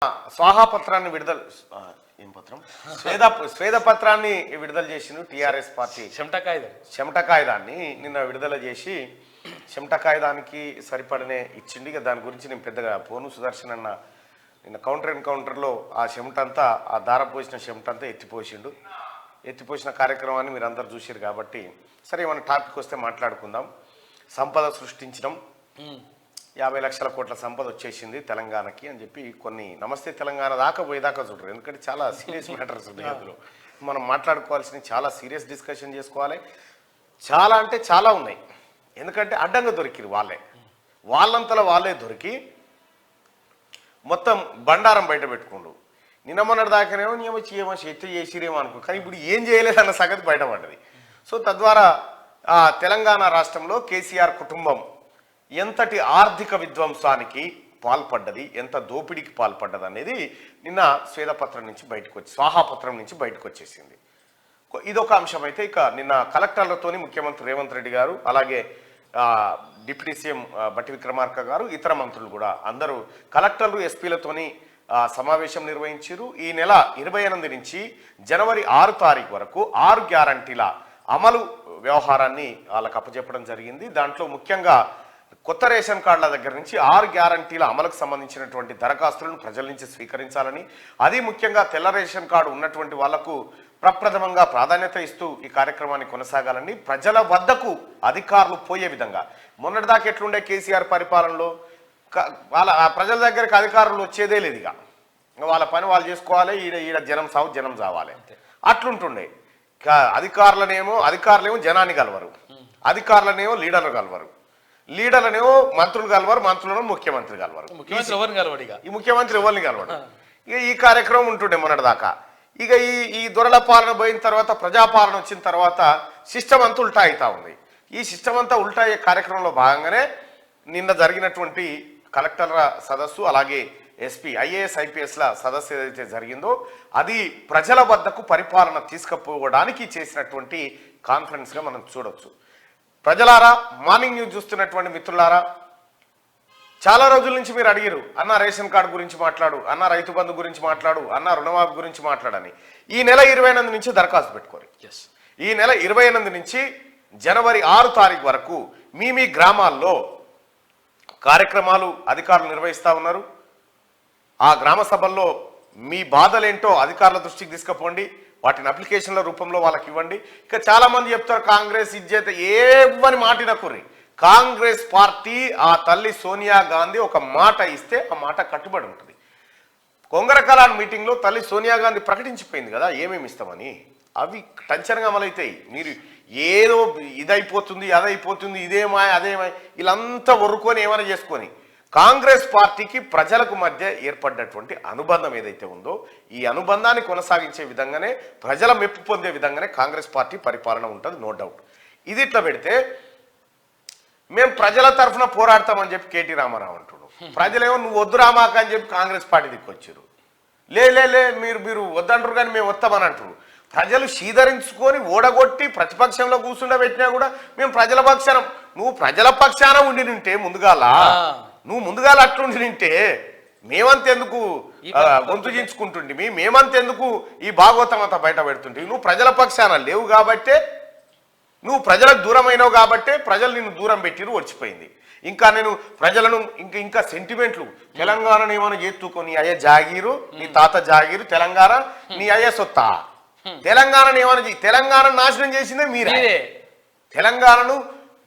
స్వాహాపత్రాన్ని విడుదల ఏం పత్రం స్వేదపత్రాన్ని విడుదల చేసిన టీఆర్ఎస్ పార్టీ చెమట కాయిదాన్ని నిన్న విడుదల చేసి చెమట కాయిదానికి సరిపడనే ఇచ్చింది. ఇక దాని గురించి నేను పెద్దగా పోను సుదర్శన్ అన్న నిన్న ఎన్కౌంటర్లో ఆ చెమటంతా ఆ దార పోసిన చెమటంతా ఎత్తిపోసిన కార్యక్రమాన్ని మీరు అందరు చూసారు కాబట్టి సరే ఏమైనా టాపిక్ వస్తే మాట్లాడుకుందాం. సంపద సృష్టించడం 50 లక్షల కోట్ల సంపద వచ్చేసింది తెలంగాణకి అని చెప్పి కొన్ని నమస్తే తెలంగాణ దాకా పోయేదాకా చూడరు. ఎందుకంటే చాలా సీరియస్ మ్యాటర్స్ ఉన్నాయి అందులో. మనం మాట్లాడుకోవాల్సిన చాలా సీరియస్ డిస్కషన్ చేసుకోవాలి. చాలా అంటే చాలా ఉన్నాయి. ఎందుకంటే అడ్డంగా దొరికిరు వాళ్ళంతలో వాళ్ళే దొరికి మొత్తం బండారం బయట పెట్టుకుండు. నిన్న మొన్నటి దాకానేమో ఏమో ఎత్తు చేసిరేమో అనుకో, కానీ ఇప్పుడు ఏం చేయలేదన్న సంగతి బయటపడ్డది. సో తద్వారా తెలంగాణ రాష్ట్రంలో కేసీఆర్ కుటుంబం ఎంతటి ఆర్థిక విధ్వంసానికి పాల్పడ్డది, ఎంత దోపిడీకి పాల్పడ్డది అనేది నిన్న స్వేదపత్రం నుంచి స్వాహాపత్రం నుంచి బయటకు వచ్చేసింది. ఇదొక అంశం. అయితే ఇక నిన్న కలెక్టర్లతోని ముఖ్యమంత్రి రేవంత్ రెడ్డి గారు, అలాగే డిప్యూటీ సీఎం బట్టి విక్రమార్క గారు, ఇతర మంత్రులు కూడా అందరూ కలెక్టర్లు ఎస్పీలతోని సమావేశం నిర్వహించారు. ఈ నెల 28 నుంచి జనవరి 6 తారీఖు వరకు 6 గ్యారంటీల అమలు వ్యవహారాన్ని వాళ్ళకు అప్పచెప్పడం జరిగింది. దాంట్లో ముఖ్యంగా కొత్త రేషన్ కార్డుల దగ్గర నుంచి 6 గ్యారంటీల అమలుకు సంబంధించినటువంటి దరఖాస్తులను ప్రజల నుంచి స్వీకరించాలని, అది ముఖ్యంగా తెల్ల రేషన్ కార్డు ఉన్నటువంటి వాళ్లకు ప్రప్రథమంగా ప్రాధాన్యత ఇస్తూ ఈ కార్యక్రమాన్ని కొనసాగాలని, ప్రజల వద్దకు అధికారులు పోయే విధంగా. మొన్నటిదాకా ఎట్లుండే కేసీఆర్ పరిపాలనలో ప్రజల దగ్గరికి అధికారులు వచ్చేదే లేదు. ఇక వాళ్ళ పని వాళ్ళు చేసుకోవాలి, ఈడ జనం చావాలి అట్లుంటుండే. అధికారులనేమో జనాన్ని కలవరు, అధికారులనేమో లీడర్లు కలవరు, లీడర్లనేమో మంత్రులు కలవరు, మంత్రులను ముఖ్యమంత్రి కలవరు, ఈ ముఖ్యమంత్రి ఎవరిని కలవడు. ఇక ఈ కార్యక్రమం ఉంటుండే మొన్నటిదాకా. ఇక ఈ దొరల పాలన పోయిన తర్వాత ప్రజాపాలన వచ్చిన తర్వాత సిస్టమ్ అంతా ఉల్టా అవుతా ఉంది. ఈ సిస్టమ్ అంతా ఉల్టా అయ్యే కార్యక్రమంలో భాగంగానే నిన్న జరిగినటువంటి కలెక్టర్ల సదస్సు, అలాగే ఎస్పీ ఐఏఎస్ ఐపీఎస్ల సదస్సు ఏదైతే జరిగిందో అది ప్రజల వద్దకు పరిపాలన తీసుకుపోవడానికి చేసినటువంటి కాన్ఫరెన్స్గా మనం చూడొచ్చు. ప్రజలారా, మార్నింగ్ న్యూస్ చూస్తున్నటువంటి మిత్రులారా, చాలా రోజుల నుంచి మీరు అడిగారు, అన్న రేషన్ కార్డు గురించి మాట్లాడు, అన్న రైతు బంధు గురించి మాట్లాడు, అన్న రుణమాఫీ గురించి మాట్లాడని. ఈ నెల 28 నుంచి దరఖాస్తు పెట్టుకోరు. ఈ నెల 28 నుంచి జనవరి 6 తారీఖు వరకు మీ గ్రామాల్లో కార్యక్రమాలు అధికారులు నిర్వహిస్తూ ఉన్నారు. ఆ గ్రామ సభల్లో మీ బాధలేంటో అధికారుల దృష్టికి తీసుకుపోండి, వాటిని అప్లికేషన్ల రూపంలో వాళ్ళకి ఇవ్వండి. ఇక చాలా మంది చెప్తారు కాంగ్రెస్ ఇజ్జత ఏవని మాటినకుర్రి. కాంగ్రెస్ పార్టీ ఆ తల్లి సోనియా గాంధీ ఒక మాట ఇస్తే ఆ మాట కట్టుబడి ఉంటుంది. కొంగరకలాన్ మీటింగ్లో తల్లి సోనియా గాంధీ ప్రకటించిపోయింది కదా ఏమేమి ఇస్తామని. అవి టెన్షన్గా అమలవుతాయి. మీరు ఏదో ఇదైపోతుంది, అదైపోతుంది, ఇదేమాయ అదేమాయ వీళ్ళంతా ఒరుకొని ఏమైనా చేసుకొని కాంగ్రెస్ పార్టీకి ప్రజలకు మధ్య ఏర్పడ్డటువంటి అనుబంధం ఏదైతే ఉందో ఈ అనుబంధాన్ని కొనసాగించే విధంగానే, ప్రజల మెప్పు పొందే విధంగానే కాంగ్రెస్ పార్టీ పరిపాలన ఉంటుంది, నో డౌట్. ఇది ఇట్లా పెడితే మేము ప్రజల తరఫున పోరాడతామని చెప్పి కేటీ రామారావు అంటున్నాడు. ప్రజలేమో నువ్వు వద్దు రామాక అని చెప్పి కాంగ్రెస్ పార్టీ దిక్కొచ్చారు. లే మీరు వద్దంటారు కానీ మేము వస్తామని అంటారు. ప్రజలు శీధరించుకొని ఓడగొట్టి ప్రతిపక్షంలో కూర్చుండబెట్టినా కూడా మేము ప్రజల పక్షాన, నువ్వు ప్రజల పక్షాన ఉండి నింటే నువ్వు ముందుగాల అట్లుండి నింటే మేమంతెందుకు గొంతుగించుకుంటుండి, మేమంతెందుకు ఈ భాగవతం అంతా బయట పెడుతుంటే. నువ్వు ప్రజల పక్షాన లేవు కాబట్టే, నువ్వు ప్రజలకు దూరమైనవు కాబట్టే ప్రజలు నిన్ను దూరం పెట్టిరు, వచ్చిపోయింది. ఇంకా నేను ప్రజలను ఇంకా సెంటిమెంట్లు, తెలంగాణను ఏమైనా చేస్తుకొని అయ్యే జాగీరు, నీ తాత జాగీరు, తెలంగాణ నీ అయ్యే సొత్తా, తెలంగాణను ఏమైనా తెలంగాణ నాశనం చేసిందే మీరే.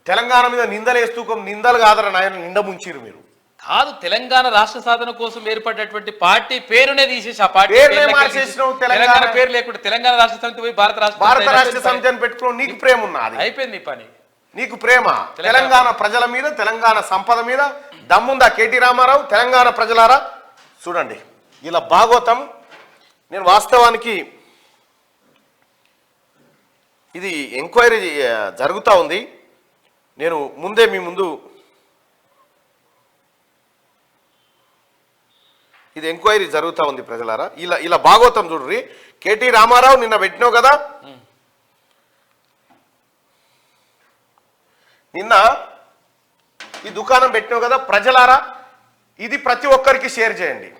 తెలంగాణ మీద నిందలు కాదరా నాయన, నింద ముంచిరు మీరు. కాదు, తెలంగాణ రాష్ట్ర సాధన కోసం ఏర్పడినటువంటి పార్టీ పేరునే తీసేసి ఆ పార్టీ తెలంగాణ పేరు లేకుండా తెలంగాణ రాష్ట్ర సమితి పోయి భారత రాష్ట్ర సమితి అని పెట్టుకుని నీకు ప్రేమ ఉన్నది, అయిపోయింది పని. నీకు ప్రేమ తెలంగాణ ప్రజల మీద, తెలంగాణ సంపద మీద దమ్ముందా కేటీ రామారావు? తెలంగాణ ప్రజలారా చూడండి, ఇలా భాగవతం. నేను వాస్తవానికి ఇది ఎంక్వైరీ జరుగుతూ ఉంది. నేను ముందే మీ ముందు ఇది ఎంక్వైరీ జరుగుతూ ఉంది ప్రజలారా. ఇలా భాగవతం చూడ్రి. కేటీ రామారావు నిన్న పెట్టినావు కదా, నిన్న ఈ దుకాణం పెట్టినావు కదా ప్రజలారా, ఇది ప్రతి ఒక్కరికి షేర్ చేయండి.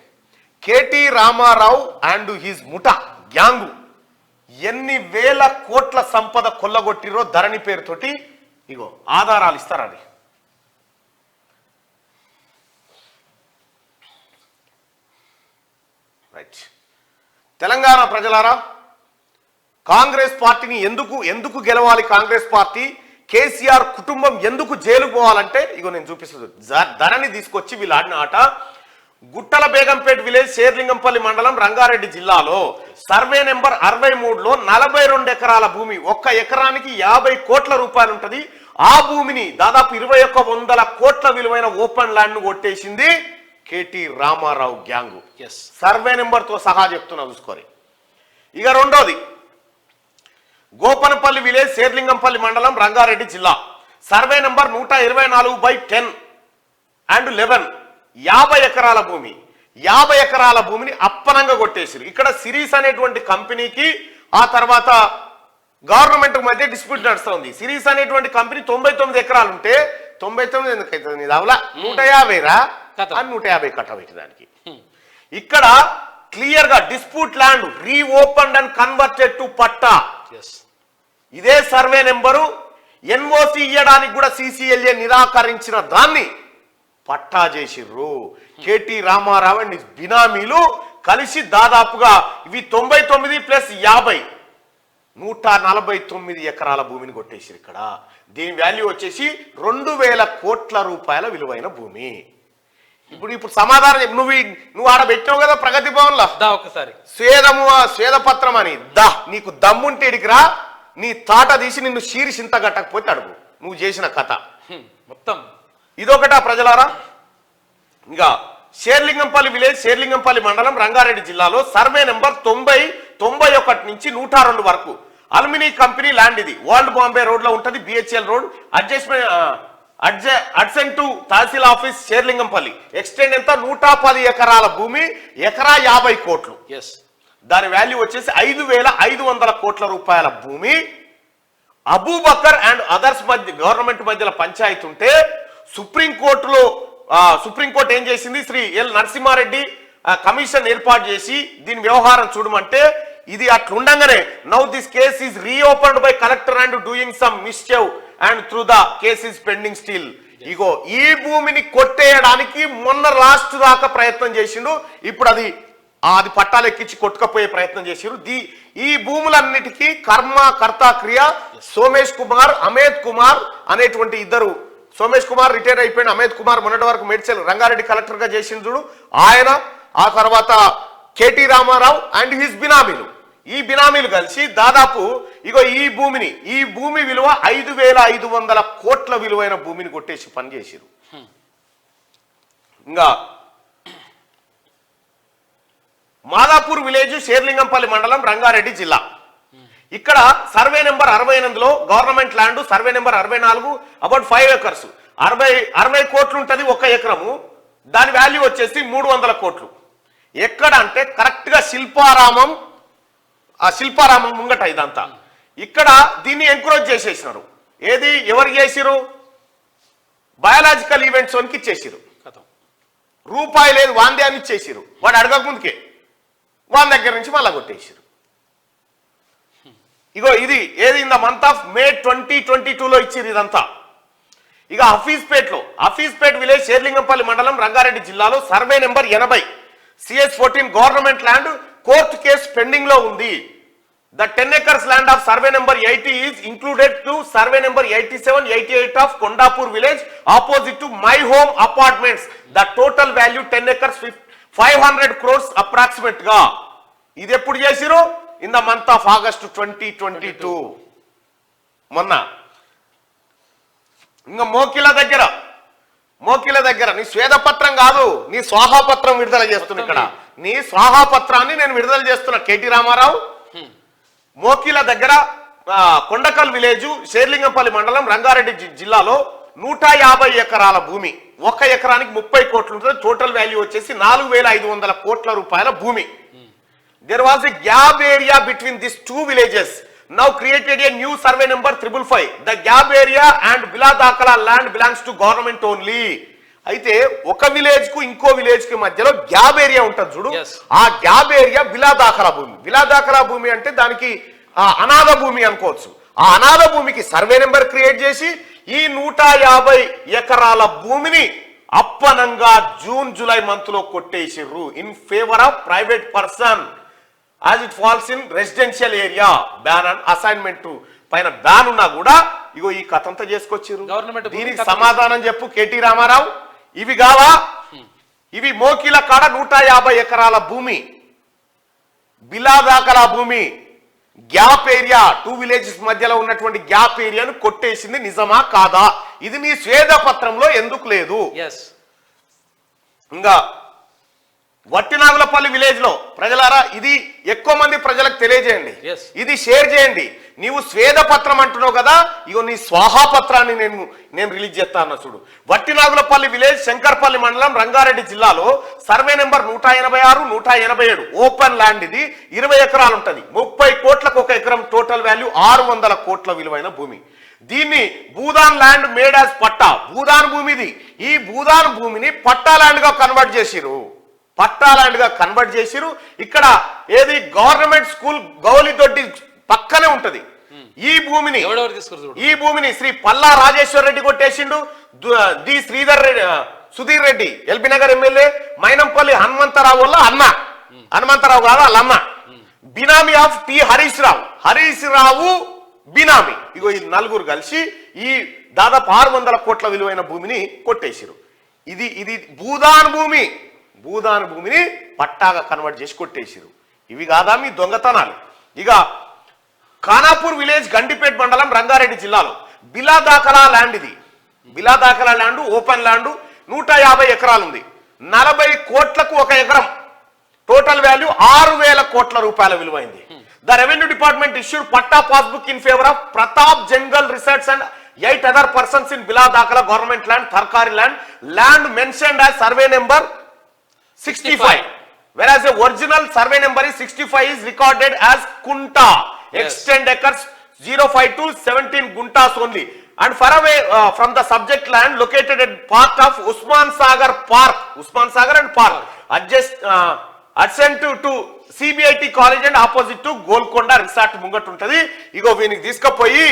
కేటీ రామారావు అండ్ హిజ్ ముఠా గ్యాంగు ఎన్ని వేల కోట్ల సంపద కొల్లగొట్టిరో ధరణి పేరుతోటి ఇగో ఆధారాలు ఇస్తారని. రైట్. తెలంగాణ ప్రజలారా, కాంగ్రెస్ పార్టీని ఎందుకు గెలవాలి? కాంగ్రెస్ పార్టీ కేసీఆర్ కుటుంబం ఎందుకు జైలుకు పోవాలంటే ఇగో నేను చూపిస్తుంది. ధరణి తీసుకొచ్చి వీళ్ళు ఆడిన ఆట. గుట్టల బేగంపేట విలేజ్ శేర్లింగంపల్లి మండలం రంగారెడ్డి జిల్లాలో సర్వే నెంబర్ 63లో 42 ఎకరాల భూమి, ఒక్క ఎకరానికి 50 కోట్ల రూపాయలు ఉంటది. ఆ భూమిని దాదాపు 2100 కోట్ల విలువైన ఓపెన్ ల్యాండ్ ను కొట్టేసింది KT Rama Rao gang. Survey number తో సహా చెప్తున్నా చూసుకోరి. ఇక రెండోది గోపనపల్లి విలేజ్ శేర్లింగంపల్లి మండలం రంగారెడ్డి జిల్లా సర్వే నెంబర్ 124/10 అండ్ 11 50 ఎకరాల భూమి. 50 ఎకరాల భూమిని అప్పనంగా కొట్టేసారు. ఇక్కడ సిరీస్ అనేటువంటి కంపెనీకి ఆ తర్వాత గవర్నమెంట్ మధ్య డిస్ప్యూట్ నడుస్తుంది. సిరీస్ అనేటువంటి కంపెనీ 99 ఎకరాలు ఉంటే 99 ఎందుకు అవుతుంది? దావలా 150 రా అని 150 కట్టబెట్టి దానికి. ఇక్కడ క్లియర్ గా dispute land reopened and converted to patta. ఇదే సర్వే నెంబరు ఎన్ఓసి ఇయ్యడానికి కూడా సిసిఎల్ఏ నిరాకరించిన దాన్ని పట్టా చేసిర్రు. కేటీ రామారావు అండ్ బినామీలు కలిసి దాదాపుగా ఇవి 99 + 50 149 ఎకరాల భూమిని కొట్టేసిరు. ఇక్కడ దీని వాల్యూ వచ్చేసి 2000 కోట్ల రూపాయల విలువైన భూమి. ఇప్పుడు సమాధానం నువ్వు ఆడ పెట్టావు కదా ప్రగతి భవన్ లో ఒకసారి స్వేదపత్రం అని నీకు దమ్ముంటే ఇడికిరా, నీ తాట తీసి నిన్ను షీరి చింత కట్టకపోతే అడుగు నువ్వు చేసిన కథ మొత్తం. ఇదొకటా ప్రజలారా? ఇంకా శేర్లింగంపల్లి విలేజ్ శేర్లింగంపల్లి మండలం రంగారెడ్డి జిల్లాలో సర్వే నెంబర్ 91 నుంచి 102 వరకు అల్యూమినీ కంపెనీ ల్యాండ్. ఇది వరల్డ్ బాంబే రోడ్ లో ఉంటది. BHEL road adjacent to tehsil office Serilingampally. Extent ఎంత? 110 ఎకరాల భూమి, ఎకరా 50 కోట్లు. దాని వాల్యూ వచ్చేసి 5500 కోట్ల రూపాయల భూమి. అబూబకర్ అండ్ అదర్స్ మధ్య గవర్నమెంట్ మధ్యలో పంచాయతీ ఉంటే సుప్రీంకోర్టు ఏం చేసింది? శ్రీ ఎల్ నరసింహారెడ్డి కమిషన్ ఏర్పాటు చేసి దీని వ్యవహారం చూడమంటే ఇది అట్లుండగానే now this case is reopened by collector and doing some mischief and through the case is pending still. ఇగో ఈ భూమిని కొట్టేయడానికి మొన్న లాస్ట్ దాకా ప్రయత్నం చేసిండు. ఇప్పుడు అది పట్టాలెక్కించి కొట్టుకపోయే ప్రయత్నం చేసిరు. ఈ భూములన్నిటికీ కర్త క్రియ సోమేష్ కుమార్, అమేద్ కుమార్ అనేటువంటి ఇద్దరు. సోమేష్ కుమార్ రిటైర్ అయిపోయిన, అమేద్ కుమార్ మొన్నటి వరకు మేడ్చల్ రంగారెడ్డి కలెక్టర్ గా చేసిండు చూడు ఆయన. ఆ తర్వాత కేటీ రామారావు అండ్ హిస్ బినామీలు. ఈ బినామీలు కలిసి దాదాపు ఇగో ఈ భూమి విలువ 5500 కోట్ల విలువైన భూమిని కొట్టేసి పని చేసిరు. ఇంకా మాదాపూర్ విలేజ్ శేర్లింగంపల్లి మండలం రంగారెడ్డి జిల్లా. ఇక్కడ సర్వే నెంబర్ 68లో government land, survey number 64 about 5 acres 60 కోట్లు ఉంటది ఒక ఎకరము. దాని వాల్యూ వచ్చేసి 300 కోట్లు. ఎక్కడ అంటే కరెక్ట్ గా శిల్పారామం ముంగట ఇదంతా. ఇక్కడ దీన్ని ఎంకరేజ్ చేసేసినారు. ఏది ఎవరు చేసిరు? బయాలజికల్ ఈవెంట్స్ వన్కి ఇచ్చేసిరు. రూపాయి లేదు వాందే అని ఇచ్చేసిరు. వాడు అడగక ముందుకే వాళ్ళ దగ్గర నుంచి మళ్ళా కొట్టేసారు. ఇగో ఇది ఏది in the month of May 2022లో ఇచ్చిరు ఇదంతా. ఇక హఫీజ్పేట్ విలేజ్ శేర్లింగంపల్లి మండలం రంగారెడ్డి జిల్లాలో survey number 80 CS14 government land court case pending లో ఉంది. The 10 acres land of survey number 80 is included to survey number 87, 88 of Kondapur village opposite to my home apartments. The total value 10 acres 500 crores approximate గా. ఇది ఎప్పుడు చేసిరు? In the month of August 2022 మొన్న. ఇంకా మోకిల దగ్గర నీ స్వేదపత్రం కాదు, నీ స్వాహాపత్రం విడుదల చేస్తున్నా. ఇక్కడ నీ స్వాహాపత్రాన్ని నేను విడుదల చేస్తున్నా. కేటీ రామారావు మోకిల దగ్గర కొండకల్ విలేజ్ శేర్లింగంపల్లి మండలం రంగారెడ్డి జిల్లాలో 150 ఎకరాల భూమి, ఒక ఎకరానికి 30 కోట్లు ఉంటుంది. టోటల్ వాల్యూ వచ్చేసి 4500 కోట్ల రూపాయల భూమి. There was a gap area between these two villages. Now created a new survey number 555. The gap area and Bila Dakala land belongs to government only. అయితే ఒక విలేజ్ కు ఇంకో విలేజ్ కి మధ్యలో గ్యాబ్ ఏరియా ఉంటుంది చూడు. Yes. ఆ gap area బిలాదాఖలా భూమి. బిలాదాఖలా భూమి అంటే దానికి అనాథ భూమి అనుకోవచ్చు. ఆ అనాథ భూమికి సర్వే నెంబర్ క్రియేట్ చేసి ఈ 150 ఎకరాల భూమిని అప్పనంగా జూన్ జూలై మంత్ లో కొట్టేసిర్రు in favour of private person as it falls in residential area. Ban and assignment పైన బ్యాన్ ఉన్నా కూడా ఇగో ఈ కథంతా చేసుకొచ్చిర్రు. గవర్నమెంట్ దీనికి సమాధానం చెప్పు కేటీ రామారావు. ఇవి కావా? ఇవి మోకిల కాడ 150 ఎకరాల భూమి, బిలాదాఖలా భూమి, గ్యాప్ ఏరియా, 2 విలేజెస్ మధ్యలో ఉన్నటువంటి గ్యాప్ ఏరియాను కొట్టేసింది నిజమా కాదా? ఇది నీ స్వేదపత్రంలో ఎందుకు లేదు? ఇంకా వట్టినాగులపల్లి విలేజ్ లో ప్రజలారా, ఇది ఎక్కువ మంది ప్రజలకు తెలియజేయండి, ఇది షేర్ చేయండి. నీవు స్వేదపత్రం అంటున్నావు కదా, ఇగో నీ స్వాహాపత్రాన్ని నేను రిలీజ్ చేస్తాను చూడు. వట్టినాగులపల్లి విలేజ్, శంకర్పల్లి మండలం, రంగారెడ్డి జిల్లాలో సర్వే నెంబర్ 186, 187 ఓపెన్ ల్యాండ్. ఇది 20 ఎకరాలు ఉంటది. 30 కోట్లకు ఒక ఎకరం, టోటల్ వాల్యూ 600 కోట్ల విలువైన భూమి. దీన్ని భూదాన్ ల్యాండ్ మేడ్ యాజ్ పట్టా, భూదాన్ భూమి ఇది. ఈ భూదాన్ భూమిని పట్టా ల్యాండ్ గా కన్వర్ట్ చేసిరు. పట్టా ల్యాండ్ గా కన్వర్ట్ చేసిరు. ఇక్కడ ఏది గవర్నమెంట్ స్కూల్ గౌలిదొడ్డి పక్కనే ఉంటది. ఈ భూమిని శ్రీ పల్లా రాజేశ్వర్ రెడ్డి కొట్టేసిండు. D Sridhar Reddy, Sudheer Reddy LB Nagar MLA, Mynampally Hanumantharao వల్ల అన్న, హనుమంతరావు కాదు వాళ్ళ అన్న, బినామీ ఆఫ్ టి హరీష్ రావు బినామీ. ఇగో ఈ నలుగురు కలిసి ఈ దాదాపు 600 కోట్ల విలువైన భూమిని కొట్టేసిరు. ఇది భూదాన్ భూమిని పట్టాగా కన్వర్ట్ చేసి కొట్టేసిరు. ఇవి కాదా మీ దొంగతనాలు? ఇక ఖానాపూర్ విలేజ్, గండిపేట్ మండలం, రంగారెడ్డి జిల్లాలో బిలాదాఖలా ల్యాండ్. ఇది బిలాదాఖలా ల్యాండ్, ఓపెన్ ల్యాండ్, 150 ఎకరాలు ఉంది. 40 కోట్లకు ఒక ఎకరం, టోటల్ వాల్యూ 6000 కోట్ల రూపాయల విలువైంది. The revenue department issued patta passbook in favour of Pratap jungle research and 8 other persons in బిలాదాఖలా గవర్నమెంట్ ల్యాండ్, థర్కారి land mentioned as survey number 65, whereas the original survey number is 65 is recorded as Kunta. Extend acres 05 to 17 Guntas only, and far away from the subject land located at part of Usman Sagar and Park, adjacent to CBIT college and opposite to Golconda resort ముంగట ఉంటది. ఇగో వీనికి తీసుకుపోయి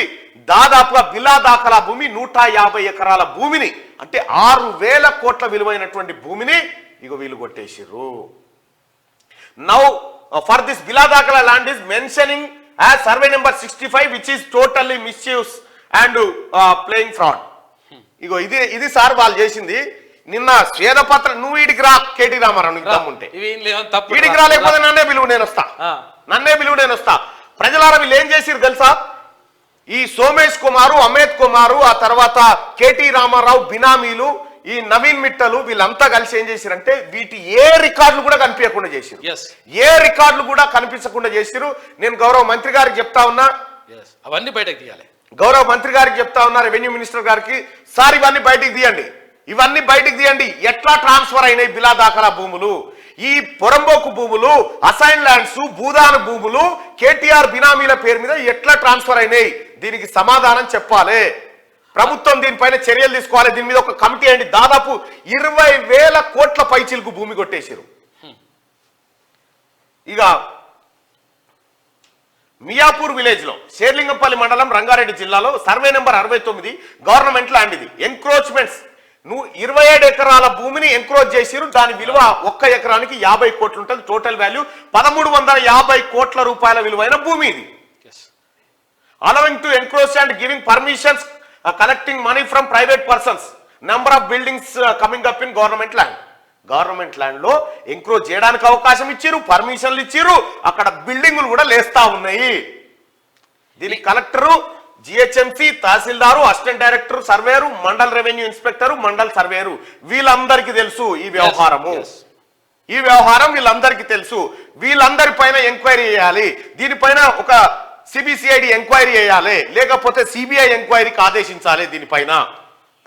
దాదాపుగా బిలాదాఖలా భూమి 150 ఎకరాల భూమిని, అంటే 6000 కోట్ల విలువైనటువంటి భూమిని ఇగో వీళ్ళు కొట్టేసిర్రు. నౌ ఫర్ దిస్ బిలాదాఖలా land is mentioning as survey number 65 which is totally misuse and playing fraud. ఇగో ఇది సార్ వాళ్ళు చేసింది. నిన్న స్వేదపత్రం, నువ్వు వీడికి రా కేటీ రామారావు, నీకు దమ్ముంటే వీడికి రాలేకపోతే నన్నే బిలువు, నేను వస్తా. ప్రజలారా వీళ్ళు ఏం చేసిరు తెలుసా? ఈ సోమేష్ కుమారు, అమిత్ కుమారు, ఆ తర్వాత కేటీ రామారావు బినామీలు, ఈ నవీన్ మిట్టలు, వీళ్ళంతా కలిసి ఏం చేసిరంటే వీటి ఏ రికార్డులు కూడా కనిపించకుండా చేసిరు. ఏ రికార్డులు కూడా కనిపించకుండా చేసిరు. నేను గౌరవ మంత్రి గారికి చెప్తా ఉన్నా, అవన్నీ బయటకు తీయాలి. గౌరవ మంత్రి గారికి చెప్తా ఉన్నా, రెవెన్యూ మినిస్టర్ గారికి, సార్ ఇవన్నీ బయటికి తీయండి. ఎట్లా ట్రాన్స్ఫర్ అయినాయి బిలాదాఖలా భూములు? ఈ పొరంబోకు భూములు, అసైన్ ల్యాండ్స్, భూదాన భూములు కేటీఆర్ బినామీల పేరు మీద ఎట్లా ట్రాన్స్ఫర్ అయినాయి? దీనికి సమాధానం చెప్పాలి. ప్రభుత్వం దీనిపైన చర్యలు తీసుకోవాలి. దీని మీద ఒక కమిటీ అండి. దాదాపు 20,000 కోట్ల పైచిలకు భూమి కొట్టేశారు. ఇక మియాపూర్ విలేజ్ లో, షేర్లింగంపల్లి మండలం, రంగారెడ్డి జిల్లాలో సర్వే నెంబర్ 69 గవర్నమెంట్ ల్యాండ్. ఇది ఎంక్రోచ్మెంట్స్. 27 ఎకరాల భూమిని ఎంక్రోచ్ చేసిరు. దాని విలువ ఒక్క ఎకరానికి 50 కోట్లు ఉంటుంది. టోటల్ వాల్యూ 1350 కోట్ల రూపాయల విలువైన భూమి ఇది. Allowing to encroach and giving permissions, collecting money from private persons, number of buildings coming up in government land లో ఎంక్రోచ్ చేయడానికి అవకాశం ఇచ్చిరు, పర్మిషన్లు ఇచ్చిరు, అక్కడ బిల్డింగులు కూడా లేస్తా ఉన్నాయి. దీనికి collector, GHMC, tahsildar, assistant director surveyor, mandal revenue inspector, mandal surveyor, వీళ్ళందరికీ తెలుసు ఈ వ్యవహారం వీళ్ళందరికీ తెలుసు. వీళ్ళందరి పైన ఎంక్వైరీ చేయాలి. దీనిపైన ఒక సిబిసిఐడి ఎంక్వైరీ చేయాలి, లేకపోతే సిబిఐ ఎంక్వైరీకి ఆదేశించాలి దీనిపైన.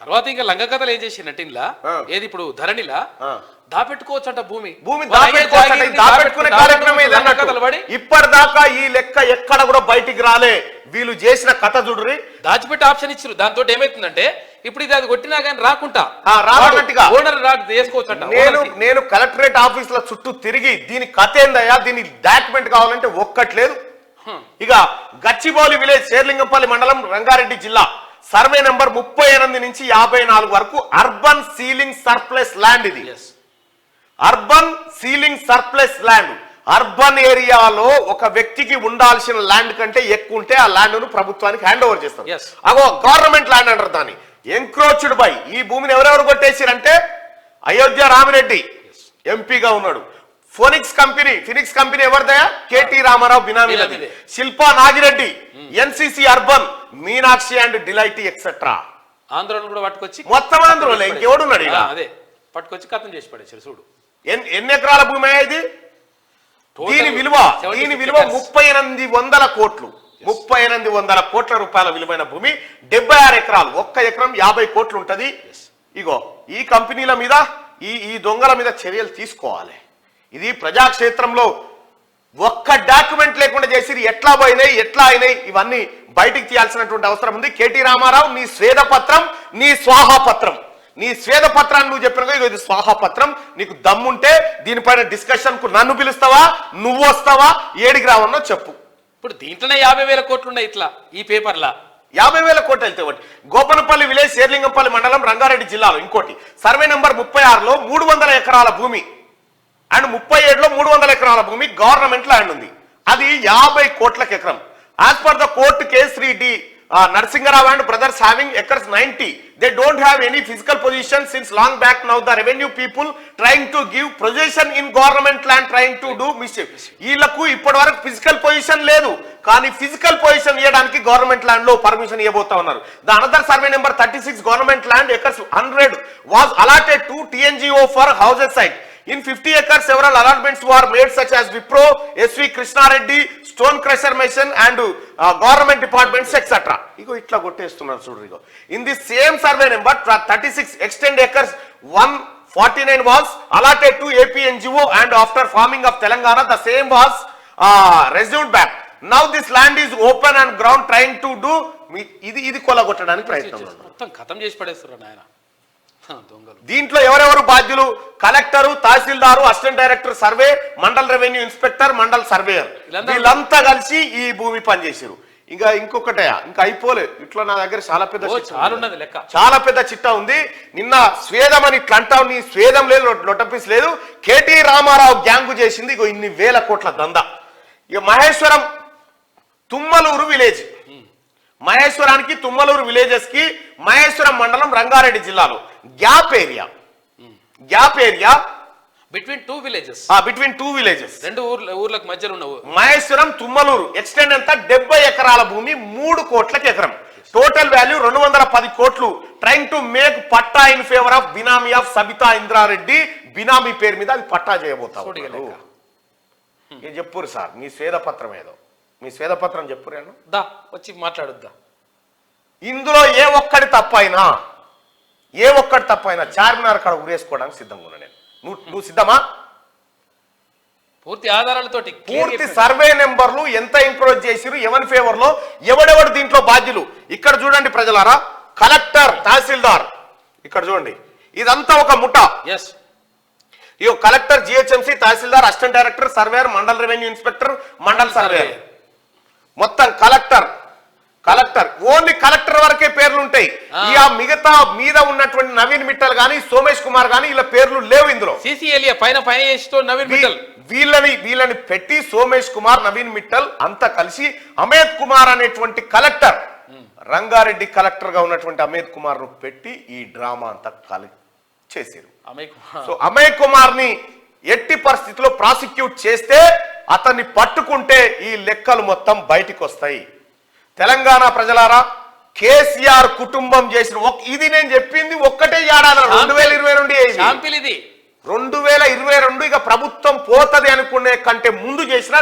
తర్వాత ఇంకా లంగ కథలు ఏం చేసిందంటే ఇలా ఏది ఇప్పుడు ధరణిలా దాపెట్టుకోవచ్చంట భూమి దాపెట్టుకునే కార్యక్రమం ఇప్పటిదాకా ఈ లెక్క ఎక్కడ కూడా బయటికి రాలే. వీళ్ళు చేసిన కథ చూడ్రి, దాచిపెట్టి ఆప్షన్ ఇచ్చారు. దాంతో ఏమైతుందంటే ఇప్పుడు ఇది అది కొట్టినా కానీ రాకుంటా రానట్టుగా ఓనర్ చేసుకోవచ్చట. నేను కలెక్టరేట్ ఆఫీసుల చుట్టూ తిరిగి దీని కథ ఏందయ్యా, దీని డాక్యుమెంట్ కావాలంటే ఒక్కట్లేదు. ఇక గచ్చిబౌలి విలేజ్ శేర్లింగంపల్లి మండలం రంగారెడ్డి జిల్లా సర్వే నెంబర్ 38 నుంచి 54 వరకు అర్బన్ సీలింగ్ సర్ప్లస్ ల్యాండ్. ఇది urban ceiling surplus land. Urban ఏరియాలో ఒక వ్యక్తికి ఉండాల్సిన ల్యాండ్ కంటే ఎక్కువ ఉంటే ఆ ల్యాండ్ ను ప్రభుత్వానికి హ్యాండ్ ఓవర్ చేస్తారు. అగో గవర్నమెంట్ ల్యాండ్ అంటారు దాన్ని. Encroached by. ఈ భూమిని ఎవరెవరు కొట్టేసారంటే అయోధ్య రామిరెడ్డి ఎంపీగా ఉన్నాడు. ఫినిక్స్ కంపెనీ ఎవరిదయా? కేటీ రామారావు బినామీలది. Shilpa Nagireddy NCC urban, Meenakshi and delight etcetera. ఆంధ్రలో కూడా పట్టుకొచ్చి మొత్తం ఆంధ్రలో ఇంకెవడున్నాడు ఇలా? అదే పట్టుకొచ్చి కథం చేసి పడేసారు చూడు. ఎన్ని ఎకరాల భూమి ఇది? దీని విలువ 3800 కోట్లు. 3800 కోట్ల రూపాయల విలువైన భూమి. 76 ఎకరాలు. 1 ఎకరం 50 కోట్లు ఉంటది. ఇగో ఈ కంపెనీల మీద ఈ దొంగల మీద చర్యలు తీసుకోవాలి. ఇది ప్రజాక్షేత్రంలో ఒక్క డాక్యుమెంట్ లేకుండా చేసి ఎట్లా అయినాయి ఇవన్నీ బయటికి తీయాల్సినటువంటి అవసరం ఉంది. కేటీ రామారావు, నీ స్వేదపత్రం, నీ స్వాహాపత్రం, నీ స్వేదపత్రాన్ని నువ్వు చెప్పిన ఇది స్వాహాపత్రం. నీకు దమ్ముంటే దీనిపైన డిస్కషన్ కు నన్ను పిలుస్తావా, నువ్వు వస్తావా, ఏడికి రావన్నో చెప్పు. ఇప్పుడు దీంట్లోనే 50,000 కోట్లు ఉన్నాయి. ఇట్లా ఈ పేపర్లా 50,000 కోట్లు వెళ్తే గోపనపల్లి విలేజ్ శేర్లింగంపల్లి మండలం రంగారెడ్డి జిల్లాలో ఇంకోటి సర్వే నెంబర్ 36లో 300 ఎకరాల భూమి అండ్ 37లో 300 ఎకరాల భూమి గవర్నమెంట్ ల్యాండ్ ఉంది. అది 50 కోట్లకు ఎకరం. As per the court case Shri D Narsingarao and brothers having acres 90. They don't have any physical position since long back. Now the revenue people trying to give possession in government land, trying to do mischief. వీళ్ళకు ఇప్పటి వరకు physical position లేదు, కానీ physical position ఇవ్వడానికి government land లో permission ఇవ్వబోతా ఉన్నారు. The another survey number 36 government land acres 100 was allotted to TNGO for houses site. In 50 acres, several allotments were made such as Wipro, SV Krishna Reddy, Stone Crusher Mason and government departments etc. Igo itla gottestunnaru chudru igo. In the same survey number 36 extend acres 149 was allotted to APNGO and after forming of Telangana the same was resumed back. Now this land is open and ground trying to do ఇది కొలగొట్టడానికి ప్రయత్నం. మొత్తం ఖతం చేసి పడేస్తున్నారు నాయన దొంగలు. దీంట్లో ఎవరెవరు బాధ్యులు? Collector, tahsildar, assistant director survey, mandal revenue inspector, mandal surveyor వీళ్ళంతా కలిసి ఈ భూమి పనిచేసారు. ఇంకొకటే ఇంకా అయిపోలేదు. ఇట్లా నా దగ్గర చాలా పెద్ద చిట్టా ఉంది. నిన్న స్వేదం అని ఇట్లా అంటావు, నీ స్వేదం లేదు, లొట్టపీస్ లేదు. కేటీ రామారావు గ్యాంగు చేసింది ఇగో ఇన్ని వేల కోట్ల దందా. ఇక మహేశ్వరం తుమ్మలూరు విలేజ్, మహేశ్వరానికి తుమ్మలూరు విలేజెస్ కి మహేశ్వరం మండలం రంగారెడ్డి జిల్లాలో gap area between two villages రెండు ఊర్లకు మధ్యలో ఉన్న మహేశ్వరం తుమ్మలూరు ఎక్స్టెండ్ ఎంత 70 ఎకరాల భూమి 3 కోట్లకి ఎకరం. టోటల్ వాల్యూ 210 కోట్లు. Trying to make patta in favour of బినామీ ఆఫ్ సబితా ఇంద్రారెడ్డి. బినామీ పేరు మీద అది పట్టా చేయబోతాం. ఏం చెప్పురు సార్ మీ స్వేదపత్రం ఏదో, మీ స్వేదపత్రం చెప్పురేను దా వచ్చి మాట్లాడుద్దా. ఇందులో ఏ ఒక్కటి తప్పైనా చార్మినార్ కాడ ఉరేసుకోవడానికి సిద్ధంగా ఉన్నా నేను. నువ్వు సిద్ధమా? పూర్తి ఆధారాలతోటి పూర్తి సర్వే నెంబర్లు ఎంత ఎంక్రోచ్ చేసిరు, ఎవరి ఫేవర్ లో, ఎవడెవడు దీంట్లో బాధ్యులు. ఇక్కడ చూడండి ప్రజలారా, కలెక్టర్, తహసీల్దార్ ఇక్కడ చూడండి, ఇదంతా ఒక ముఠా. ఈ collector, GHMC, tahsildar, assistant director, surveyor, mandal revenue inspector, mandal surveyor, మొత్తం కలెక్టర్ ఓన్లీ కలెక్టర్ వరకే పేర్లు ఉంటాయి. ఇక మిగతా మీద ఉన్నటువంటి నవీన్ మిట్టల్ గాని, సోమేష్ కుమార్ గాని ఇలా పేర్లు లేవు ఇందులో. వీళ్ళని పెట్టి సోమేష్ కుమార్, నవీన్ మిట్టల్ అంతా కలిసి అమేద్ కుమార్ అనేటువంటి కలెక్టర్, రంగారెడ్డి కలెక్టర్ గా ఉన్నటువంటి అమేద్ కుమార్ ను పెట్టి ఈ డ్రామా అంతా చేశారు. సో అమయ్ కుమార్ ని ఎట్టి పరిస్థితిలో ప్రాసిక్యూట్ చేస్తే, అతన్ని పట్టుకుంటే ఈ లెక్కలు మొత్తం బయటికి వస్తాయి. తెలంగాణ ప్రజలారా, కేసీఆర్ కుటుంబం చేసిన ఇది నేను చెప్పింది ఒక్కటే ఏడాది 2022 ఇక ప్రభుత్వం పోతది అనుకునే కంటే ముందు చేసిన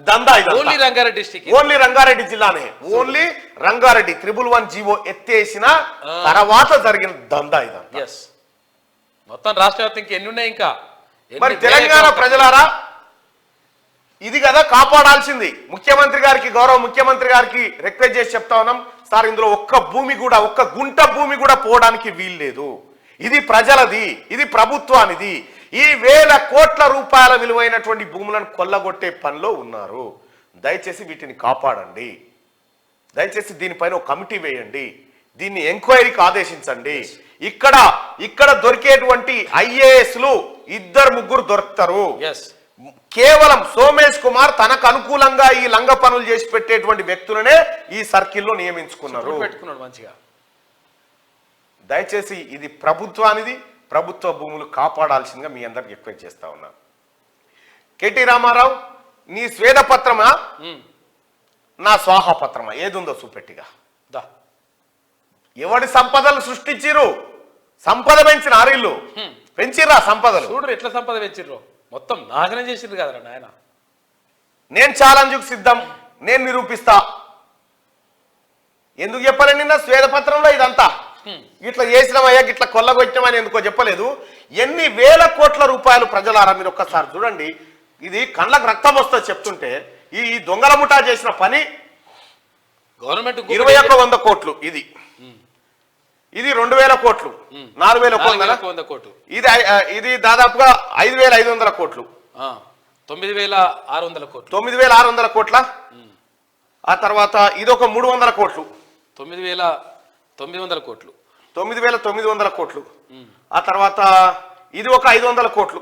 దందా ఇది. ఓన్లీ రంగారెడ్డి జిల్లానే, ఓన్లీ రంగారెడ్డి 111 జీవో ఎత్తేసిన తర్వాత జరిగిన దందా ఇదంతా. మొత్తం రాష్ట్ర వ్యాప్తంగా ఎన్ని ఉన్నాయి ఇంకా? మరి తెలంగాణ ప్రజలారా, ఇది కదా కాపాడాల్సింది. ముఖ్యమంత్రి గారికి, గౌరవ ముఖ్యమంత్రి గారికి రిక్వెస్ట్ చేసి చెప్తా ఉన్నాం, సార్ ఇందులో ఒక్క భూమి కూడా, ఒక్క గుంట భూమి కూడా పోవడానికి వీల్లేదు, ఇది ప్రజలది, ఇది ప్రభుత్వానిది, ఈ వేల కోట్ల రూపాయల విలువైనటువంటి భూములను కొల్లగొట్టే పనిలో ఉన్నారు. దయచేసి వీటిని కాపాడండి, దయచేసి దీనిపైన ఒక కమిటీ వేయండి, దీన్ని ఎంక్వైరీకి ఆదేశించండి. ఇక్కడ దొరికేటువంటి ఐఏఎస్లు 2-3 దొరుకుతారు. కేవలం సోమేష్ కుమార్ తనకు అనుకూలంగా ఈ లంగ పనులు చేసి పెట్టేటువంటి వ్యక్తులనే ఈ సర్కిల్లో నియమించుకున్నారు. మంచిగా దయచేసి ఇది ప్రభుత్వానిది, ప్రభుత్వ భూములు కాపాడాల్సిందిగా మీ అందరికి రిక్వెస్ట్ చేస్తా ఉన్నా. కేటీ రామారావు, నీ స్వేదపత్రమా నా స్వాహపత్రమా ఏది ఉందో చూపెట్టిగా. ఎవడి సంపదలు సృష్టించిరు? సంపద పెంచిన ఆరిల్లు పెంచిర్రా సంపదలు. చూడరు ఎట్లా సంపద పెంచిర్రు, మొత్తం నాశనం చేసిర్రు కదరా నాయన. నేను ఛాలెంజ్కు సిద్ధం, నేను నిరూపిస్తా. ఎందుకు చెప్పాలి నిన్న స్వేదపత్రంలో ఇదంతా ఇట్లా చేసినామయ్యా, ఇట్లా కొల్లగొట్టినామని ఎందుకో చెప్పలేదు. ఎన్ని వేల కోట్ల రూపాయలు ప్రజలారా మీరు ఒక్కసారి చూడండి. ఇది కళ్ళకు రక్తం వస్తుంది చెప్తుంటే. ఈ దొంగల ముఠా చేసిన పని గవర్నమెంట్ 2100 కోట్లు, ఇది 2000 కోట్లు, 4000 కోట్లు, ఇది దాదాపుగా 5500 కోట్లు, 9600 కోట్లు, 9600 కోట్ల. ఆ తర్వాత ఇదొక 300 కోట్లు, 9900 కోట్లు, 9900 కోట్లు. ఆ తర్వాత ఇది ఒక 500 కోట్లు,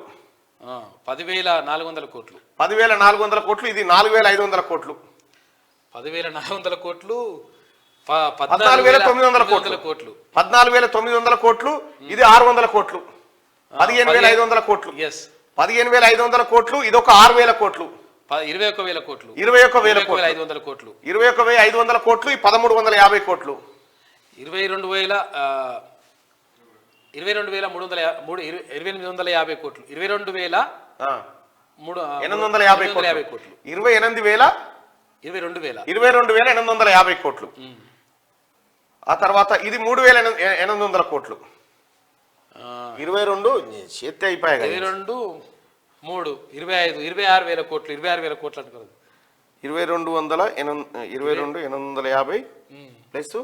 10400 కోట్లు, 10400 కోట్లు, ఇది 4500 కోట్లు, 10400 కోట్లు, 14900 కోట్లు, 14900 కోట్లు, ఇది 600 కోట్లు, 15500 కోట్లు, 15500 కోట్లు, ఇది ఒక 6000 కోట్లు, 21000 కోట్లు, 21500 కోట్లు, 500 కోట్లు, 21500 కోట్లు, 1350 కోట్లు, 22850 కోట్లు, 22850 కోట్లు, 22850 కోట్లు. ఆ తర్వాత ఇది 3800 కోట్లు, 22 చేతి అయిపోయాయి, 22 3 25 26000 కోట్లు, 26000 కోట్లు అంటున్నారు. 22,850 ప్లస్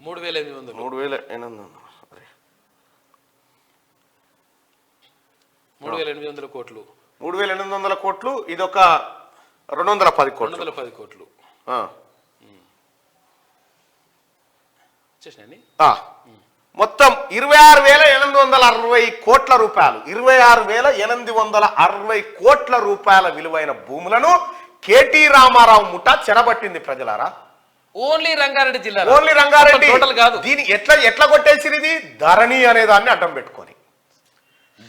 3800, 3800 కోట్లు, 3800 కోట్లు, ఇదొక 210 కోట్లు, 210 కోట్లు వచ్చేసినాయి. మొత్తం 26,860 కోట్ల రూపాయలు, 26,860 కోట్ల రూపాయల విలువైన భూములను కేటీ రామారావు ముఠా చెరబట్టింది ప్రజలారా. ఓన్లీ రంగారెడ్డి జిల్లా, ఓన్లీ రంగారెడ్డి టోటల్ కాదు. దీని ఎట్లా కొట్టేసిరు? ఇది ధరణి అనే దాన్ని అడ్డం పెట్టుకొని,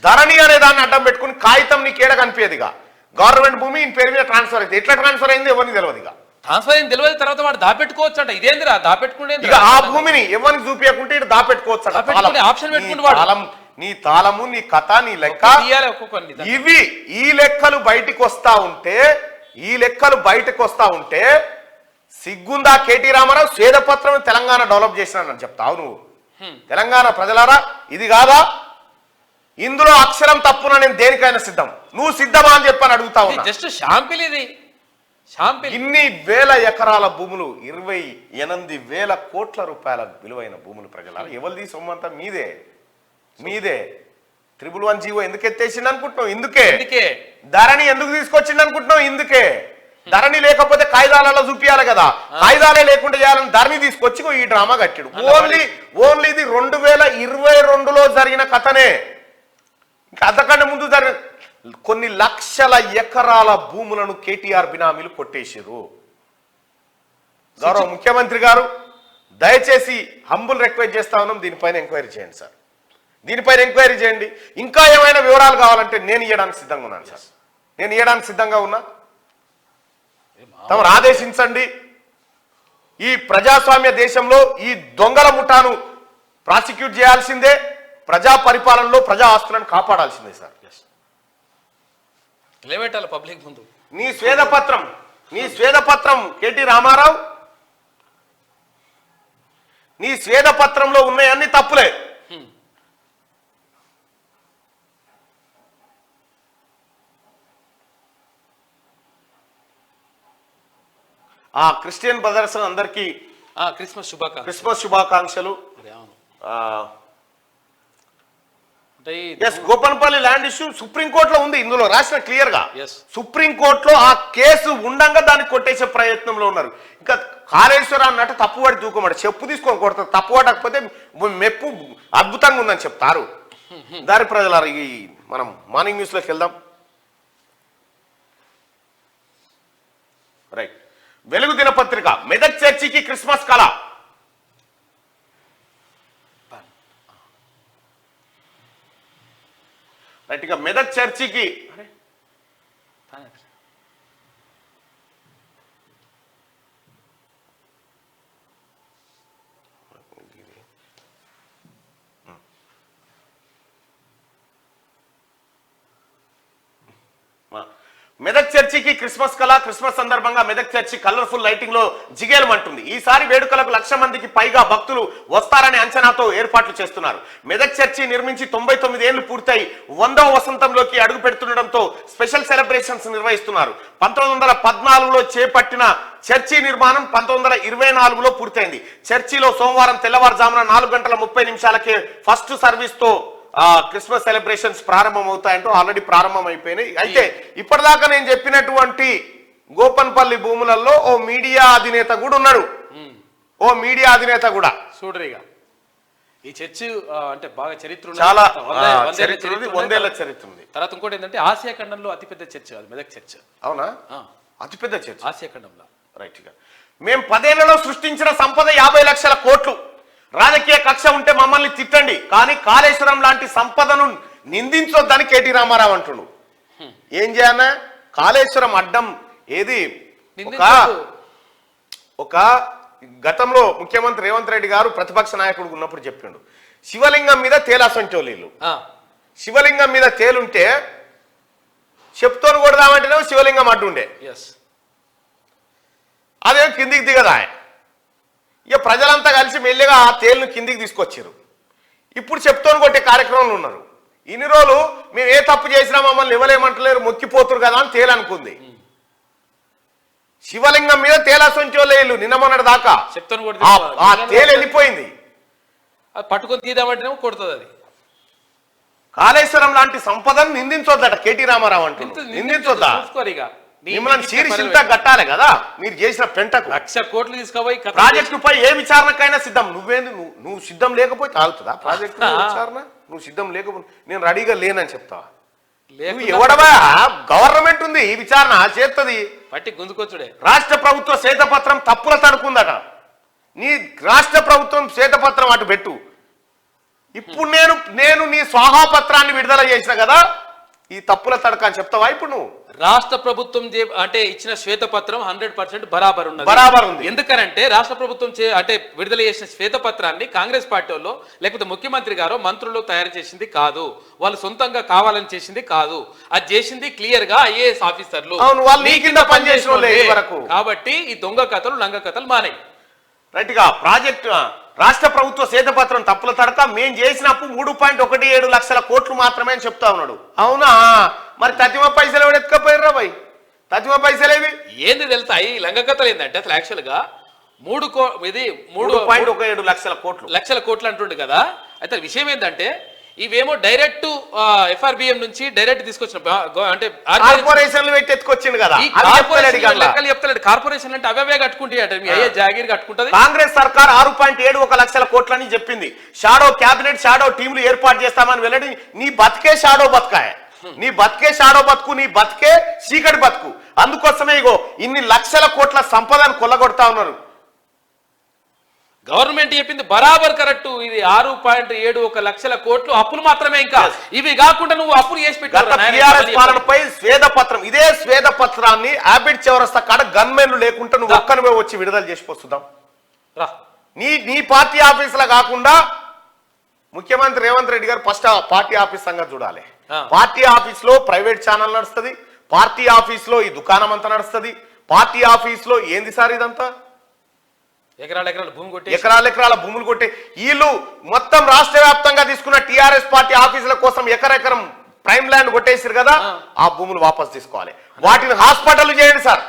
ధరణి అనే దాన్ని అడ్డం పెట్టుకుని కాగితం నీకు ఏడ కనిపించదుగా. గవర్నమెంట్ భూమి ఈ పేరు మీద ట్రాన్స్ఫర్ అయింది, ఎట్లా ట్రాన్స్ఫర్ అయింది ఎవరికి తెలియదుగా. ట్రాన్స్ఫర్ అయింది తెలియదు, తర్వాత వాడు దాపెట్టుకోవచ్చు అంట. ఇదేందిరా దాపెట్టుకుంటే? ఆ భూమిని ఎవరికి చూపించకుంటే ఇటు దాపెట్టుకోవచ్చు. ఆప్షన్ పెట్టుకుంటే నీ తాళము, నీ కథ, నీ లెక్క, ఇవి ఈ లెక్కలు బయటికి వస్తా ఉంటే సిగ్గుందా కేటీ రామారావు? స్వేదపత్రం తెలంగాణ డెవలప్ చేసినానని చెప్తావు నువ్వు. తెలంగాణ ప్రజలారా ఇది కాదా? ఇందులో అక్షరం తప్పున నేను దేనికైనా సిద్ధం. నువ్వు సిద్ధమా అని చెప్పని అడుగుతావు. జస్ట్ షాంపిల్ ఇది, షాంపిల్. ఇన్ని వేల ఎకరాల భూములు, 28,000 కోట్ల రూపాయల విలువైన భూములు ప్రజలారా. ఎవరిది సొమ్మంతా? మీదే. 111 జీవో ఎందుకు ఎత్తేసింది అనుకుంటున్నావు? ఇందుకే. ధరణి ఎందుకు తీసుకొచ్చింది అనుకుంటున్నావు? ఇందుకే. ధరణి లేకపోతే కాయిదాలలో చూపించాలి కదా, కాయిదాలే లేకుండా చేయాలని ధరణి తీసుకొచ్చి ఈ డ్రామా కట్టాడు. ఓన్లీ ఇది 2022లో జరిగిన కథనే. ఇంకా అంతకంటే ముందు జరిగిన కొన్ని లక్షల ఎకరాల భూములను కేటీఆర్ బినామీలు కొట్టేశారు. గౌరవ ముఖ్యమంత్రి గారు దయచేసి హంబుల్ రిక్వెస్ట్ చేస్తా ఉన్నాం, దీనిపైన ఎంక్వైరీ చేయండి సార్, దీనిపైన ఎంక్వైరీ చేయండి. ఇంకా ఏమైనా వివరాలు కావాలంటే నేను ఇవ్వడానికి సిద్ధంగా ఉన్నాను సార్, నేను ఇవ్వడానికి సిద్ధంగా ఉన్నా. తమరు ఆదేశించండి. ఈ ప్రజాస్వామ్య దేశంలో ఈ దొంగల ముఠాను ప్రాసిక్యూట్ చేయాల్సిందే, ప్రజా పరిపాలనలో ప్రజా ఆస్తులను కాపాడాల్సిందే సార్. నిలబెట్టాలి పబ్లిక్ ముందు. నీ స్వేదపత్రం కేటీ రామారావు, నీ స్వేదపత్రంలో ఉన్నాయన్ని తప్పులే. ఆ క్రిస్టియన్ బ్రదర్స్ అందరికీ క్రిస్మస్ శుభాకాంక్షలు. క్రిస్మస్ శుభాకాంక్షలు. అవును. గోపన్పల్లి ల్యాండ్ ఇష్యూ సుప్రీంకోర్టులో ఉంది, ఇందులో రాసిన క్లియర్ గా. Yes. సుప్రీంకోర్టులో ఆ కేసు ఉండంగా దాన్ని కొట్టేసే ప్రయత్నంలో ఉన్నారు. ఇంకా కాళేశ్వరం అన్నట్టు తప్పుపడి దూకమాట, చెప్పు తీసుకొని కొడతారు. తప్పు పడకపోతే మెప్పు అద్భుతంగా ఉందని చెప్తారు. దారి ప్రజలారు, ఈ మనం మార్నింగ్ న్యూస్ లోకి వెళ్దాం. రైట్. వెలుగు దినపత్రిక, మెదక్ చర్చికి క్రిస్మస్ కళ. రైట్. ఇక మెదక్ చర్చికి మెదక్ చర్చికి క్రిస్మస్ కళ. క్రిస్మస్ సందర్భంగా మెదక్ చర్చి కలర్ఫుల్ లైటింగ్ లో జిగేలమంటుంది. ఈసారి వేడుకలకు 1,00,000 మందికి పైగా భక్తులు వస్తారనే అంచనాతో ఏర్పాట్లు చేస్తున్నారు. మెదక్ చర్చి నిర్మించి 99 ఏళ్లు పూర్తయి 100వ వసంతంలోకి అడుగు పెడుతుండటంతో స్పెషల్ సెలబ్రేషన్స్ నిర్వహిస్తున్నారు. 1914లో చేపట్టిన చర్చి నిర్మాణం 1924లో పూర్తయింది. చర్చిలో సోమవారం తెల్లవారుజామున 4:30 ఫస్ట్ సర్వీస్ తో క్రిస్మస్ సెలబ్రేషన్స్ ప్రారంభం అవుతాయంటూ ఆల్రెడీ ప్రారంభం అయిపోయినాయి. అయితే ఇప్పటిదాకా నేను చెప్పినటువంటి గోపన్పల్లి భూములలో ఓ మీడియా అధినేత కూడా ఉన్నాడు. ఓ మీడియా అధినేత కూడా చూడరిగా. ఈ చర్చి అంటే బాగా చరిత్ర, చాలా చరిత్ర ఉంది, 100 ఏళ్ల చరిత్ర ఉంది. తర్వాత ఇంకోటి ఏంటంటే ఆసియా ఖండంలో అతిపెద్ద చర్చ్ అది మెదక్ చర్చ్. అవునా? అతిపెద్ద చర్చ్ ఆసియా ఖండంలో. రైట్ గా. మేము 10 ఏళ్లలో సృష్టించిన సంపద 50 లక్షల కోట్లు. రాజకీయ కక్ష ఉంటే మమ్మల్ని తిట్టండి, కానీ కాళేశ్వరం లాంటి సంపదను నిందించొద్దని కేటీ రామారావు అంటుడు. ఏం చేయాలన్నా కాళేశ్వరం అడ్డం ఏది? ఒక గతంలో ముఖ్యమంత్రి రేవంత్ రెడ్డి గారు ప్రతిపక్ష నాయకుడు ఉన్నప్పుడు చెప్పిండు, శివలింగం మీద తేలాసంటోళ్ళు. శివలింగం మీద తేలుంటే చెప్తోని కొడదామంటేనే శివలింగం అడ్డుండే, అదే కిందికి దిగదా. ఇక ప్రజలంతా కలిసి మెల్లిగా ఆ తేలును కిందికి తీసుకొచ్చారు. ఇప్పుడు చెప్తోని కొట్టే కార్యక్రమంలో ఉన్నారు. ఇన్ని రోజులు మేము ఏ తప్పు చేసినా మమ్మల్ని ఇవ్వలేమంటలేరు, మొక్కిపోతురు కదా అని తేలనుకుంది. శివలింగం మీద తేలాసొంచోళ్ళు నిన్న మొన్నటి దాకా ఆ తేలు వెళ్ళిపోయింది. పట్టుకొని తీద్దామంటేనే కొడుతుంది. అది కాళేశ్వరం లాంటి సంపదను నిందించొద్దట కేటీ రామారావు అంటుంది. నిందించొద్దా? మిమ్మల్ని సీరిసింత కట్టాలి కదా మీరు చేసిన పెంటకు. 1,00,000 కోట్లు తీసుకుపోయి ప్రాజెక్టుపై ఏ విచారణకైనా సిద్ధం. నువ్వు సిద్ధం లేకపోతే ఆగుతుందా ప్రాజెక్టు విచారణ? నువ్వు సిద్ధం లేకపోతే నేను రెడీగా లేనని చెప్తావా? నువ్వు ఎవడవా? గవర్నమెంట్ ఉంది, ఈ విచారణ చేస్తుంది. పట్టి గుంజుకొచ్చుడే. రాష్ట్ర ప్రభుత్వ శ్వేతపత్రం తప్పుల తడుకుందట. నీ రాష్ట్ర ప్రభుత్వం శ్వేతపత్రం అటు పెట్టు. ఇప్పుడు నేను నీ స్వాహాపత్రాన్ని విడుదల చేసిన కదా, ఈ తప్పుల తడక అని చెప్తావా? ఇప్పుడు నువ్వు రాష్ట్ర ప్రభుత్వం అంటే ఇచ్చిన శ్వేతపత్రం 100% బరాబర్ ఉంది. ఎందుకనంటే రాష్ట్ర ప్రభుత్వం అంటే విడుదల చేసిన శ్వేతపత్రాన్ని కాంగ్రెస్ పార్టీ వాళ్ళు లేకపోతే ముఖ్యమంత్రి గారు మంత్రులు తయారు చేసింది కాదు, వాళ్ళు సొంతంగా కావాలని చేసింది కాదు. అది చేసింది క్లియర్ గా IAS ఆఫీసర్లు. కాబట్టి ఈ దొంగ కథలు లంగ కథలు మానే. రైట్ గా. ప్రాజెక్టు రాష్ట్ర ప్రభుత్వ శ్వేతపత్రం తప్పుల తడక మేం చేసినప్పుడు 3.17 లక్షల కోట్లు మాత్రమే అని చెప్తా ఉన్నాడు. అవునా? మరి తతిమ పైసలు ఎవరు ఎత్తుకపోయారా భయ్? తతిమ పైసలు ఏవి? ఏంది తెలుసా ఈ లంగ కథలు ఏంటంటే అసలు యాక్చువల్ గా 3.17 లక్షల కోట్లు అంటుండే కదా. అయితే విషయం ఏంటంటే ఇవేమో డైరెక్ట్ FRBM నుంచి డైరెక్ట్ తీసుకొచ్చిన అంటే కార్పొరేషన్లు పెట్టి ఎత్తుకొచ్చింది కదా. లెక్కలు చెప్తలేడు. కార్పొరేషన్ అంటే అవే కట్టుకుంటాయి, మీ అయ్యే జాగీర్ కట్టుకుంటది. కాంగ్రెస్ సర్కార్ 6.71 లక్షల కోట్లని చెప్పింది. షాడో క్యాబినెట్, షాడో టీంలు ఏర్పాటు చేస్తామని వెళ్ళండి. నీ బతికే షాడో బతుకాయ, నీ బతికే షాడో బతుకు, నీ బతికే చీకటి బతుకు. అందుకోసమే ఇగో ఇన్ని లక్షల కోట్ల సంపదను కొల్లగొడతా ఉన్నారు. గవర్నమెంట్ చెప్పింది బరాబర్ కరెక్ట్. ఇది 6.71 లక్షల కోట్లు అప్పులు మాత్రమే. ఇంకా ఇవి కాకుండా నువ్వు అప్పులు చేసి పెట్టారుపై స్వేదపత్రం. ఇదే స్వేదపత్రాన్ని ఆబిడ్ చౌరస్తా కాడ గన్మెన్లు లేకుండా నువ్వు ఒక్కనివే వచ్చి విడుదల చేసి పోస్తుందాం. నీ పార్టీ ఆఫీసులో కాకుండా ముఖ్యమంత్రి రేవంత్ రెడ్డి గారు ఫస్ట్ పార్టీ ఆఫీస్ సంగతి చూడాలి. పార్టీ ఆఫీస్ లో ప్రైవేట్ ఛానల్ నడుస్తుంది, పార్టీ ఆఫీస్ లో ఈ దుకాణం అంతా నడుస్తుంది, పార్టీ ఆఫీస్ లో ఏంది సార్ ఇదంతా? ఎకరాల భూములు కొట్టే వీళ్ళు మొత్తం రాష్ట్ర వ్యాప్తంగా తీసుకున్న TRS పార్టీ ఆఫీసుల కోసం ఎకరెకరం ప్రైమ్ ల్యాండ్ కొట్టేసారు కదా, ఆ భూములు వాపసు తీసుకోవాలి. వాటిని హాస్పిటల్ చేయండి సార్.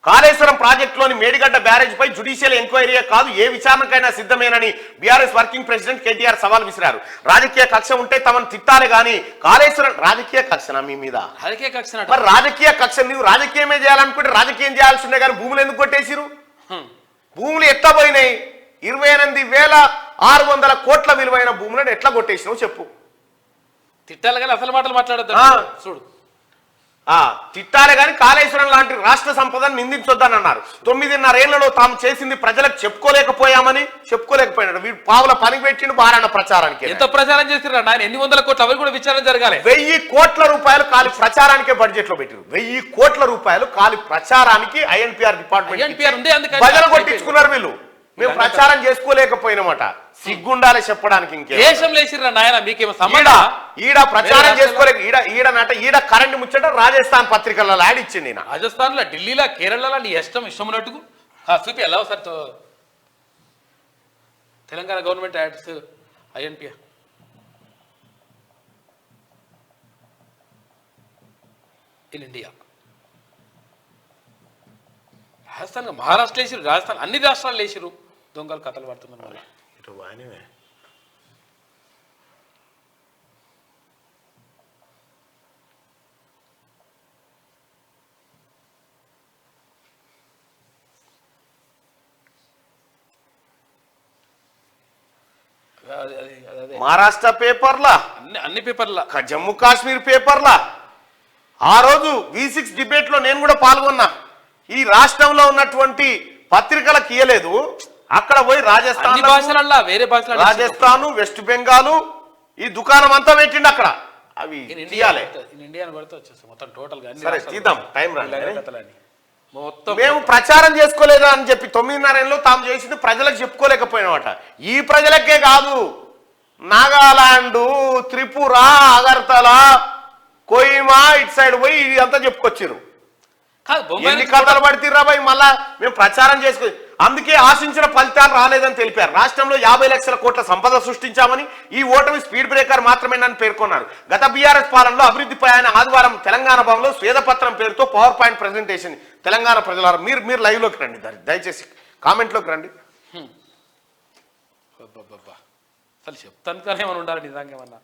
కాళేశ్వరం ప్రాజెక్టులోని మేడిగడ్డ బ్యారేజ్ పై జ్యుడిషియల్ ఎంక్వైరీ కాదు ఏ విచారణకైనా సిద్ధమేనని బీఆర్ఎస్ వర్కింగ్ ప్రెసిడెంట్ కేటీఆర్ సవాల్ విసిరారు. రాజకీయ కక్ష ఉంటే తమను తిట్టాలి గాని కాళేశ్వరం రాజకీయ కక్షనా మీ మీద? రాజకీయ కక్ష మరి రాజకీయ కక్ష నువ్వు రాజకీయమే చేయాలనుకుంటే రాజకీయం చేయాల్సి ఉండే కానీ భూములు ఎందుకు కొట్టేసిరు? భూములు ఎట్లా పోయినాయి? 28,600 కోట్ల విలువైన భూములను ఎట్లా కొట్టేసినావు చెప్పు. తిట్టాలి కానీ అసలు మాటలు మాట్లాడద్దు చూడు. తిట్టాలే గాని కాళేశ్వరం లాంటి రాష్ట్ర సంపదను నిందించొద్దని అన్నారు. 9.5 ఏళ్లలో తాము చేసింది ప్రజలకు చెప్పుకోలేకపోయినాడు. వీడు పావుల పనికి పెట్టిండు బారాన ప్రచారానికి. ఎంత ప్రచారం చేసిరా నాయన? ఎన్ని వందల కోట్లు అవి కూడా విచారణ జరగాలి. 1000 కోట్ల రూపాయలు ఖాళీ ప్రచారానికే బడ్జెట్ లో పెట్టారు. 1000 కోట్ల రూపాయలు ఖాళీ ప్రచారానికి ఐఎన్పిఆర్ డిపార్ట్మెంట్ బజలు కొట్టించుకున్నారు వీళ్ళు. మేము ప్రచారం చేసుకోలేకపోయినమాట. సిగ్గుండాలి చెప్పడానికి. ఇంకే దేశం లేచిర్రా నాయన మీకేమో ఈడ ప్రచారం చేసుకోలేక ఈడ కరెంట్ ముచ్చట రాజస్థాన్ పత్రికలలో యాడ్ ఇచ్చింది. రాజస్థాన్ లో, ఢిల్లీలో, కేరళలో నీ ఇష్టం ఉన్నట్టుకు చూపి ఎలా sir Telangana government ads INPR in India. Rajasthan Maharashtra లేచిరు, రాజస్థాన్ అన్ని రాష్ట్రాలు లేచిరు. దొంగలు కథలు పడుతున్నారు. మరి మహారాష్ట్ర పేపర్లా, అన్ని పేపర్లా, జమ్మూ కాశ్మీర్ పేపర్లా. ఆ రోజు V6 డిబేట్ లో నేను కూడా పాల్గొన్నా. ఈ రాష్ట్రంలో ఉన్నటువంటి పత్రికలకు ఇయ్యలేదు. అక్కడ పోయి రాజస్థాన్, వేరే భాషల రాజస్థాన్, వెస్ట్ బెంగాల్ ఈ దుకాణం అంతా పెట్టిండు అక్కడ. అవి సరే తీద్దాం, టైం రాలేదు. మేము ప్రచారం చేసుకోలేదా అని చెప్పి 9.5 ఏళ్ళలో తాము చేసింది ప్రజలకు చెప్పుకోలేకపోయినామట. ఈ ప్రజలకే కాదు, నాగాలాండ్, త్రిపుర, అగర్తల, కోహిమా ఇటు సైడ్ పోయి అంతా చెప్పుకొచ్చారు. ఎన్ని కథలు పడితేరా భయ్ మళ్ళా మేము ప్రచారం చేసుకో. అందుకే ఆశించిన ఫలితాలు రాలేదని తెలిపారు. రాష్ట్రంలో 50 లక్షల కోట్ల సంపద సృష్టించామని, ఈ ఓటమి స్పీడ్ బ్రేకర్ మాత్రమేనని పేర్కొన్నారు. గత బీఆర్ఎస్ పాలనలో అభివృద్ధిపై ఆయన ఆదివారం తెలంగాణ భవన్లో శ్వేతపత్రం పేరుతో పవర్ పాయింట్ ప్రెజెంటేషన్. తెలంగాణ ప్రజలారా మీరు లైవ్ లోకి రండి, దయచేసి కామెంట్ లోకి రండి. అసలు చెప్తాను కానీ ఏమైనా ఉండాలి నిజంగా ఏమన్నా.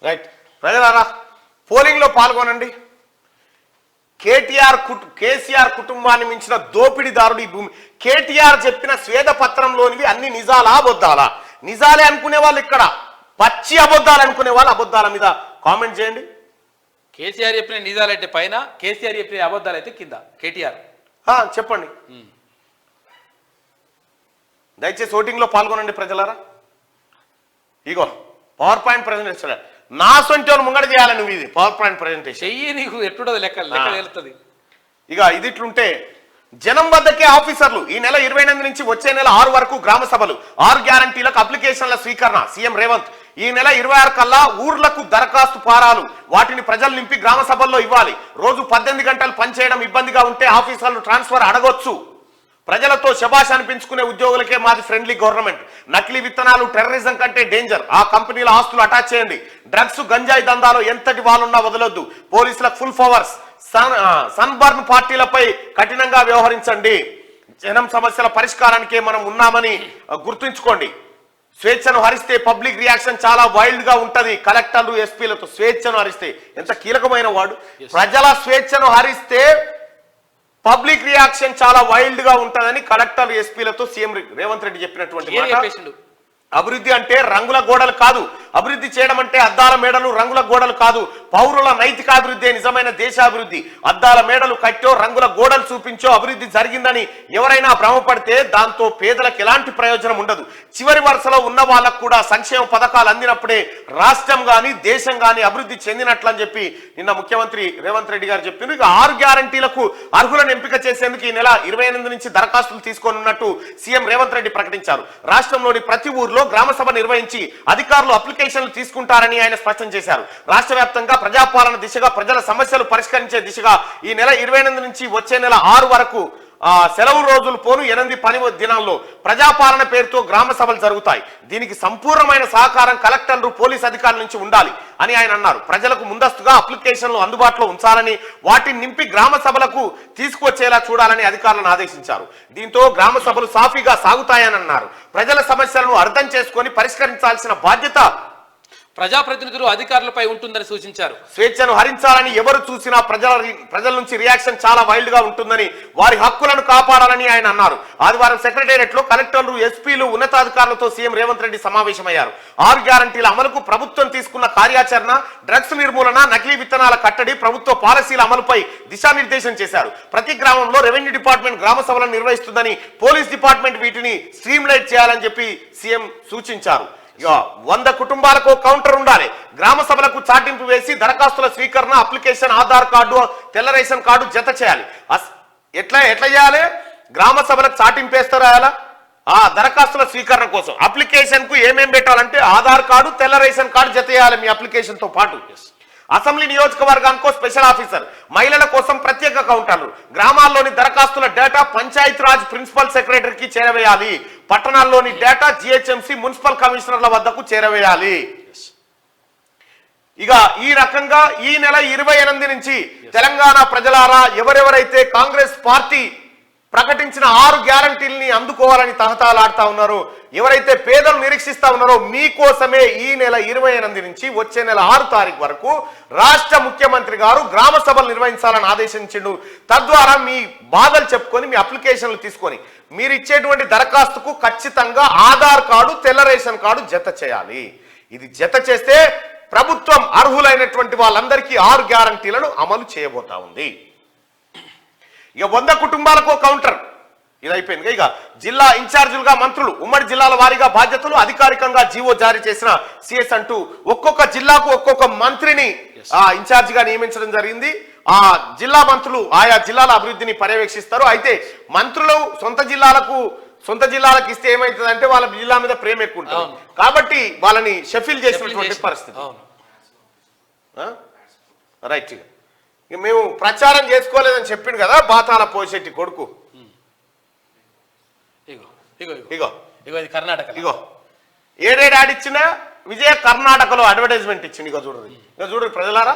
రైట్ ప్రజలారా, పోలింగ్ లో పాల్గొనండి. కేసీఆర్ కుటుంబాన్ని మించిన దోపిడీదారుడు ఈ భూమి. కేటీఆర్ చెప్పిన శ్వేతపత్రంలోనివి అన్ని నిజాలా అబద్ధాలా? నిజాలే అనుకునే వాళ్ళు ఇక్కడ, పచ్చి అబద్ధాలు అనుకునే వాళ్ళు అబద్ధాల మీద కామెంట్ చేయండి. కేసీఆర్ చెప్పిన నిజాలైతే పైన, కేసీఆర్ చెప్పిన అబద్ధాలు అయితే కింద. కేటీఆర్ చెప్పండి. దయచేసి ఓటింగ్ లో పాల్గొనండి ప్రజలారా. ఇగో పవర్ పాయింట్ ప్రెజెంటేషన్ నా సొంటి ముంగడ చేయాలి నువ్వు. ఇది పవర్ పాయింట్ ప్రెజెంటేషన్ చెయ్యి, నీకు ఎట్లుండదు లెక్క తెలుస్తుంది. ఇక ఇది ఇట్లుంటే జనం వద్దకే ఆఫీసర్లు. ఈ నెల 28 నుంచి వచ్చే నెల 6 వరకు గ్రామ సభలు, 6 గ్యారంటీలకు అప్లికేషన్ల స్వీకరణ. సీఎం రేవంత్ ఈ నెల 26 కల్లా ఊర్లకు దరఖాస్తు ఫారాలు, వాటిని ప్రజలు నింపి గ్రామ సభల్లో ఇవ్వాలి. రోజు 18 గంటలు పనిచేయడం ఇబ్బందిగా ఉంటే ఆఫీసర్లు ట్రాన్స్ఫర్ అడగొచ్చు. ప్రజలతో శభాష్ అనిపించుకునే ఉద్యోగులకే మాది ఫ్రెండ్లీ గవర్నమెంట్. నకిలీ విత్తనాలు టెర్రరిజం కంటే డేంజర్. ఆ కంపెనీల ఆస్తులు అటాచ్ చేయండి. డ్రగ్స్, గంజాయి దందాలో ఎంతటి వాళ్ళున్నా వదలొద్దు. పోలీసులకు ఫుల్ పవర్స్. సన్బర్న్ పార్టీలపై కఠినంగా వ్యవహరించండి. జనం సమస్యల పరిష్కారానికే మనం ఉన్నామని గుర్తుంచుకోండి. స్వేచ్ఛను హరిస్తే పబ్లిక్ రియాక్షన్ చాలా వైల్డ్ గా ఉంటది. కలెక్టర్లు, ఎస్పీలతో స్వేచ్ఛను హరిస్తే ఎంత కీలకమైన వాడు. ప్రజల స్వేచ్ఛను హరిస్తే పబ్లిక్ రియాక్షన్ చాలా వైల్డ్ గా ఉంటదని కలెక్టర్, ఎస్పీలతో సీఎం రేవంత్ రెడ్డి చెప్పినటువంటి అభివృద్ధి అంటే రంగుల గోడలు కాదు. అభివృద్ధి చేయడం అంటే అద్దాల మేడలు రంగుల గోడలు కాదు. పౌరుల నైతికాభివృద్ధి, నిజమైన దేశాభివృద్ధి. అద్దాల మేడలు కట్టో రంగుల గోడలు చూపించో అభివృద్ధి జరిగిందని ఎవరైనా భ్రమపడితే దాంతో పేదలకు ఎలాంటి ప్రయోజనం ఉండదు. చివరి వరుసలో ఉన్న వాళ్ళకు కూడా సంక్షేమ పథకాలు అందినప్పుడే రాష్ట్రం కానీ దేశం కానీ అభివృద్ధి చెందినట్లని చెప్పి నిన్న ముఖ్యమంత్రి రేవంత్ రెడ్డి గారు చెప్పారు. ఇక 6 గ్యారంటీలకు అర్హులను ఎంపిక చేసేందుకు ఈ నెల 28 నుంచి దరఖాస్తులు తీసుకోనున్నట్టు సీఎం రేవంత్ రెడ్డి ప్రకటించారు. రాష్ట్రంలోని ప్రతి ఊర్లో గ్రామ సభ నిర్వహించి అధికారులు అప్లికేషన్లు తీసుకుంటారని ఆయన స్పష్టం చేశారు. రాష్ట్ర వ్యాప్తంగా ప్రజాపాలన దిశగా, ప్రజల సమస్యలు పరిష్కరించే దిశగా ఈ నెల 28 నుంచి వచ్చే నెల 6 వరకు సెలవు రోజులు పోను 8 పని దినాల్లో ప్రజాపాలన పేరుతో గ్రామ సభలు జరుగుతాయి. దీనికి సంపూర్ణమైన సహకారం కలెక్టర్లు, పోలీస్ అధికారుల నుంచి ఉండాలి అని ఆయన అన్నారు. ప్రజలకు ముందస్తుగా అప్లికేషన్లు అందుబాటులో ఉంచాలని, వాటిని నింపి గ్రామ సభలకు తీసుకువచ్చేలా చూడాలని అధికారులను ఆదేశించారు. దీంతో గ్రామ సభలు సాఫీగా సాగుతాయని అన్నారు. ప్రజల సమస్యలను అర్థం చేసుకొని పరిష్కరించాల్సిన బాధ్యత ప్రజాప్రతినిధులు అధికారులపై ఉంటుందని సూచించారు. స్వేచ్ఛను హరించాలని ఎవరు చూసినా ప్రజల నుంచి రియాక్షన్ చాలా వైల్డ్ గా ఉంటుందని, వారి హక్కులను కాపాడాలని ఆయన అన్నారు. ఆదివారం సెక్రటేరియట్ లో కలెక్టర్లు, ఎస్పీలు, ఉన్నతాధికారులతో సీఎం రేవంత్ రెడ్డి సమావేశమయ్యారు. 6 గ్యారంటీల అమలుకు ప్రభుత్వం తీసుకున్న కార్యాచరణ, డ్రగ్స్ నిర్మూలన, నకిలీ విత్తనాల కట్టడి, ప్రభుత్వ పాలసీల అమలుపై దిశానిర్దేశం చేశారు. ప్రతి గ్రామంలో రెవెన్యూ డిపార్ట్మెంట్ గ్రామ సభలను నిర్వహిస్తుందని, పోలీస్ డిపార్ట్మెంట్ వీటిని స్ట్రీమ్ లైట్ చేయాలని చెప్పి సీఎం సూచించారు. 100 కుటుంబాలకు కౌంటర్ ఉండాలి. గ్రామ సభలకు చాటింపు వేసి దరఖాస్తుల స్వీకరణ, అప్లికేషన్, ఆధార్ కార్డు, తెల్ల రేషన్ కార్డు జత చేయాలి. ఎట్లా చేయాలి? గ్రామ సభలకు చాటింపు వేస్తారా? ఆ దరఖాస్తుల స్వీకరణ కోసం అప్లికేషన్ కు ఏమేం పెట్టాలంటే ఆధార్ కార్డు, తెల్ల రేషన్ కార్డు జత చేయాలి మీ అప్లికేషన్ తో పాటు. అసెంబ్లీ నియోజకవర్గానికో స్పెషల్ ఆఫీసర్, మహిళల కోసం ప్రత్యేక కౌంటర్లు, గ్రామాల్లోని దరఖాస్తుల డేటా పంచాయతీరాజ్ ప్రిన్సిపల్ సెక్రటరీకి చేరవేయాలి. పట్టణాల్లోని డేటా జిహెచ్ఎంసీ మున్సిపల్ కమిషనర్ల వద్దకు చేరవేయాలి. ఇక ఈ రకంగా ఈ నెల 28 నుంచి తెలంగాణ ప్రజలారా, ఎవరెవరైతే కాంగ్రెస్ పార్టీ ప్రకటించిన 6 గ్యారంటీల్ని అందుకోవాలని తహతలాడుతా ఉన్నారో, ఎవరైతే పేదలు నిరీక్షిస్తా ఉన్నారో, మీకోసమే ఈ నెల 28 నుంచి వచ్చే నెల 6 తారీఖు వరకు రాష్ట్ర ముఖ్యమంత్రి గారు గ్రామ సభలు నిర్వహించాలని ఆదేశించిండు. తద్వారా మీ బాధలు చెప్పుకొని, మీ అప్లికేషన్లు తీసుకొని, మీరు ఇచ్చేటువంటి దరఖాస్తుకు ఖచ్చితంగా ఆధార్ కార్డు, తెల్ల రేషన్ కార్డు జత చేయాలి. ఇది జత చేస్తే ప్రభుత్వం అర్హులైనటువంటి వాళ్ళందరికీ 6 గ్యారంటీలను అమలు చేయబోతా ఉంది. ఇక 100 కుటుంబాలకు కౌంటర్, ఇది అయిపోయింది. ఇక జిల్లా ఇన్ఛార్జీలుగా మంత్రులు, ఉమ్మడి జిల్లాల వారీగా బాధ్యతలు, అధికారికంగా జీవో జారీ చేసిన సిఎస్ అంటూ ఒక్కొక్క జిల్లాకు ఒక్కొక్క మంత్రిని ఇన్ఛార్జిగా నియమించడం జరిగింది. ఆ జిల్లా మంత్రులు ఆయా జిల్లాల అభివృద్ధిని పర్యవేక్షిస్తారు. అయితే మంత్రులు సొంత జిల్లాలకు ఇస్తే ఏమవుతుందంటే వాళ్ళ జిల్లా మీద ప్రేమ ఎక్కువ ఉంటుంది కాబట్టి వాళ్ళని షఫిల్ చేసినటువంటి పరిస్థితి. రైట్. ఇక మేము ప్రచారం చేసుకోలేదని చెప్పిండు కదా బాతాల పోషెట్టి కొడుకు. కర్ణాటక ఏడేడు ఆడిచ్చినా విజయ కర్ణాటకలో అడ్వర్టైజ్మెంట్ ఇచ్చింది. ఇక చూడరు ప్రజలారా,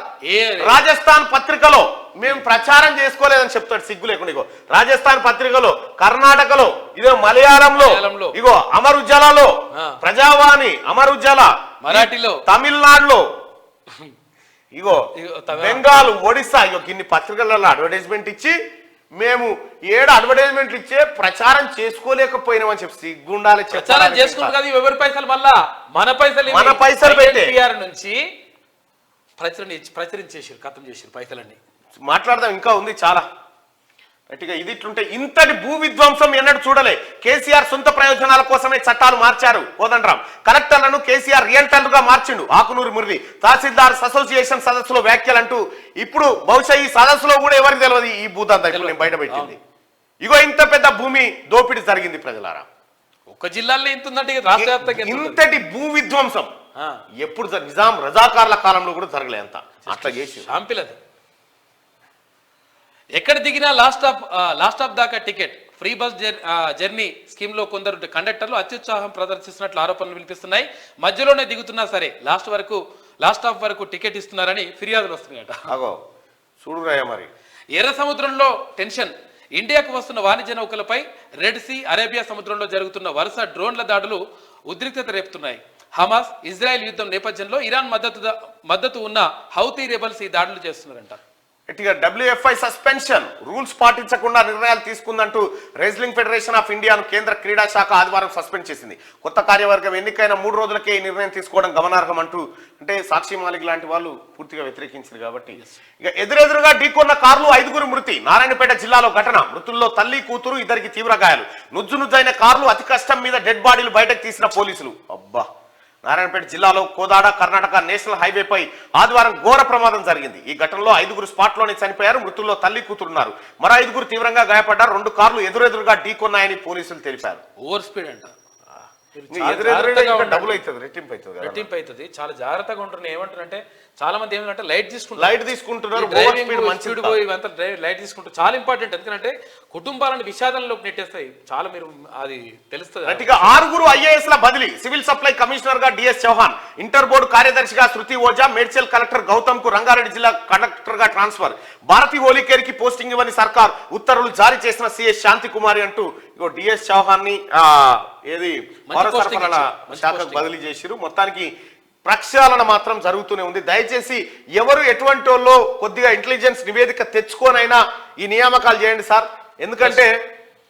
రాజస్థాన్ పత్రికలో మేము ప్రచారం చేసుకోలేదని చెప్తాడు సిగ్గు లేకుండా. ఇగో రాజస్థాన్ పత్రికలో, కర్ణాటకలో, ఇదో మలయాళంలో, ఇగో అమర్ ఉజ్జాలలో, ప్రజావాణి, అమర్ ఉజ్జాల మరాఠీలో, తమిళనాడులో, ఇగో బెంగాల్, ఒడిస్సా, ఇగో ఇన్ని పత్రికలలో అడ్వర్టైజ్మెంట్ ఇచ్చి మేము 7 అడ్వర్టైజ్మెంట్లు ఇచ్చే ప్రచారం చేసుకోలేకపోయినామని చెప్పి సిగ్గుండాలి. ప్రచారం చేసుకుంటారు కదా, ఎవరి పైసలు మళ్ళా మన పైసలు పెట్టే నుంచి ప్రచురించేసారు, ఖతం చేసారు పైసలన్నీ. మాట్లాడదాం, ఇంకా ఉంది చాలా. గట్టిగా ఇది ఇట్లుంటే ఇంతటి భూ విధ్వంసం ఎన్నడూ చూడలే. కేసీఆర్ సొంత ప్రయోజనాల కోసమే చట్టాలు మార్చారు కోదండరాం. కలెక్టర్లను కేసీఆర్ రియల్టర్లుగా మార్చిండు ఆకునూరి మురళి. తహసీల్దార్స్ అసోసియేషన్ సదస్సులో వ్యాఖ్యలంటూ ఇప్పుడు బహుశా ఈ సదస్సులో కూడా ఎవరికి తెలియదు ఈ భూదంతా ఇప్పుడు నేను బయట పెట్టింది. ఇగో ఇంత పెద్ద భూమి దోపిడీ జరిగింది ప్రజలారా. ఒక జిల్లాలో ఇంత ఉందంటే రాష్ట్ర వ్యాప్తంగా ఇంతటి భూ విధ్వంసం ఎప్పుడు నిజాం రజాకార్ల కాలంలో కూడా జరగలే. అంత అట్లా చేసి షాంపిలది. ఎక్కడ దిగినా లాస్ట్ ఆఫ్ దాకా ticket free bus journey scheme లో కొందరు కండక్టర్లు అత్యుత్సాహం ప్రదర్శిస్తున్నట్లు ఆరోపణలు వినిపిస్తున్నాయి. మధ్యలోనే దిగుతున్నా సరే లాస్ట్ ఆఫ్ వరకు టికెట్ ఇస్తున్నారని ఫిర్యాదులు వస్తున్నాయట. చూడురాయ మరి. ఎర్ర సముద్రంలో టెన్షన్. ఇండియాకు వస్తున్న వాణిజ్య నౌకలపై రెడ్ సీ, అరేబియా సముద్రంలో జరుగుతున్న వరుస డ్రోన్ల దాడులు ఉద్రిక్తత రేపుతున్నాయి. హమాస్, ఇజ్రాయెల్ యుద్ధం నేపథ్యంలో ఇరాన్ మద్దతు ఉన్న హౌతీ రెబల్స్ ఈ దాడులు చేస్తున్నారంట. ఇటుగా WFI సస్పెన్షన్, రూల్స్ పాటించకుండా నిర్ణయాలు తీసుకుందంటూ రెజ్లింగ్ ఫెడరేషన్ ఆఫ్ ఇండియాను కేంద్ర క్రీడా శాఖ ఆదివారం సస్పెండ్ చేసింది. కొత్త కార్యవర్గం ఎన్నికైన 3 రోజులకే ఈ నిర్ణయం తీసుకోవడం గమనార్హం అంటూ, అంటే సాక్షి మాలిక్ లాంటి వాళ్ళు పూర్తిగా వ్యతిరేకించారు కాబట్టి. ఇక ఎదురెదురుగా ఢీకొన్న కార్లు 5గురు మృతి. నారాయణపేట జిల్లాలో ఘటన. మృతుల్లో తల్లి, కూతురు, ఇద్దరికి తీవ్ర గాయాలు. నుజ్జునుజ్జైన కార్లు అతి కష్టం మీద డెడ్ బాడీలు బయటకు తీసిన పోలీసులు. అబ్బా! నారాయణపేట జిల్లాలో కోదాడ కర్ణాటక నేషనల్ హైవేపై ఆదివారం ఘోర ప్రమాదం జరిగింది. ఈ ఘటనలో 5గురు స్పాట్లోనే చనిపోయారు. మృతుల్లో తల్లి, కూతురున్నారు. మరో 5గురు తీవ్రంగా గాయపడ్డారు. 2 కార్లు ఎదురెదురుగా ఢీకొన్నాయని పోలీసులు తెలిపారు. ఓవర్ స్పీడ్ అంట, డబుల్ అవుతుంది, రెట్టింపు అవుతుంది. చాలా జాగ్రత్తగా ఉంటున్నాయి. ఏమంటారంటే చాలా మంది ఏమంటే లైట్ తీసుకుంటున్నారు, లైట్ తీసుకుంటారు. చాలా ఇంపార్టెంట్. ఎందుకంటే కుటుంబాలను విషాదంలోకి నెట్టేస్తాయి. చాలా మీరు అది తెలుస్తుంది. 6గురు IAS ల బదిలీ. సివిల్ సప్లై కమిషనర్ గా DS చౌహాన్, ఇంటర్ బోర్డు కార్యదర్శిగా శృతి ఓజా, మేడ్చల్ కలెక్టర్ గౌతమ్ కు రంగారెడ్డి జిల్లా కలెక్టర్ గా ట్రాన్స్ఫర్. భారతి హోలీకేర్ కి పోస్టింగ్ ఇవ్వని సర్కార్ ఉత్తర్వులు జారీ చేసిన CS శాంతి కుమారి అంటూ DS చౌహాన్ ని ఏది పౌర సరఫరాల శాఖకు బదిలీ చేసిరు. మొత్తానికి ప్రక్షాళన మాత్రం జరుగుతూనే ఉంది. దయచేసి ఎవరు ఎటువంటి వాళ్ళో కొద్దిగా ఇంటెలిజెన్స్ నివేదిక తెచ్చుకోనైనా ఈ నియామకాలు చేయండి సార్. ఎందుకంటే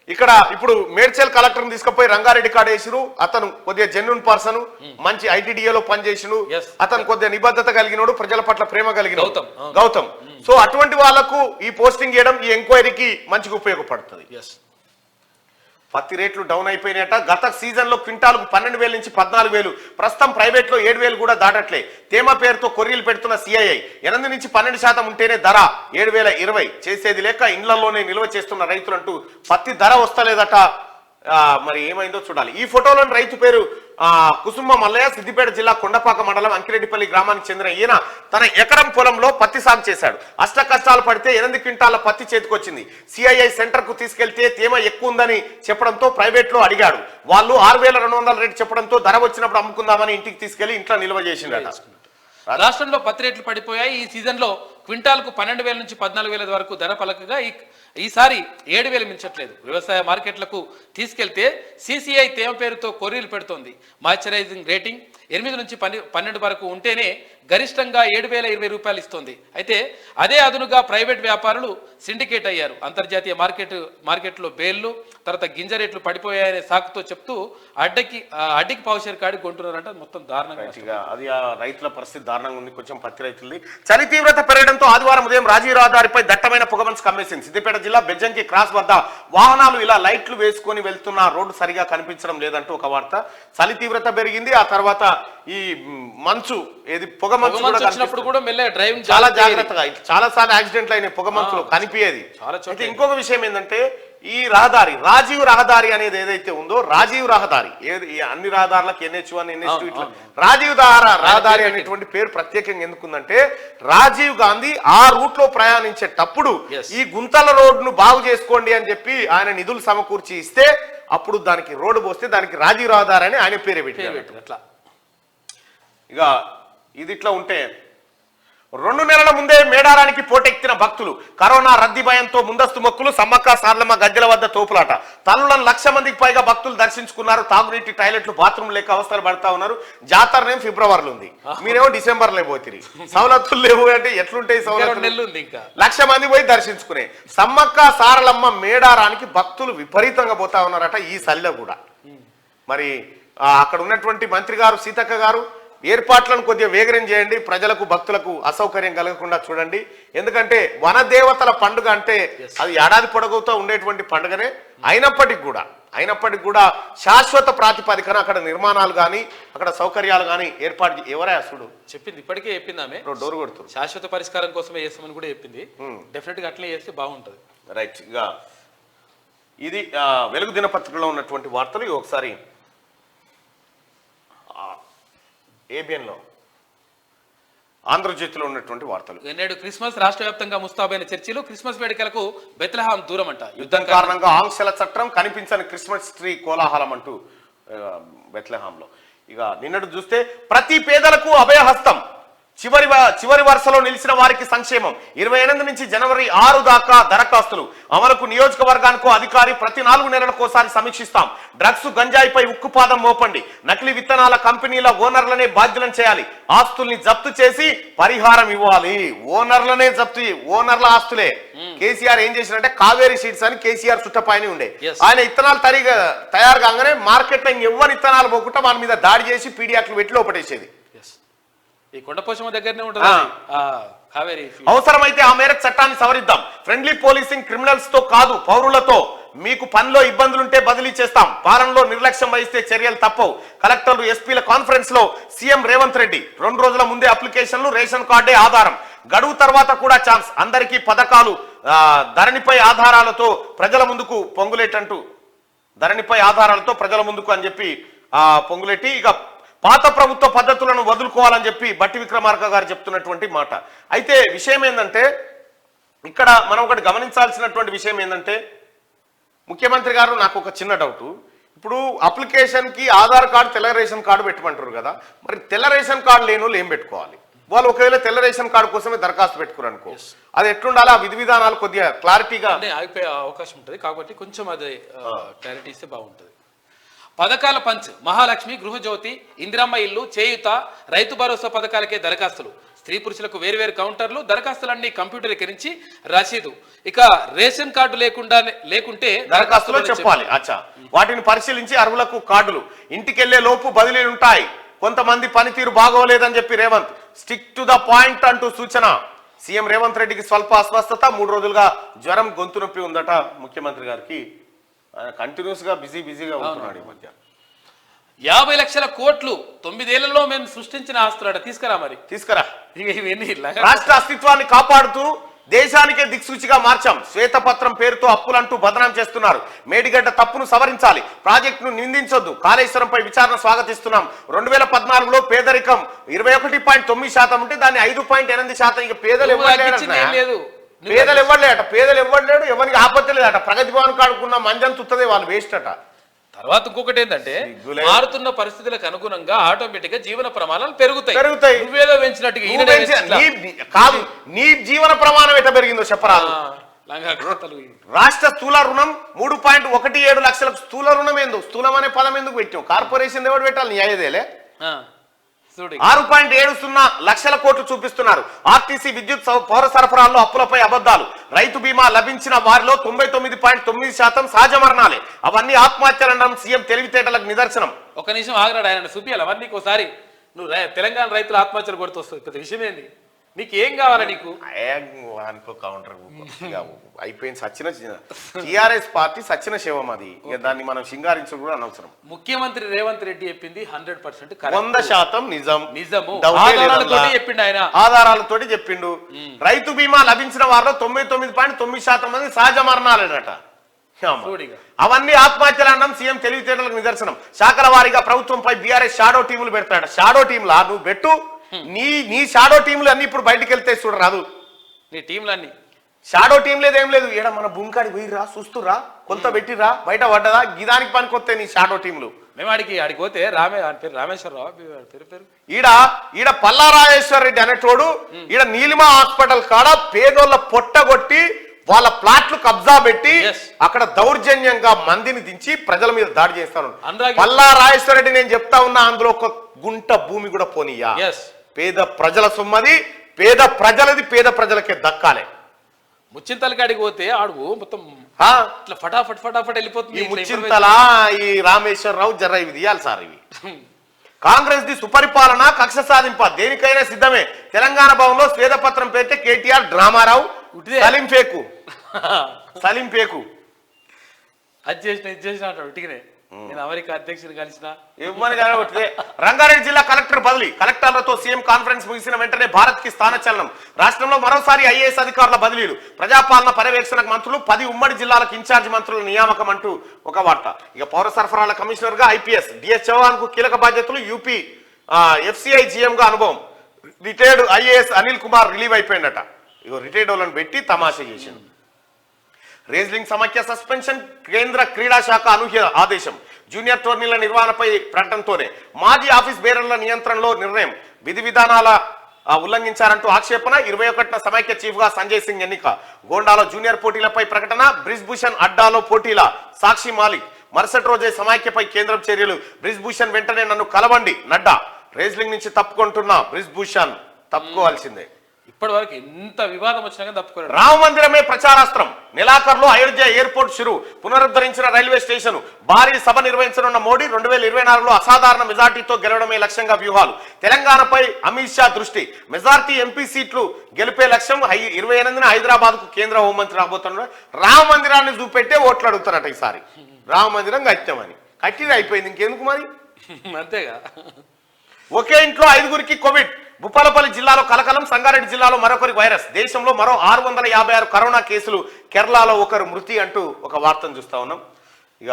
ఇక్కడ ఇప్పుడు మేడ్చల్ కలెక్టర్ తీసుకుపోయి రంగారెడ్డి కాడ వేసిరు. అతను కొద్దిగా జెన్యూన్ పర్సన్, మంచి ITDAలో పనిచేసిను. అతను కొద్దిగా నిబద్ధత కలిగినోడు, ప్రజల పట్ల ప్రేమ కలిగిన గౌతమ్. సో అటువంటి వాళ్లకు ఈ పోస్టింగ్ చేయడం ఈ ఎంక్వైరీకి మంచిగా ఉపయోగపడుతుంది. పత్తి రేట్లు డౌన్ అయిపోయినాయట. గత సీజన్ లో క్వింటాలకు 12,000 నుంచి 14,000. ప్రస్తుతం ప్రైవేట్ లో 7,000 కూడా దాటట్లే. తేమ పేరుతో కొర్రీలు పెడుతున్న CII 8 నుంచి 12% ఉంటేనే ధర 7,020. చేసేది లేక ఇండ్లలోనే నిల్వ చేస్తున్న రైతులంటూ పత్తి ధర వస్తలేదట. మరి ఏమైందో చూడాలి. ఈ ఫోటోలోని రైతు పేరు కుసుమ మల్లయ్య. సిద్దిపేట జిల్లా కొండపాక మండలం అంకిరెడ్డిపల్లి గ్రామానికి చెందిన ఈయన తన ఎకరం పొలంలో పత్తి సాగు చేశాడు. అష్ట కష్టాలు పడితే 8 క్వింటాల పత్తి చేతికొచ్చింది. CII సెంటర్ కు తీసుకెళ్తే తేమ ఎక్కువ ఉందని చెప్పడంతో ప్రైవేట్ లో అడిగాడు. వాళ్ళు 6,200 రేటు చెప్పడంతో ధర వచ్చినప్పుడు అమ్ముకుందామని ఇంటికి తీసుకెళ్లి ఇంట్లో నిల్వ చేసిండట. రాష్ట్రంలో పత్తి రేట్లు పడిపోయాయి. ఈ సీజన్ లో క్వింటాల్కు 12,000 నుంచి 14,000 వరకు ధర పలకగా ఈసారి 7,000 మించట్లేదు. వ్యవసాయ మార్కెట్లకు తీసుకెళ్తే CCI తేమ పేరుతో కొర్రీలు పెడుతోంది. మాయిశ్చరైజింగ్ రేటింగ్ 8 నుంచి 12 వరకు ఉంటేనే గరిష్టంగా 7,020 రూపాయలు ఇస్తోంది. అయితే అదే అదునుగా ప్రైవేట్ వ్యాపారులు సిండికేట్ అయ్యారు. అంతర్జాతీయ మార్కెట్లో బేళ్లు, తర్వాత గింజ రేట్లు పడిపోయాయనే సాకుతో చెప్తూ అడ్డికి పావుషేరు కాడి కొంటున్నారంట. మొత్తం దారుణంగా అది రైతుల పరిస్థితి దారుణంగా ఉంది. కొంచెం పత్తి రైతులది. చలి తీవ్రత పెరగడంతో ఆదివారం ఉదయం రాజీవ్ రహదారిపై దట్టమైన పొగమంచు కమ్మేసింది. సిద్దిపేట జిల్లా బెజ్జంకి క్రాస్ వద్ద వాహనాలు ఇలా లైట్లు వేసుకొని వెళ్తున్న రోడ్డు సరిగా కనిపించడం లేదంటూ ఒక వార్త. చలి తీవ్రత పెరిగింది. ఆ తర్వాత ఈ మంచు ఏది పొగ మంచు కూడా మెల్లగా డ్రైవింగ్ చాలా జాగ్రత్తగా. చాలా సార్లు యాక్సిడెంట్లు అయినాయి పొగ మంచులో కనిపించేది. ఇంకొక విషయం ఏంటంటే ఈ రహదారి రాజీవ్ రహదారి అనేది ఏదైతే ఉందో, రాజీవ్ రహదారి అన్ని రహదారులకు NH1 NH2 ఇట్లా రాజీవ్ రహదారి అనేటువంటి పేరు ప్రత్యేకంగా ఎందుకుందంటే రాజీవ్ గాంధీ ఆ రూట్ లో ప్రయాణించేటప్పుడు ఈ గుంతల రోడ్డును బాగు చేసుకోండి అని చెప్పి ఆయన నిధులు సమకూర్చి ఇస్తే అప్పుడు దానికి రోడ్డు పోస్తే దానికి రాజీవ్ రహదారి అని ఆయన పేరే పెట్టారు. ఇక ఇది ఇట్లా ఉంటే 2 నెలల ముందే మేడారానికి పోటెక్కిన భక్తులు. కరోనా రద్దీ భయంతో ముందస్తు మొక్కులు. సమ్మక్క సారలమ్మ గద్దెల వద్ద తోపులాట. తల్లులను 1,00,000 మందికి పైగా భక్తులు దర్శించుకున్నారు. తాగునీటి టాయిలెట్లు బాత్రూమ్ లేక అవస్థలు పడతా ఉన్నారు. జాతరనేమో ఫిబ్రవరిలో ఉంది, మీరేమో డిసెంబర్లో పోతిరి. సవలతులు లేవు అంటే ఎట్లుంటాయి సవలతులు? 1,00,000 మంది పోయి దర్శించుకునే సమ్మక్క సారలమ్మ మేడారానికి భక్తులు విపరీతంగా పోతా ఉన్నారట ఈ సలిలో కూడా. మరి అక్కడ ఉన్నటువంటి మంత్రి గారు సీతక్క గారు ఏర్పాట్లను కొద్దిగా వేగరం చేయండి, ప్రజలకు భక్తులకు అసౌకర్యం కలగకుండా చూడండి. ఎందుకంటే వనదేవతల పండుగ అంటే అది ఏడాది పొడవుతో ఉండేటువంటి పండుగనే. అయినప్పటికీ కూడా శాశ్వత ప్రాతిపదికన అక్కడ నిర్మాణాలు కానీ అక్కడ సౌకర్యాలు కానీ ఏర్పాటు ఎవరే అసలు చెప్పింది. ఇప్పటికే చెప్పింది ఆమె. డోర్ కొడుతుంది. శాశ్వత పరిష్కారం కోసమే చేస్తామని కూడా చెప్పింది. డెఫినెట్ గా అట్లే చేస్తే బాగుంటుంది. రైట్. ఇక ఇది వెలుగు దినపత్రికలో ఉన్నటువంటి వార్తలు. ఒకసారి ఏబిఎన్లో ఆంధ్రజ్యోతిలో ఉన్నటువంటి వార్తలు. నేడు క్రిస్మస్ రాష్ట్ర వ్యాప్తంగా ముస్తాబైన చర్చిలు. క్రిస్మస్ వేడుకలకు బెత్లెహేం దూరం అంట. యుద్ధం కారణంగా ఆంక్షల చట్టం, కనిపించని క్రిస్మస్ ట్రీ కోలాహలం అంటూ బెత్లెహేంలో. ఇక నిన్నటి చూస్తే ప్రతి పేదలకు అభయహస్తం. చివరి వరుసలో నిలిచిన వారికి సంక్షేమం. 28 నుంచి జనవరి 6 దాకా దరఖాస్తులు అమలుకు నియోజకవర్గానికి అధికారి ప్రతి 4 నెలలకోసారి సమీక్షిస్తాం. డ్రగ్స్ గంజాయిపై ఉక్కుపాదం మోపండి. నకిలీ విత్తనాల కంపెనీల ఓనర్లనే బాధ్యులను చేయాలి. ఆస్తుల్ని జప్తు చేసి పరిహారం ఇవ్వాలి. ఓనర్లనే జప్తు, ఓనర్ల ఆస్తులే. కేసీఆర్ ఏం చేసినంటే కావేరీ సీడ్స్ అని కేసీఆర్ చుట్టపైన ఉండే, ఆయన విత్తనాలు తయారు కాగానే మార్కెట్లో ఎవరి విత్తనాలు పోకుండా మన మీద దాడి చేసి పీడియాక్లు పెట్టి లోపటేసేది. ఈ కొండపోచమ్మ దగ్గరనే ఉంటుంది కావేరీ. అవసరమైతే ఆ మేరకు చట్టాన్ని సవరిద్దాం. ఫ్రెండ్లీ పోలీసింగ్ క్రిమినల్స్ తో కాదు, పౌరులతో. మీకు పనిలో ఇబ్బందులుంటే బదిలీ చేస్తాం. పాలనలో నిర్లక్ష్యం వహిస్తే చర్యలు తప్పవు. కలెక్టర్లు, ఎస్పీల కాన్ఫరెన్స్ లో సీఎం రేవంత్ రెడ్డి. 2 రోజుల ముందే అప్లికేషన్లు, రేషన్ కార్డే ఆధారం. గడువు తర్వాత కూడా ఛాన్స్. అందరికీ పథకాలు ధరణిపై ఆధారాలతో ప్రజల ముందుకు పొంగులేటంటూ, ధరణిపై ఆధారాలతో ప్రజల ముందుకు అని చెప్పి పొంగులేటి. ఇక పాత ప్రభుత్వ పద్ధతులను వదులుకోవాలని చెప్పి బట్టి విక్రమార్క గారు చెప్తున్నటువంటి మాట. అయితే విషయం ఏంటంటే ఇక్కడ మనం ఒకటి గమనించాల్సినటువంటి విషయం ఏంటంటే, ముఖ్యమంత్రి గారు నాకు ఒక చిన్న డౌట్. ఇప్పుడు అప్లికేషన్కి ఆధార్ కార్డు, తెల్ల రేషన్ కార్డు పెట్టమంటారు కదా, మరి తెల్ల రేషన్ కార్డు లేని వాళ్ళు ఏం పెట్టుకోవాలి? వాళ్ళు ఒకవేళ తెల్ల రేషన్ కార్డు కోసమే దరఖాస్తు పెట్టుకున్నారు అనుకో, అది ఎట్లుండాలి? ఆ విధి విధానాలు కొద్దిగా క్లారిటీగా ఆగిపోయే అవకాశం ఉంటుంది కాబట్టి కొంచెం అది క్లారిటీ ఇస్తే బాగుంటుంది. పథకాల పంచ్, మహాలక్ష్మి, గృహజ్యోతి, ఇందిరమ్మ ఇల్లు, చేయుత, రైతు భరోసా పథకాలకే దరఖాస్తులు. స్త్రీ పురుషులకు వేరువేరు కౌంటర్లు, దరఖాస్తులన్నీ కంప్యూటరీకరించి రసీదు. ఇక రేషన్ కార్డు లేకుంటే దరఖాస్తులో చెప్పాలి. అచ్చా, వాటిని పరిశీలించి అర్హులకు కార్డులు. ఇంటికెళ్లే లోపు బదిలీలు ఉంటాయి. కొంతమంది పనితీరు బాగోలేదని చెప్పి Revanth. Stick to the point అంటూ సూచన. సీఎం రేవంత్ రెడ్డికి స్వల్ప అస్వస్థత. 3 రోజులుగా జ్వరం, గొంతు నొప్పి ఉందట ముఖ్యమంత్రి గారికి. కంటిన్యూస్ గా బిజీగా ఉంటున్నాడు ఈ మధ్య. 50 లక్షల కోట్లు 9 ఏళ్లలో మేము సృష్టించిన ఆస్తులట. తీసుకురా మరి, తీసుకురా. రాష్ట్ర అస్తిత్వాన్ని కాపాడుతూ దేశానికే దిక్సూచిగా మార్చాం. శ్వేతపత్రం పేరుతో అప్పులంటూ బదనాం చేస్తున్నారు. మేడిగడ్డ తప్పును సవరించాలి. ప్రాజెక్టును నిందించొద్దు. కాళేశ్వరంపై విచారణ స్వాగతిస్తున్నాం. 2014లో పేదరికం 21.9% ఉంటే దాన్ని 5.8%. ఇక పేదలు ఇవ్వలేట, పేదలు ఇవ్వలేడు, ఎవరికి ఆపత్తి లేదట. ప్రగతి భవన్ కాడుకున్న మంజం తుత్తదే, వాళ్ళు వేస్ట్ అట. తర్వాత ఇంకొకటి ఏంటంటే, మారుతున్న పరిస్థితులకు అనుగుణంగా ఆటోమేటిక్ గా జీవన ప్రమాణాలు పెరుగుతాయి. నువ్వేదో పెంచినట్టుగా కాదు, నీ జీవన ప్రమాణం ఎట్లా పెరిగిందో చెప్పరాదు. రాష్ట్ర స్థూల రుణం 3.17 లక్షలకు. స్థూల రుణం ఎందుకు, స్థూలం అనే పదం ఎందుకు పెట్టావు? కార్పొరేషన్ ఎవరు పెట్టాలి? నీ అయ్యేదేలే. 6.70 లక్షల కోట్లు చూపిస్తున్నారు. ఆర్టీసీ, విద్యుత్, పౌర సరఫరాల్లో అప్పులపై అబద్ధాలు. రైతు బీమా లభించిన వారిలో 99.9% సహజ మరణాలే. అవన్నీ ఆత్మహత్యలనడం సీఎం తెలివితేటలకు నిదర్శనం. ఒక నిమిషం ఆగరాడు, ఆయన చూపియాలి అవన్నీ. ఒకసారి నువ్వు తెలంగాణ రైతుల ఆత్మహత్యలు కొడుతొస్తుంది. పెద్ద విషయం ఏంది? నీకు ఏం కావాలా? నీకు అనుకో కౌంటర్ అయిపోయింది. సచిన టిఆర్ఎస్ పార్టీ సచిన శవం అది. దాన్ని మనం సింగారించడం కూడా అనవసరం. ముఖ్యమంత్రి రేవంత్ రెడ్డి చెప్పింది 100% 100% నిజము. ఆధారాలతోటి చెప్పిండు. రైతు బీమా లభించిన వారిలో 99.9% మంది సహజ మరణాలేనట. అవన్నీ ఆత్మహత్యలు అనడం సీఎం తెలివితేటలకు నిదర్శనం. శాఖల వారీగా ప్రభుత్వంపై బీఆర్ఎస్ షాడో టీములు పెడతాడు. షాడో టీంలా నువ్వు పెట్టు. నీ షాడో టీంలు అన్ని ఇప్పుడు బయటకు వెళ్తే చూడరాదు. నీ టీంలన్నీ షాడో టీం లేదేం లేదు. ఈడ మన భూమికాడికి పోయిరా, చూస్తురా, కొంత పెట్టిరా, బయట పడ్డదా, గిదానికి పనికొస్తే నీ షాడో టీంలు. మేము ఆడికి పోతే రామేశ్వరరావు పేరు ఈడ పల్లారాజేశ్వర రెడ్డి అనేటోడు ఈడ నీలిమా హాస్పిటల్ కాడ పేదోళ్ళ పొట్టగొట్టి వాళ్ళ ప్లాట్లు కబ్జా పెట్టి అక్కడ దౌర్జన్యంగా మందిని దించి ప్రజల మీద దాడి చేస్తాను. పల్లారాజేశ్వర రెడ్డి నేను చెప్తా ఉన్నా, అందులో ఒక గుంట భూమి కూడా పోనీయా. పేద ప్రజల సొమ్మది, పేద ప్రజలది, పేద ప్రజలకే దక్కాలి. ముచ్చింతల కాడికి పోతే ఆడు మొత్తం ఇట్లా ఫటాఫట్ వెళ్ళిపోతుంది. ఈ ముచ్చింతల, ఈ రామేశ్వరరావు జర్ర ఇవి తీయాలి సార్. ఇవి కాంగ్రెస్ ది సుపరిపాలన, కక్ష సాధింప, దేనికైనా సిద్ధమే. తెలంగాణ భవన్లో శ్వేతపత్రం పేరితే కేటీఆర్ డ్రామారావు, సలీం పేకు అది చేసిన ఇది చేసిన ఉట్టిగానే. నేను అమెరికా అధ్యక్షుని కలిసిన రంగారెడ్డి జిల్లా కలెక్టర్ బదిలీ. కలెక్టర్లతో సీఎం కాన్ఫరెన్స్ ముగిసిన వెంటనే భారత్ కి స్థానచలనం. రాష్ట్రంలో మరోసారి ఐఏఎస్ అధికారుల బదిలీలు. ప్రజాపాలన పర్యవేక్షణకు మంత్రులు, 10 ఉమ్మడి జిల్లాలకు ఇన్ఛార్జ్ మంత్రుల నియామకం అంటూ ఒక వార్త. ఇక పౌర సరఫరాల కమిషనర్ గా ఐపీఎస్ డిఎస్ చౌహాన్ కు కీలక బాధ్యతలు. యూపీ ఎఫ్సిఐ జీఎం గా అనుభవం. Retired IAS Anil Kumar relieve అయిపోయిందట. ఇగో రిటైర్డ్ వాళ్ళని పెట్టి తమాషా చేసింది. రేజ్లింగ్ సమాఖ్య సస్పెన్షన్. కేంద్ర క్రీడా శాఖ అనూహ్య ఆదేశం. జూనియర్ టోర్నీల నిర్వహణపై ప్రకటనతోనే మాజీ ఆఫీస్ బేరర్ల నియంత్రణలో నిర్ణయం. విధి విధానాల ఉల్లంఘించారంటూ ఆక్షేపణ. 21న సమైక్య చీఫ్ గా సంజయ్ సింగ్ ఎన్నిక. గోండాలో జూనియర్ పోటీలపై ప్రకటన. బ్రిజ్భూషణ్ అడ్డాలో పోటీల సాక్షి మాలిక్. మరుసటి రోజే సమైక్యపై కేంద్రం చర్యలు. బ్రిజ్భూషణ్ వెంటనే నన్ను కలవండి నడ్డా. రేస్లింగ్ నుంచి తప్పుకుంటున్నా బ్రిజ్భూషణ్, తప్పుకోవాల్సిందే. ఇప్పటి వరకు ఎంత వివాదం వచ్చినా కానీ తప్పుకోలేదు. రామ మందిరమే ప్రచారాస్త్రం. నెలాఖరులో అయోధ్య ఎయిర్పోర్ట్ షురు. పునరుద్ధరించిన రైల్వే స్టేషన్. భారీ సభ నిర్వహించనున్న మోడీ 2024లో అసాధారణ మెజార్టీతో గెలవడమే లక్ష్యంగా వ్యూహాలు. తెలంగాణపై అమిత్ షా దృష్టి. మెజార్టీ ఎంపీ సీట్లు గెలిపే లక్ష్యం. 28న హైదరాబాద్ కు కేంద్ర హోంమంత్రి రాబోతున్నారు. రామ మందిరాన్ని చూపెట్టే ఓట్లు అడుగుతారట ఈసారి. రామ మందిరం కట్టామని కట్టిది అయిపోయింది, ఇంకెందుకు మరి? అంతేగా. ఒకే ఇంట్లో 5గురికి కోవిడ్. భూపాలపల్లి జిల్లాలో కలకలం. సంగారెడ్డి జిల్లాలో మరొకరికి వైరస్. దేశంలో మరో 656 కరోనా కేసులు. కేరళలో ఒకరు మృతి అంటూ ఒక వార్తను చూస్తా ఉన్నాం. ఇక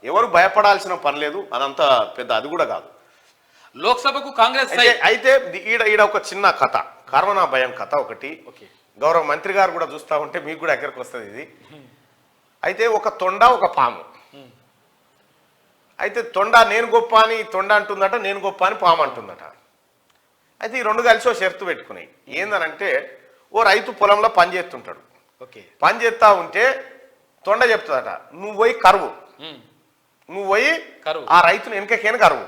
ఎవరు భయపడాల్సిన పని లేదు, అదంతా పెద్ద అది కూడా కాదు. లోక్సభకు కాంగ్రెస్ అయితే ఈడ ఒక చిన్న కథ, కరోనా భయం కథ ఒకటి. గౌరవ మంత్రి గారు కూడా చూస్తా ఉంటే మీకు కూడా ఎక్కడికి వస్తుంది ఇది. అయితే ఒక తొండ ఒక పాము. అయితే తొండ నేను గొప్ప అని తొండ అంటుందట, నేను గొప్ప అని పాము అంటుందట. అయితే ఈ రెండు కలిసి ఓ షరతు పెట్టుకున్నాయి. ఏందనంటే, ఓ రైతు పొలంలో పని చేస్తుంటాడు. పని చేస్తా ఉంటే తొండ చెప్తుందట, నువ్వు పోయి కరువు, నువ్వు పోయి ఆ రైతుని వెనకకేను కరువు,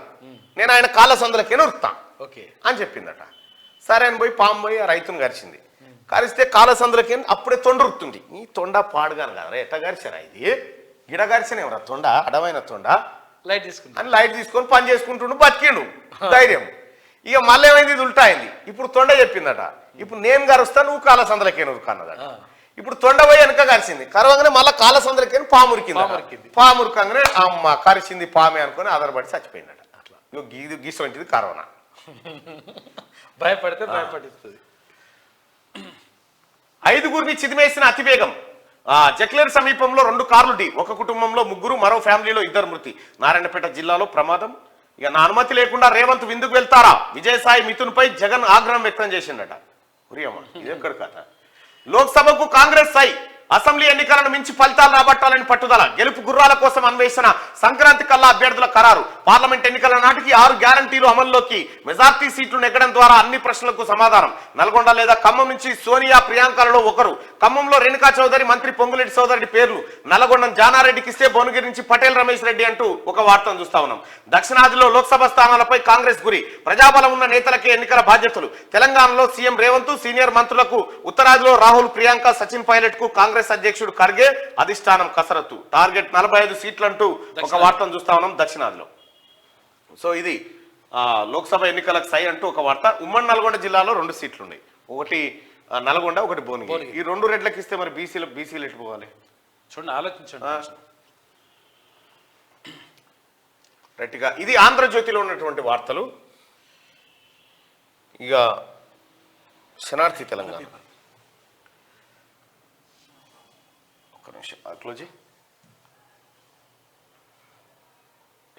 నేను ఆయన కాళ్ళ సందులకేను ఉరుకుతా అని చెప్పిందట. సరే అని పోయి పాము పోయి ఆ రైతుని కరిచింది. కరిస్తే కాళ్ళ సందులకేను అప్పుడే తొండ ఉరుకుతుంది. ఈ తొండ పాడుగాను కదా, ఎట్ట గరిచారా ఇది, గిడ గరిచనేవరా తొండ, అడమైన తొండ అని లైట్ తీసుకొని పని చేసుకుంటుండు, బతికిండు ధైర్యం. ఇక మళ్ళీ ఏమైంది, ఇది ఉల్టా అయింది. ఇప్పుడు తొండ చెప్పిందట, ఇప్పుడు నేను గరుస్తా, నువ్వు కాళ్ళ సందులకేను ఉరుకు అన్నదట. ఇప్పుడు తొండ పోయి వెనక కరిచింది. కరవగానే మళ్ళీ కాళ్ళ సందులకేను పాము ఉరికింది. పాము ఉరకంగానే అమ్మ కరిచింది పామే అనుకుని ఆధారపడి చచ్చిపోయిందట. అట్లా గీసొంటిది కరోనా. భయపడితే భయపడిస్తుంది. 5గురిని చిదిమేసిన అతివేగం. జక్లేర్ సమీపంలో 2 కార్లు ఢీ. ఒక కుటుంబంలో 3, మరో ఫ్యామిలీలో 2 మృతి. నారాయణపేట జిల్లాలో ప్రమాదం. ఇక నా అనుమతి లేకుండా రేవంత్ విందుకు వెళ్తారా? విజయసాయి మిథున్పై జగన్ ఆగ్రహం వ్యక్తం చేసిండట. ఉరియమ్మ ఇది ఎక్కడ కథ. లోక్సభకు కాంగ్రెస్ సై. అసెంబ్లీ ఎన్నికలను మించి ఫలితాలు రాబట్టాలని పట్టుదల. గెలుపు గుర్రాల కోసం అన్వేషణ. సంక్రాంతి కల్లా అభ్యర్థుల ఖరారు. పార్లమెంట్ ఎన్నికల నాటికి 6 గ్యారంటీలు అమల్లోకి. మెజార్టీ సీట్లు నెగ్గడం ద్వారా అన్ని ప్రశ్నలకు సమాధానం. నల్గొండ లేదా ఖమ్మం నుంచి సోనియా ప్రియాంకలలో ఒకరు. ఖమ్మంలో రేణుకా చౌదరి, మంత్రి పొంగులేటి సోదరుడి పేర్లు. నల్లగొండ జానారెడ్డికి ఇస్తే భువనగిరి నుంచి పటేల్ రమేష్ రెడ్డి అంటూ ఒక వార్తను చూస్తా ఉన్నాం. దక్షిణాదిలో లోక్సభ స్థానాలపై కాంగ్రెస్ గురి. ప్రజాబలం ఉన్న నేతలకే ఎన్నికల బాధ్యతలు. తెలంగాణలో సీఎం రేవంత్, సీనియర్ మంత్రులకు. ఉత్తరాదిలో రాహుల్, ప్రియాంక, సచిన్ పైలట్ కు కాంగ్రెస్ అధ్యక్షుడు ఖర్గే అధిష్టానం కసరత్తు. టార్గెట్ 45 సీట్లంటూ ఒక వార్తను చూస్తా ఉన్నాం దక్షిణాదిలో. సో ఇది లోక్సభ ఎన్నికలకు సై అంటూ ఒక వార్త. ఉమ్మడి నల్గొండ జిల్లాలో 2 సీట్లు ఉన్నాయి. ఒకటి నల్గొండ, ఒకటి భువనగిరి. ఈ 2 రెడ్లకి ఇస్తే మరి బీసీలు ఎటు పోవాలి చూడండి, ఆలోచించండి. రైట్గా ఇది ఆంధ్రజ్యోతిలో ఉన్నటువంటి వార్తలు. ఇక శనార్థి తెలంగాణ. ఒక్క నిమిషం క్లోజ్.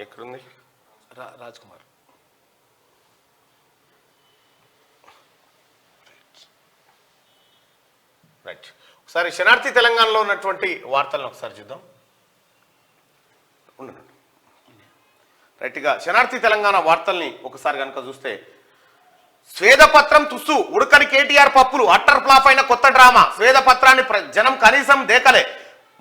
ఎక్కడుంది రాజ్ కుమార్? రైట్. ఒకసారి శనార్థి తెలంగాణలో ఉన్నటువంటి వార్తలను ఒకసారి చూద్దాం. ఉండండి. రైట్గా శనార్థి తెలంగాణ వార్తల్ని ఒకసారి కనుక చూస్తే, స్వేదపత్రం తుస్సు. ఉడకని కేటీఆర్ పప్పులు. అట్టర్ ఫ్లాప్ అయిన కొత్త డ్రామా. స్వేదపత్రాన్ని జనం కనీసం దేకలే.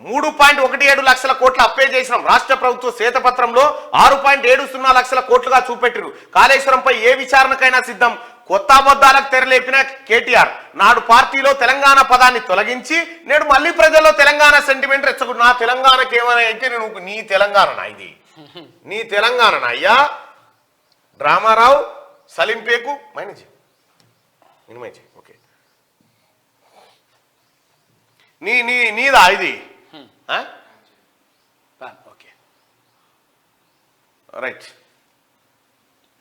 3.17 లక్షల కోట్ల అప్పే చేసినాం. రాష్ట్ర ప్రభుత్వ శ్వేతపత్రంలో 6.70 లక్షల కోట్లుగా చూపెట్టిరు. కాళేశ్వరంపై ఏ విచారణకైనా సిద్ధం. కొత్త అబద్ధాలకు తెరలేపిన కేటీఆర్. నాడు పార్టీలో తెలంగాణ పదాన్ని తొలగించి నేడు మళ్ళీ ప్రజల్లో తెలంగాణ సెంటిమెంట్ రెచ్చగొట్టు. నా తెలంగాణకి ఏమైనా అయితే నువ్వు నీ తెలంగాణనా ఇది? నీ తెలంగాణనా అయ్యా? డ్రామారావు సలీంపేకు మైనజీ మినిమైజీ. ఓకే, నీదా ఇది? Okay, right.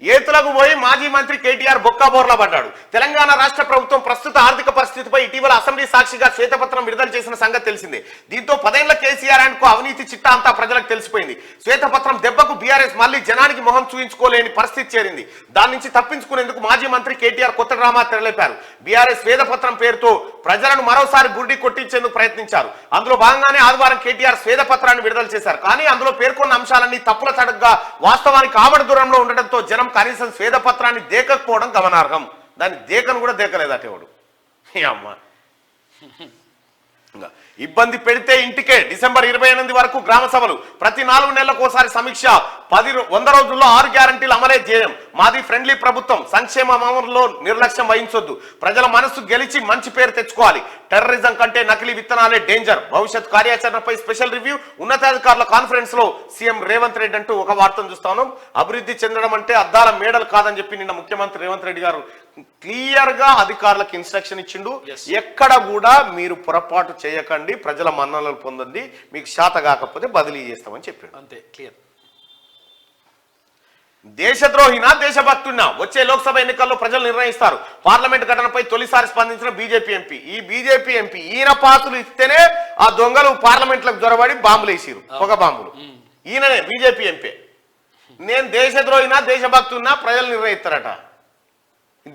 ఏతులకు పోయి మాజీ మంత్రి కేటీఆర్ బొక్కాబోర్లా పడ్డాడు. తెలంగాణ రాష్ట్ర ప్రభుత్వం ప్రస్తుత ఆర్థిక పరిస్థితిపై ఇటీవల అసెంబ్లీ సాక్షిగా శ్వేతపత్రం విడుదల చేసిన సంగతి తెలిసిందే. దీంతో 10 ఏళ్ల కేసీఆర్ అండ్ కు అవినీతి చిట్టా అంతా ప్రజలకు తెలిసిపోయింది. శ్వేతపత్రం దెబ్బకు బీఆర్ఎస్ మళ్లీ జనానికి మొహం చూయించుకోలేని పరిస్థితి చేరింది. దాని నుంచి తప్పించుకునేందుకు మాజీ మంత్రి కేటీఆర్ కొత్త డ్రామా తెరలేపారు. బీఆర్ఎస్ శ్వేతపత్రం పేరుతో ప్రజలను మరోసారి గుర్డి కొట్టించేందుకు ప్రయత్నించారు. అందులో భాగంగానే ఆదివారం కేటీఆర్ శ్వేతపత్రాన్ని విడుదల చేశారు. కానీ అందులో పేర్కొన్న అంశాలన్నీ తప్పుల తడగ్గా వాస్తవానికి ఆమడ దూరంలో ఉండడంతో జనం కనీసం శ్వేతపత్రాన్ని దేకకపోవడం గమనార్హం. దాన్ని దేకను కూడా దేకలేదట ఎవడు. అమ్మ ఇబ్బంది పెడితే ఇంటికే. డిసెంబర్ 28 వరకు గ్రామ సభలు, ప్రతి 4 నెలలకు ఒకసారి సమీక్ష, 100 రోజుల్లో 6 గ్యారంటీలు అమలే ధ్యేయం. మాది ఫ్రెండ్లీ ప్రభుత్వం, సంక్షేమ అమలులో నిర్లక్ష్యం వహించొద్దు, ప్రజల మనసు గెలిచి మంచి పేరు తెచ్చుకోవాలి, టెర్రరిజం కంటే నకిలీ విత్తనాలే డేంజర్, భవిష్యత్ కార్యాచరణపై స్పెషల్ రివ్యూ, ఉన్నతాధికారుల కాన్ఫరెన్స్ లో సీఎం రేవంత్ రెడ్డి అంటూ ఒక వార్తను చూస్తాను. అభివృద్ధి చెందడం అంటే అద్దాల మేడలు కాదని చెప్పి నిన్న ముఖ్యమంత్రి రేవంత్ రెడ్డి గారు క్లియర్ గా అధికారులకు ఇన్స్ట్రక్షన్ ఇచ్చిండు. ఎక్కడ కూడా మీరు పొరపాటు చేయకండి, ప్రజల మన్ననలు పొందండి, మీకు శాత కాకపోతే బదిలీ చేస్తామని చెప్పాడు. అంతే, క్లియర్. దేశద్రోహినా దేశభక్తున్నా వచ్చే లోక్సభ ఎన్నికల్లో ప్రజలు నిర్ణయిస్తారు. పార్లమెంట్ ఘటనపై తొలిసారి స్పందించిన బీజేపీ ఎంపీ. ఈ బీజేపీ ఎంపీ ఈయన పాసులు ఇస్తేనే ఆ దొంగలు పార్లమెంట్లకు జొరబడి బాంబులు వేసిరు, పొగ బాంబులు. ఈయననే బీజేపీ ఎంపీ. నేను దేశద్రోహినా దేశభక్తున్నా ప్రజలు నిర్ణయిస్తారట.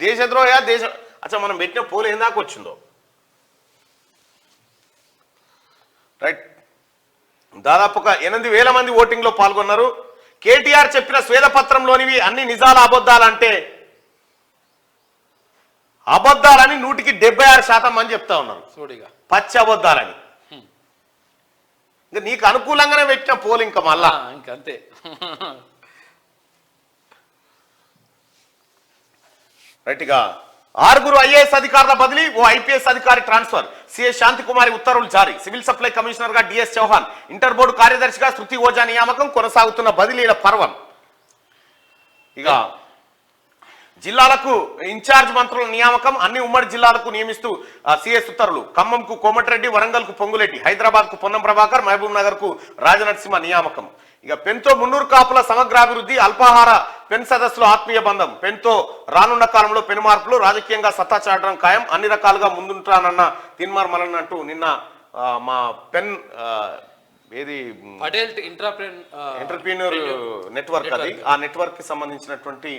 దేశద్రోహ అచ్చా మనం పెట్టిన పోలు ఏం దాకా వచ్చిందో. రైట్, దాదాపు ఒక 8,000 మంది ఓటింగ్ లో పాల్గొన్నారు. కేటీఆర్ చెప్పిన శ్వేతపత్రంలోనివి అన్ని నిజాలు అబద్ధాలంటే అబద్ధాలని 176% మంది చెప్తా ఉన్నారు. పచ్చి అబద్ధాలని. ఇంకా నీకు అనుకూలంగానే పెట్టిన పోలు ఇంకా మళ్ళా ఇంకంతే. రైట్గా 6 IAS అధికారుల బదిలీ, ఓ IPS అధికారి ట్రాన్స్ఫర్. సిఎస్ శాంతికుమారి ఉత్తర్వులు జారీ. సివిల్ సప్లై కమిషనర్ గా డిఎస్ చౌహాన్, ఇంటర్ బోర్డు కార్యదర్శిగా శృతి ఓజా నియామకం. కొనసాగుతున్న బదిలీల పర్వం. ఇక జిల్లాలకు ఇన్ఛార్జ్ మంత్రుల నియామకం, అన్ని ఉమ్మడి జిల్లాలకు నియమిస్తూ సిఎస్ ఉత్తర్వులు. ఖమ్మంకు కోమటిరెడ్డి, వరంగల్ కు పొంగులెడ్డి, హైదరాబాద్ కు పొన్నం ప్రభాకర్, మహబూబ్ నగర్ కు రాజనరసింహ నియామకం. ఇక పెన్తో మున్నూరు కాపుల సమగ్రాభివృద్ధి, అల్పాహార పెన్ సదస్సులో ఆత్మీయ బంధం. పెన్తో రానున్న కాలంలో పెను మార్పులు, రాజకీయంగా సత్తా చాటడం ఖాయం, అన్ని రకాలుగా ముందుంటానన్న తిన్మార్ మలన్ అంటూ నిన్న మా పెన్ ఏది పటేల్ ఎంటర్ప్రీన్యూర్ నెట్వర్క్, అది ఆ నెట్వర్క్ కి సంబంధించినటువంటి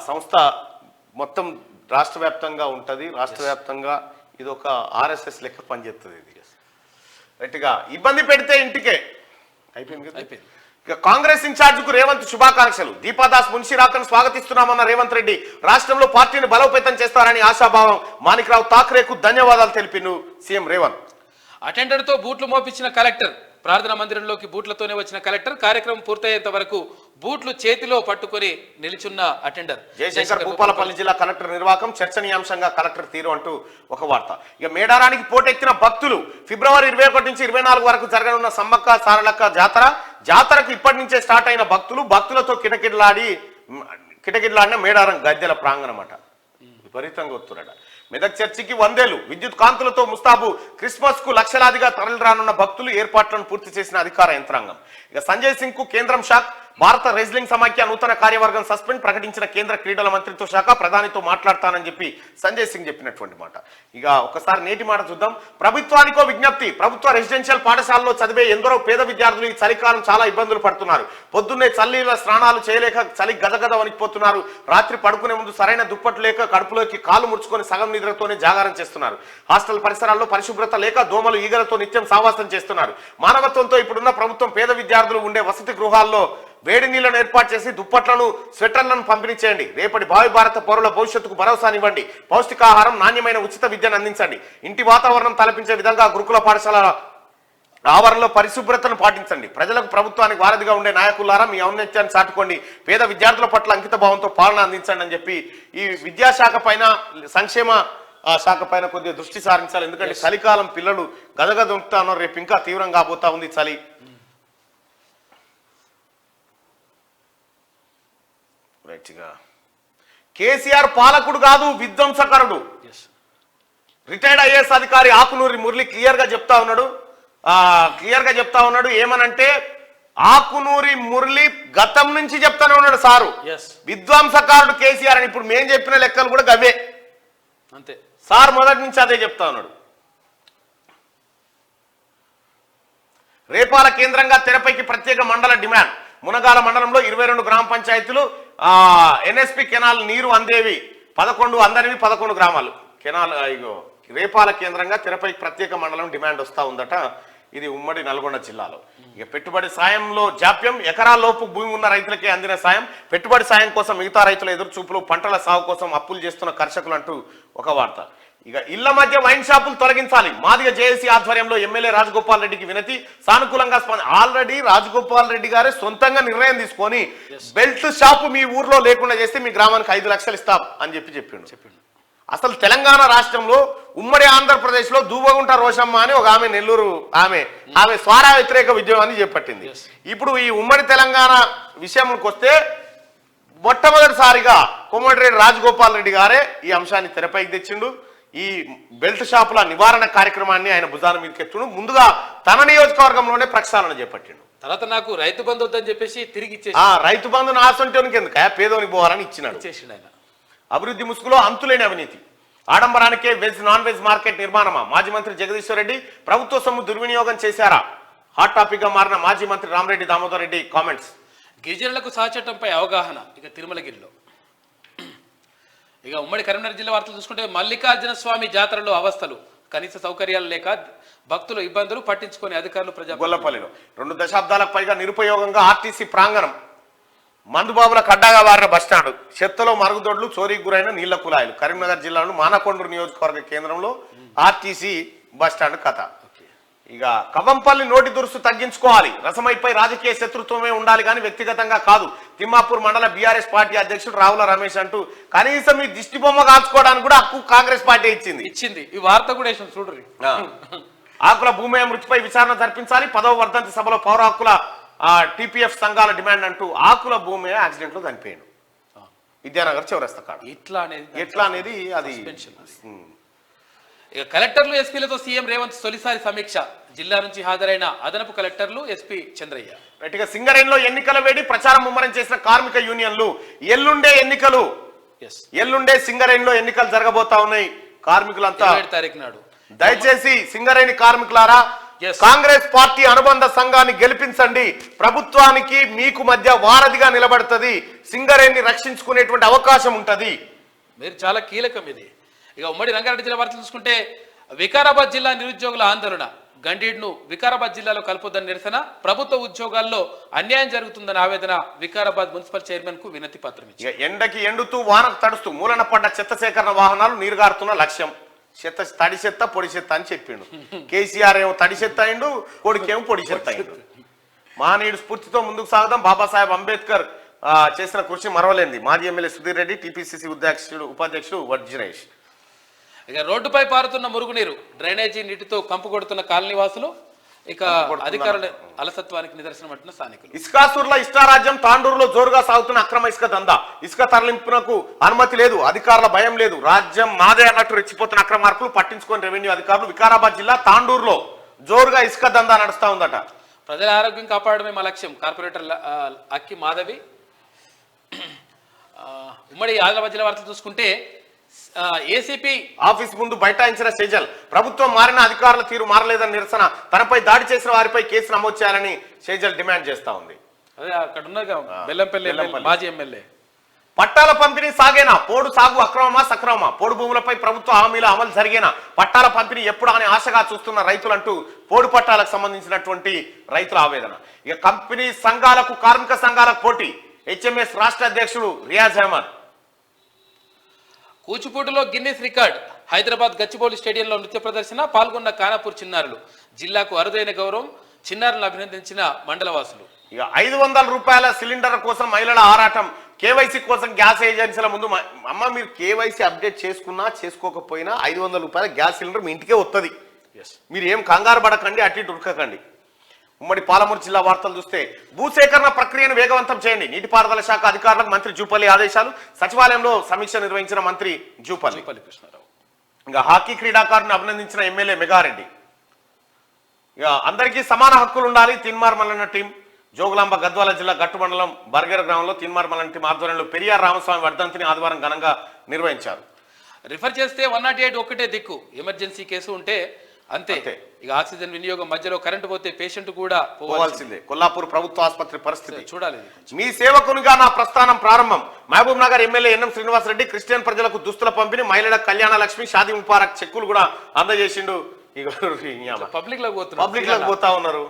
సంస్థ మొత్తం రాష్ట్ర వ్యాప్తంగా ఉంటుంది. రాష్ట్ర వ్యాప్తంగా ఇది ఒక RSS లెక్క పనిచేస్తుంది. ఇది రైట్గా ఇబ్బంది పెడితే ఇంటికే అయిపోయింది. ఇక కాంగ్రెస్ ఇన్ఛార్జ్ కు రేవంత్ శుభాకాంక్షలు. దీపాదాస్ మున్షిరాకను స్వాగతిస్తున్నామన్న రేవంత్ రెడ్డి. రాష్ట్రంలో పార్టీని బలోపేతం చేస్తారని ఆశాభావం. మాణిక్రావు ఠాక్రేకు ధన్యవాదాలు తెలిపిను సీఎం రేవంత్. అటెండర్ తో బూట్లు మోపించిన కలెక్టర్. ప్రార్థనా మందిరంలోకి బూట్లతోనే వచ్చిన కలెక్టర్. కార్యక్రమం పూర్తయ్యేంత వరకు బూట్లు చేతిలో పట్టుకొని నిలిచున్న అటెండర్. జయశంకర్ భూపాలపల్లి జిల్లా కలెక్టర్ నిర్వాహకం చర్చనీయాంశంగా కలెక్టర్ తీరు అంటూ ఒక వార్త. ఇక మేడారానికి పోటెత్తిన భక్తులు. ఫిబ్రవరి 21 నుంచి 24 వరకు జరగనున్న సమ్మక్క సారలక్క జాతరకు ఇప్పటి నుంచే స్టార్ట్ అయిన భక్తులతో కిటకిటలాడిన మేడారం గద్దెల ప్రాంగణమట. విపరీతంగా వస్తున్నాడు. మెదక్ చర్చికి 100 ఏళ్లు. విద్యుత్ కాంతులతో ముస్తాబు. క్రిస్మస్ కు లక్షలాదిగా తరలి రానున్న భక్తులు. ఏర్పాట్లను పూర్తి చేసిన అధికార యంత్రాంగం. ఇక సంజయ్ సింగ్ కు కేంద్రం షాక్. భారత రెజ్లింగ్ సమాఖ్య నూతన కార్యవర్గం సస్పెండ్. ప్రకటించిన కేంద్ర క్రీడల మంత్రిత్వ శాఖ. ప్రధానితో మాట్లాడతానని చెప్పి సంజయ్ సింగ్ చెప్పినటువంటి మాట. ఇక ఒకసారి నేటి మాట చూద్దాం. ప్రభుత్వానికో విజ్ఞప్తి. ప్రభుత్వ రెసిడెన్షియల్ పాఠశాలలో చదివే ఎందరో పేద విద్యార్థులు ఈ చలికాలం చాలా ఇబ్బందులు పడుతున్నారు. పొద్దున్నే చల్లీల స్నానాలు చేయలేక చలి గదగద వణికిపోతున్నారు. రాత్రి పడుకునే ముందు సరైన దుప్పట్లు లేక కడుపులోకి కాలు ముడుచుకొని సగం నిద్రతోనే జాగారం చేస్తున్నారు. హాస్టల్ పరిసరాల్లో పరిశుభ్రత లేక దోమలు ఈగలతో నిత్యం సావాసం చేస్తున్నారు. మానవత్వంతో ఇప్పుడున్న ప్రభుత్వం పేద విద్యార్థులు ఉండే వసతి గృహాల్లో వేడి నీళ్లను ఏర్పాటు చేసి దుప్పట్లను, స్వెటర్లను పంపిణీ చేయండి. రేపటి భావి భారత పౌరుల భవిష్యత్తుకు భరోసానివ్వండి. పౌష్టికాహారం, నాణ్యమైన ఉచిత విద్యను అందించండి. ఇంటి వాతావరణం తలపించే విధంగా గురుకుల పాఠశాల ఆవరణలో పరిశుభ్రతను పాటించండి. ప్రజలకు ప్రభుత్వానికి వారధిగా ఉండే నాయకులారా మీ ఔన్నత్యాన్ని చాటుకోండి. పేద విద్యార్థుల పట్ల అంకిత భావంతో పాలన అందించండి అని చెప్పి ఈ విద్యాశాఖ పైన, సంక్షేమ శాఖ పైన కొద్దిగా దృష్టి సారించాలి. ఎందుకంటే చలికాలం పిల్లలు గదగద దొంకుతా ఉన్నారు. రేపు ఇంకా తీవ్రంగా పోతా ఉంది చలి. రైట్గా కేసీఆర్ పాలకుడు కాదు, విధ్వంసకరుడు. రిటైర్డ్ IAS అధికారి ఆకునూరి మురళి క్లియర్ గా చెప్తా ఉన్నాడు. ఏమనంటే ఆకునూరి మురళి గతం నుంచి చెప్తానే ఉన్నాడు సారు విధ్వంసకారుడు కేసీఆర్ అని. ఇప్పుడు మేం చెప్పిన లెక్కలు కూడా గవే. అంతే, సార్ మొదటి నుంచి అదే చెప్తా ఉన్నాడు. రేపాల కేంద్రంగా తెరపైకి ప్రత్యేక మండల డిమాండ్. మునగాల మండలంలో 22 గ్రామ పంచాయతీలు NSP కెనాల్ నీరు అందేవి 11, అందరివి 11 గ్రామాలు. కెనాల్ రేపాల కేంద్రంగా తెరపైకి ప్రత్యేక మండలం డిమాండ్ వస్తా ఉందట. ఇది ఉమ్మడి నల్గొండ జిల్లాలో. ఇక పెట్టుబడి సాయంలో జాప్యం, ఎకరాల్లోపు భూమి ఉన్న రైతులకే అందిన సాయం, పెట్టుబడి సాయం కోసం మిగతా రైతుల ఎదురుచూపులు, పంటల సాగు కోసం అప్పులు చేస్తున్న కర్షకులు అంటూ ఒక వార్త. ఇక ఇళ్ల మధ్య వైన్ షాపులు తొలగించాలి, మాదిగ జేఏసీ ఆధ్వర్యంలో ఎమ్మెల్యే రాజగోపాల్ రెడ్డికి వినతి, సానుకూలంగా ఆల్రెడీ రాజగోపాల్ రెడ్డి గారే సొంతంగా నిర్ణయం తీసుకొని బెల్ట్ షాపు మీ ఊర్లో లేకుండా చేస్తే మీ గ్రామానికి 5 లక్షలు ఇస్తాం అని చెప్పిండు. అసలు తెలంగాణ రాష్ట్రంలో ఉమ్మడి ఆంధ్రప్రదేశ్ లో దూబగుంట రోషమ్మ అని ఒక ఆమె నెల్లూరు ఆమె స్వారా వ్యతిరేక ఉద్యమాన్ని చేపట్టింది. ఇప్పుడు ఈ ఉమ్మడి తెలంగాణ విషయంకి వస్తే మొట్టమొదటిసారిగా కోమటిరెడ్డి రాజగోపాల్ రెడ్డి గారే ఈ అంశాన్ని తెరపైకి తెచ్చిండు. ఈ బెల్ట్ షాపుల నివారణ కార్యక్రమాన్ని ఆయన భుజాల మీదకి ఎత్తుడు. ముందుగా తన నియోజకవర్గంలోనే ప్రక్షాళన చేపట్టిండు. తర్వాత నాకు రైతు బంధు వద్దని చెప్పేసి తిరిగి ఇచ్చేసి రైతు బంధు నాసంటోనికి ఎందుకు పేదోనికి పోవాలని ఇచ్చినాడు. ఆయన అభివృద్ధి ముసుగులో అంతులేని అవినీతి, ఆడంబరానికే వెజ్ నాన్ వెజ్ మార్కెట్ నిర్మాణమా? మాజీ మంత్రి జగదీశ్వర్ రెడ్డి ప్రభుత్వ సొమ్ము దుర్వినియోగం చేశారా? హాట్ టాపిక్ గా మారిన మాజీ మంత్రి రామరెడ్డి దామోదర్ రెడ్డి కామెంట్స్. గిరిజనులకు సహచట్టంపై అవగాహన ఇక తిరుమలగిరిలో. ఇక ఉమ్మడి కరీంనగర్ జిల్లా వార్తలు చూసుకుంటే మల్లికార్జున స్వామి జాతరలో అవస్థలు, కనీస సౌకర్యాలు లేక భక్తులు ఇబ్బందులు పట్టించుకొని అధికారులు గొల్లపల్లిలో 2 దశాబ్దాలకు పైగా నిరుపయోగంగా ఆర్టీసీ ప్రాంగణం, మందుబాబులకు అడ్డాగా వారిన బస్టాండ్, చెత్తలో మరుగుదొడ్లు, చోరీకి గురైన నీళ్ల కులాయిలు. కరీంనగర్ జిల్లాలో మానకొండూరు నియోజకవర్గ కేంద్రంలో ఆర్టీసీ బస్టాండ్ కథ. ఇక కవంపల్లి నోటి దురుసు తగ్గించుకోవాలి, రసమైపై రాజకీయ శత్రుత్వమే ఉండాలి కానీ వ్యక్తిగతంగా కాదు. తిమ్మాపూర్ మండల బీఆర్ఎస్ పార్టీ అధ్యక్షుడు రావుల రమేష్ అంటూ కనీసం ఈ దిష్టి బొమ్మ కాల్చుకోవడానికి కూడా హక్కు కాంగ్రెస్ పార్టీ ఇచ్చింది. ఈ వార్త కూడా చూడరు. ఆకుల భూమి మృతిపై విచారణ జరిపించాలి, 10వ వర్ధంతి సభలో పౌర హక్కుల టీపీఎఫ్ సంఘాల డిమాండ్ అంటూ ఆకుల భూమి యాక్సిడెంట్ లో చనిపోయాడు విద్యానగర్ చౌరస్తా కాడ. ఎట్లా అనేది అది. ఇక కలెక్టర్లు ఎస్పీలతో సీఎం రేవంత్ తొలిసారి సమీక్ష, జిల్లా నుంచి హాజరైన అదనపు కలెక్టర్లు ఎస్పీ చంద్రయ్య. గట్టిగా సింగరేణిలో ఎన్నికల వేడి, ప్రచారం ముమ్మరం చేసిన కార్మిక యూనియన్లు. ఎల్లుండే సింగరేణిలో ఎన్నికలు జరగబోతా ఉన్నాయి. కార్మికులంతా 7 తారీఖు నాడు దయచేసి సింగరేణి కార్మికులారా కాంగ్రెస్ పార్టీ అనుబంధ సంఘాన్ని గెలిపించండి, ప్రభుత్వానికి మీకు మధ్య వారధిగా నిలబడుతుంది, సింగరేణిని రక్షించుకునేటువంటి అవకాశం ఉంటది. మీరు చాలా కీలకం ఇది. ఇక ఉమ్మడి రంగారెడ్డి జిల్లా వార్తలు చూసుకుంటే వికారాబాద్ జిల్లా నిరుద్యోగుల ఆందోళన, గండీడ్ను వికారాబాద్ జిల్లాలో కలుపుద్దని నిరసన, ప్రభుత్వ ఉద్యోగాల్లో అన్యాయం జరుగుతుందని ఆవేదన, వికారాబాద్ మున్సిపల్ చైర్మన్ కు వినతి పత్రం ఇచ్చారు. ఎండకి ఎండుతూ వానకు తడుస్తూ మూలన పడ్డ చెత్త సేకరణ వాహనాలు నీరుగారుతున్న లక్ష్యం. చెత్త తడి చెత్త పొడి చెత్త అని చెప్పిండు. కేసీఆర్ ఏమో తడి చెత్త అయిండు, కొడుకేమో పొడి చెత్త అయిండు. మహనీయుడు స్ఫూర్తితో ముందుకు సాగుదాం, బాబాసాహెబ్ అంబేద్కర్ చేసిన కృషి మరవలేంది. మాజీ ఎమ్మెల్యే సుధీర్ రెడ్డి, టీపీసీసీ ఉపాధ్యక్షుడు వడ్జినేష్. ఇక రోడ్డుపై పారుతున్న మురుగునీరు, డ్రైనేజీ నీటితో కంపు కొడుతున్న కాలనీవాసులు, ఇక అధికారుల అలసత్వానికి నిదర్శనం అంటున్న స్థానికులు. ఇసుకాసూర్ల ఇష్టారాజ్యం, తాండూరులో జోరుగా సాగుతున్న అక్రమ ఇసుక దందా, ఇసుక తరలింపునకు అనుమతి లేదు, అధికారుల భయం లేదు, రాజ్యం మాదే అన్నట్టు రెచ్చిపోతున్న అక్రమార్కులు పట్టించుకొని రెవెన్యూ అధికారులు. వికారాబాద్ జిల్లా తాండూరులో జోరుగా ఇసుక దందా నడుస్తా ఉందట. ప్రజల ఆరోగ్యం కాపాడమే మా లక్ష్యం, కార్పొరేటర్ అక్కి మాధవి. ఉమ్మడి ఆదిలాబాద్ జిల్లా వార్తలు చూసుకుంటే ఏసీపీ ఆఫీస్ ముందు బైఠాయించిన సేజల్, ప్రభుత్వం మారిన అధికారుల తీరు మారలేదని నిరసన, తనపై దాడి చేసిన వారిపై కేసు నమోదు చేయాలని సేజల్ డిమాండ్ చేస్తా ఉంది. అదే అక్కడ ఉన్నది బెల్లంపల్లి మాజీ ఎమ్మెల్యే. పట్టాల పంపిణీ సాగేనా? పోడు సాగు అక్రమమా సక్రమమా? పోడు భూములపై ప్రభుత్వ హామీల అమలు జరిగేనా? పట్టాల పంపిణీ ఎప్పుడు అని ఆశగా చూస్తున్న రైతులంటూ పోడు పట్టాలకు సంబంధించినటువంటి రైతుల ఆవేదన. ఇక కంపెనీ సంఘాలకు కార్మిక సంఘాలకు పోటీ, హెచ్ఎంఎస్ రాష్ట్ర అధ్యక్షుడు రియాజ్ అహ్మద్. కూచిపూడిలో గిన్నెస్ రికార్డ్, హైదరాబాద్ గచ్చిబౌలి స్టేడియంలో నృత్య ప్రదర్శన, పాల్గొన్న కానాపూర్ చిన్నారులు. జిల్లాకు అరుదైన గౌరవం, చిన్నారులను అభినందించిన మండలవాసులు. ఇక 500 రూపాయల సిలిండర్ కోసం మహిళల ఆరాటం, కేవైసీ కోసం గ్యాస్ ఏజెన్సీల ముందు. అమ్మ మీరు కేవైసీ అప్డేట్ చేసుకున్నా చేసుకోకపోయినా 500 రూపాయల గ్యాస్ సిలిండర్ మీ ఇంటికే వస్తుంది. మీరు ఏం కంగారు పడకండి, అటు ఇటు ఉరకకండి. ఉమ్మడి పాలమూరు జిల్లా వార్తలు చూస్తే భూసేకరణ ప్రక్రియను వేగవంతం చేయండి, నీటిపారుదల శాఖ అధికారులకు మంత్రి జూపల్లి ఆదేశాలు. సచివాలయంలో సమీక్ష నిర్వహించిన మంత్రి జూపల్లి కృష్ణారావు. ఇంకా హాకీ క్రీడాకారుని అభినందించిన ఎమ్మెల్యే మెగారెడ్డి. ఇక అందరికీ సమాన హక్కులు ఉండాలి, తిన్మార్ మల్లన్న టీం. జోగులాంబ గద్వాల జిల్లా గట్టు మండలం బర్గర్ గ్రామంలో తిన్మార్ మల్లన్న టీం ఆధ్వర్యంలో పెరియార్ రామస్వామి వర్ధంతిని ఆదివారం ఘనంగా నిర్వహించారు. రిఫర్ చేస్తే 108 ఒక్కటే దిక్కు, ఎమర్జెన్సీ కేసు ఉంటే అంతే. ఇక ఆక్సిజన్ వినియోగం మధ్యలో కరెంటు పోతే పేషెంట్ కూడా పోవాల్సిందే. కొల్లాపూర్ ప్రభుత్వ ఆసుపత్రి పరిస్థితి చూడాలి. మీ సేవకునిగా నా ప్రస్థానం ప్రారంభం. Mahbub Nagar MLA NM Srinivasa Reddy Christian ప్రజలకు దుస్తుల పంపిణీ, మహిళల కళ్యాణ లక్ష్మి, షాదీ ముబారక్ చెక్కులు కూడా అందజేసిండు పబ్లిక్ లో పబ్లిక్ లోకి పోతా ఉన్నారు.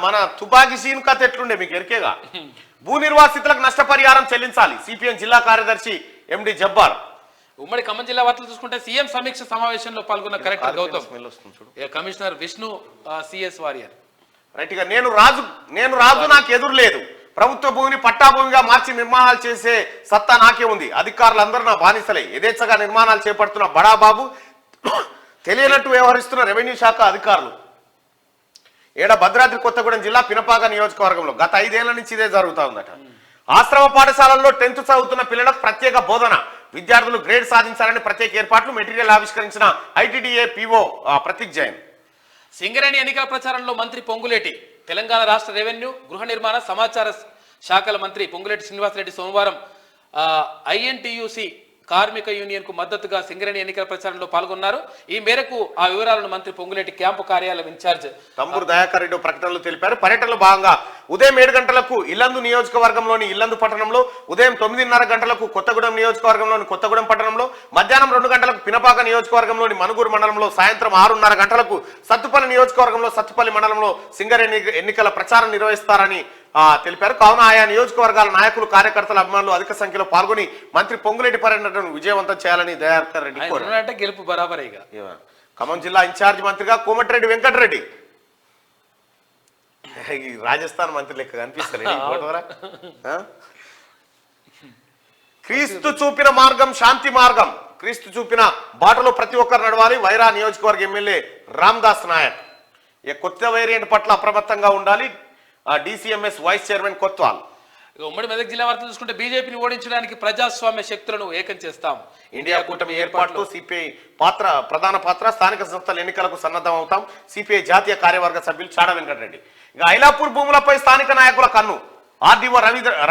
మన తుపాకీ సీన్ కథ ఎట్లుండే మీకు ఎరికేగా. భూ నిర్వాసితులకు నష్టపరిహారం చెల్లించాలి సిపిఎం జిల్లా కార్యదర్శి ఎండి జబ్బార్. ఉమ్మడి ఖమ్మం జిల్లా వార్తలు చూసుకుంటే సీఎం సమీక్ష సమావేశంలో పాల్గొన్న collector Gautam, commissioner Vishnu, CS Warrier. Right గా నేను రాజు నాకు ఎదురు లేదు, ప్రభుత్వ భూమిని పట్టా భూమిగా మార్చి నిర్మాణాలు చేసే సత్తా నాకే ఉంది, అధికారులందరూ నా బానిసలే, యథేచ్ఛగా నిర్మాణాలు చేపడుతున్న బడాబాబు, తెలియనట్టు వ్యవహరిస్తున్న రెవెన్యూ శాఖ అధికారులు. భద్రాద్రి కొత్తగూడెం జిల్లా పినపాక నియోజకవర్గంలో గత 5 ఏళ్ల నుంచి ఇదే జరుగుతూ ఉందట. ఆశ్రమ పాఠశాలల్లో 10th చదువుతున్న పిల్లలకు ప్రత్యేక బోధన, విద్యార్థులు గ్రేడ్ సాధించాలని ప్రత్యేక ఏర్పాట్లు, మెటీరియల్ ఆవిష్కరించిన ఐటీడీఏ పీఓ ప్రతీక్ జైన్. సింగరేణి ఎన్నికల ప్రచారంలో మంత్రి పొంగులేటి. తెలంగాణ రాష్ట్ర రెవెన్యూ, గృహ నిర్మాణ, సమాచార శాఖల మంత్రి పొంగులేటి శ్రీనివాసరెడ్డి సోమవారం ఐఎన్టీయూసీ కార్మిక యూనియన్ కు మద్దతుగా సింగరేణి ఎన్నికల ప్రచారంలో పాల్గొన్నారు. ఈ మేరకు ఆ వివరాలను మంత్రి పొంగులేటి క్యాంపు కార్యాలయం ఇన్ఛార్జ్ తంబూరు దయాకర్ రెడ్డి ప్రకటనలు తెలిపారు. పర్యటనలో భాగంగా ఉదయం 7 గంటలకు ఇల్లందు నియోజకవర్గంలోని ఇల్లందు పట్టణంలో, ఉదయం 9:30 గంటలకు కొత్తగూడెం నియోజకవర్గంలోని కొత్తగూడెం పట్టణంలో, మధ్యాహ్నం 2 గంటలకు పినపాక నియోజకవర్గంలోని మనుగూరు మండలంలో, సాయంత్రం 6:30 గంటలకు సత్తుపల్లి నియోజకవర్గంలో సింగరేణి ఎన్నికల ప్రచారం నిర్వహిస్తారని తెలిపారు. కావున ఆయా నియోజకవర్గాల నాయకులు, కార్యకర్తల, అభిమానులు అధిక సంఖ్యలో పాల్గొని మంత్రి పొంగులేటి పర్యటనను విజయవంతం చేయాలని దయాకర్ రెడ్డి కోరారు. గెలుపు బరాబరేగా. ఖమ్మం జిల్లా ఇన్ఛార్జ్ మంత్రిగా కోమటిరెడ్డి వెంకటరెడ్డి, రాజస్థాన్ మంత్రి లెక్క కనిపిస్తారు. క్రీస్తు చూపిన మార్గం శాంతి మార్గం, క్రీస్తు చూపిన బాటలో ప్రతి ఒక్కరు నడవాలి. వైరా నియోజకవర్గ ఎమ్మెల్యే రామ్దాస్ నాయక్. కొత్త వేరియంట్ పట్ల అప్రమత్తంగా ఉండాలి. DCMS vice chairman Kotwal. ఉమ్మడి మెదక్ జిల్లా వార్తలు చూసుకుంటే బీజేపీని ఓడించడానికి ప్రజాస్వామ్య శక్తులను ఏకం చేస్తాం, ఇండియా కూటమి ఏర్పాట్లు, సిపిఐ ప్రధాన పాత్ర, స్థానిక సంస్థల ఎన్నికలకు సన్నద్ధం అవుతాం, సిపిఐ జాతీయ కార్యవర్గ సభ్యులు చాడ వెంకటరెడ్డి. ఇక ఐలాపూర్ భూములపై స్థానిక నాయకుల కన్ను. ఆర్డీఓ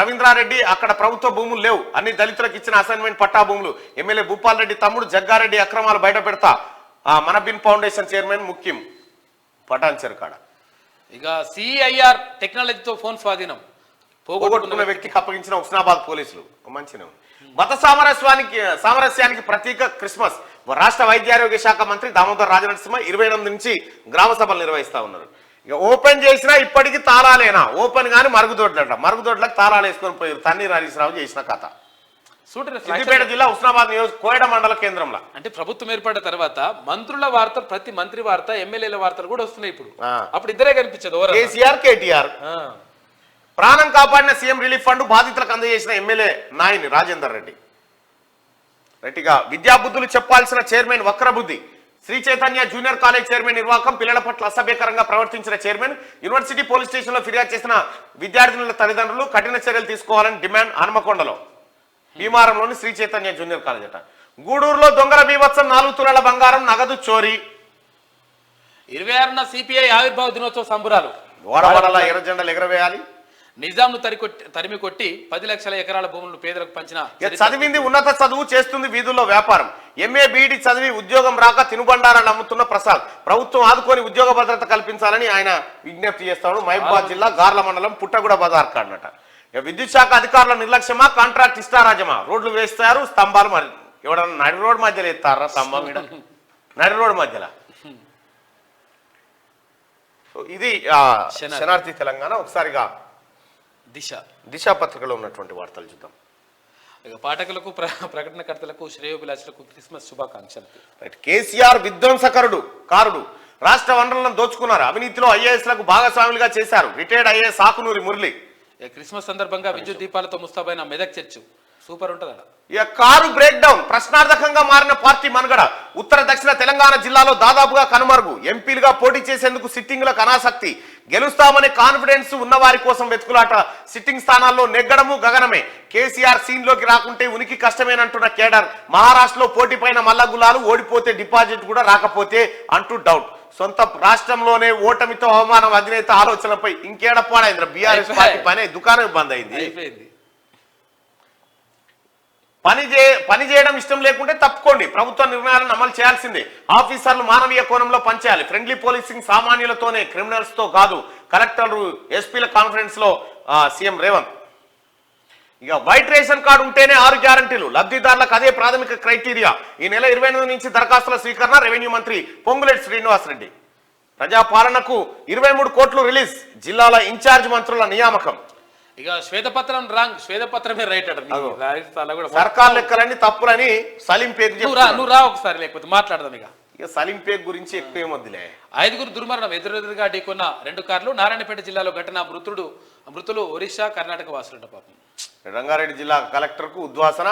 రవీంద్రారెడ్డి, అక్కడ ప్రభుత్వ భూములు లేవు, అన్ని దళితులకు ఇచ్చిన అసైన్మెంట్ పట్టా భూములు. ఎమ్మెల్యే భూపాల్ రెడ్డి తమ్ముడు జగ్గారెడ్డి అక్రమాలు బయట పెడతా, మనబిన్ ఫౌండేషన్ చైర్మన్ ముఖ్యం పటాన్ చెరుకాడ. ఇక సిఐఆర్ టెక్నాలజీతో ఫోన్ స్వాధీనం, పోగొట్టుకున్న వ్యక్తికి అప్పగించిన హుస్నాబాద్ పోలీసులు. మంచిగా మత సామరస్యానికి ప్రతీక క్రిస్మస్. రాష్ట్ర వైద్యారోగ్య శాఖ మంత్రి దామోదర్ రాజనరసింహ 28 నుంచి గ్రామ సభలు నిర్వహిస్తా ఉన్నారు. ఇక ఓపెన్ చేసినా ఇప్పటికీ తాళాలేనా, ఓపెన్ గానీ మరుగుదొడ్లంట, మరుగుదొడ్లకు తాళాలు వేసుకొని పోయారు. తన్నీర్ హరీశ్రావు చేసిన కథ. సిద్దిపేట జిల్లా హుస్నాబాద్ కోయడ మండల కేంద్రంలో. అంటే ప్రభుత్వం ఏర్పడిన తర్వాత మంత్రుల వార్త, ప్రతి మంత్రి వార్త, ఎమ్మెల్యేల వార్తలు కూడా వస్తున్నాయి ఇప్పుడు. అప్పుడు ఇద్దరే కనిపించదు, కేసీఆర్, కేటీఆర్. ప్రాణం కాపాడిన సీఎం రిలీఫ్ ఫండ్ బాధితులకు అందజేసిన ఎమ్మెల్యే నాయని రాజేందర్ రెడ్డి. రైట్గా విద్యాబుద్ధులు చెప్పాల్సిన చైర్మన్ వక్రబుద్ధి. Sri Chaitanya junior college chairman నిర్వాహకం, పిల్లల పట్ల అసభ్యకరంగా ప్రవర్తించిన చైర్మన్. యూనివర్సిటీ పోలీస్ స్టేషన్ లో ఫిర్యాదు చేసిన విద్యార్థినుల తల్లిదండ్రులు కఠిన చర్యలు తీసుకోవాలని డిమాండ్. హనుమకొండలో భీమారంలోని శ్రీ చైతన్య జూనియర్ కాలేజ్ అట. గూడూరులో దొంగల బీభత్సం, 4 తులాల బంగారం, నగదు చోరీ. 26న సిపిఐ ఆవిర్భావ దినోత్సవ సంబరాలు. వాడవాడలా ఎర్ర జెండలు ఎగరవేయాలి. నిజాంను తరిమి కొట్టి 10 లక్షల ఎకరాల భూములను పేదలకు పంచిన. చదివింది ఉన్నత చదువు, చేస్తుంది వీధుల్లో వ్యాపారం. ఎంఏ బీఈడి చదివి ఉద్యోగం రాక తినుబండారాన్ని అమ్ముతున్న ప్రసాద్. ప్రభుత్వం ఆదుకొని ఉద్యోగ భద్రత కల్పించాలని ఆయన విజ్ఞప్తి చేస్తాడు. మహబూబాద్ జిల్లా గార్ల మండలం పుట్టగూడ బజార్ కాడనట. విద్యుత్ శాఖ అధికారుల నిర్లక్ష్యమా, కాంట్రాక్ట్ ఇష్టారాజ్యమా? రోడ్లు వేస్తారు, స్తంభాలు మరి ఎవడన్నా నడి రోడ్ మధ్యలో ఎత్తారా? స్తంభం మీద నడి రోడ్ మధ్యలో. ఇది శనార్థి తెలంగాణ. ఒకసారిగా దిశ పత్రికలో ఉన్నటువంటి వార్తలు చూద్దాం. ఇక పాఠకులకు, ప్రకటనకర్తలకు, శ్రేయోభిలాషులకు క్రిస్మస్ శుభాకాంక్షలు. కేసీఆర్ కారుడు రాష్ట్ర వనరులను దోచుకున్నారు, అవినీతిలో ఐఏఎస్లకు భాగస్వాములుగా చేశారు. Retired IAS Akunuri Murali. Christmas సందర్భంగా విద్యుత్ దీపాలతో ముస్తాబైన మెదక్ చర్చ్ సూపర్ ఉంటదట. ఇక కారు బ్రేక్ డౌన్, ప్రశ్నార్థకంగా మారిన పార్టీ మనుగడ. ఉత్తర దక్షిణ తెలంగాణ జిల్లాలో దాదాపుగా కనుమరుగు. ఎంపీలుగా పోటీ చేసేందుకు సిట్టింగ్లకు అనాసక్తి. గెలుస్తామనే కాన్ఫిడెన్స్ ఉన్నవారి కోసం వెతుకులాట. సిట్టింగ్ స్థానాల్లో నెగ్గడము గగనమే. కేసీఆర్ సీన్ లోకి రాకుంటే ఉనికి కష్టమేనంటున్న కేడర్. మహారాష్ట్రలో పోటీ పైన మల్లగులాలు, ఓడిపోతే డిపాజిట్ కూడా రాకపోతే అంటూ డౌట్. సొంత రాష్ట్రంలోనే ఓటమితో అవమానం. అధినేత ఆలోచనపై ఇంకేడపాడైంది బీఆర్ఎస్ పార్టీ పని. దుకాణం బంద్ అయింది. పని చేయడం ఇష్టం లేకుంటే తప్పుకోండి, ప్రభుత్వ నిర్ణయాలను అమలు చేయాల్సిందే. ఆఫీసర్లు మానవీయ కోణంలో పనిచేయాలి. ఫ్రెండ్లీ పోలీసింగ్ సామాన్యులతోనే, క్రిమినల్స్ తో కాదు. కలెక్టర్లు, ఎస్పీల కాన్ఫరెన్స్ లో సీఎం రేవంత్. ఇక వైట్ రేషన్ కార్డు ఉంటేనే 6 గ్యారంటీలు, లబ్ధిదారులకు అదే ప్రాథమిక క్రైటీరియా. ఈ నెల 28 నుంచి దరఖాస్తుల స్వీకరణ. రెవెన్యూ మంత్రి పొంగులేటి శ్రీనివాసరెడ్డి. ప్రజాపాలనకు 23 కోట్లు రిలీజ్. జిల్లాల ఇన్ఛార్జ్ మంత్రుల నియామకం. ఇక శ్వేతపత్రం రాంగ్, శ్వేతపత్రమే రైట్ అట. సర్కార్ లెక్కలన్నీ తప్పులని సలీం పేరు నువ్వు రా ఒకసారి, లేకపోతే మాట్లాడదాం. ఇక సలీం పేరు గురించి ఎక్కువ ఏమొద్దులే. 5గురు దుర్మరణం. ఎదురెదురుగా ఢీకొన్న 2 కార్లు. నారాయణపేట జిల్లాలో ఘటన. మృతులు ఒరిస్సా, కర్ణాటక వాసులంట పాపం. రంగారెడ్డి జిల్లా కలెక్టర్కు ఉద్వాసన.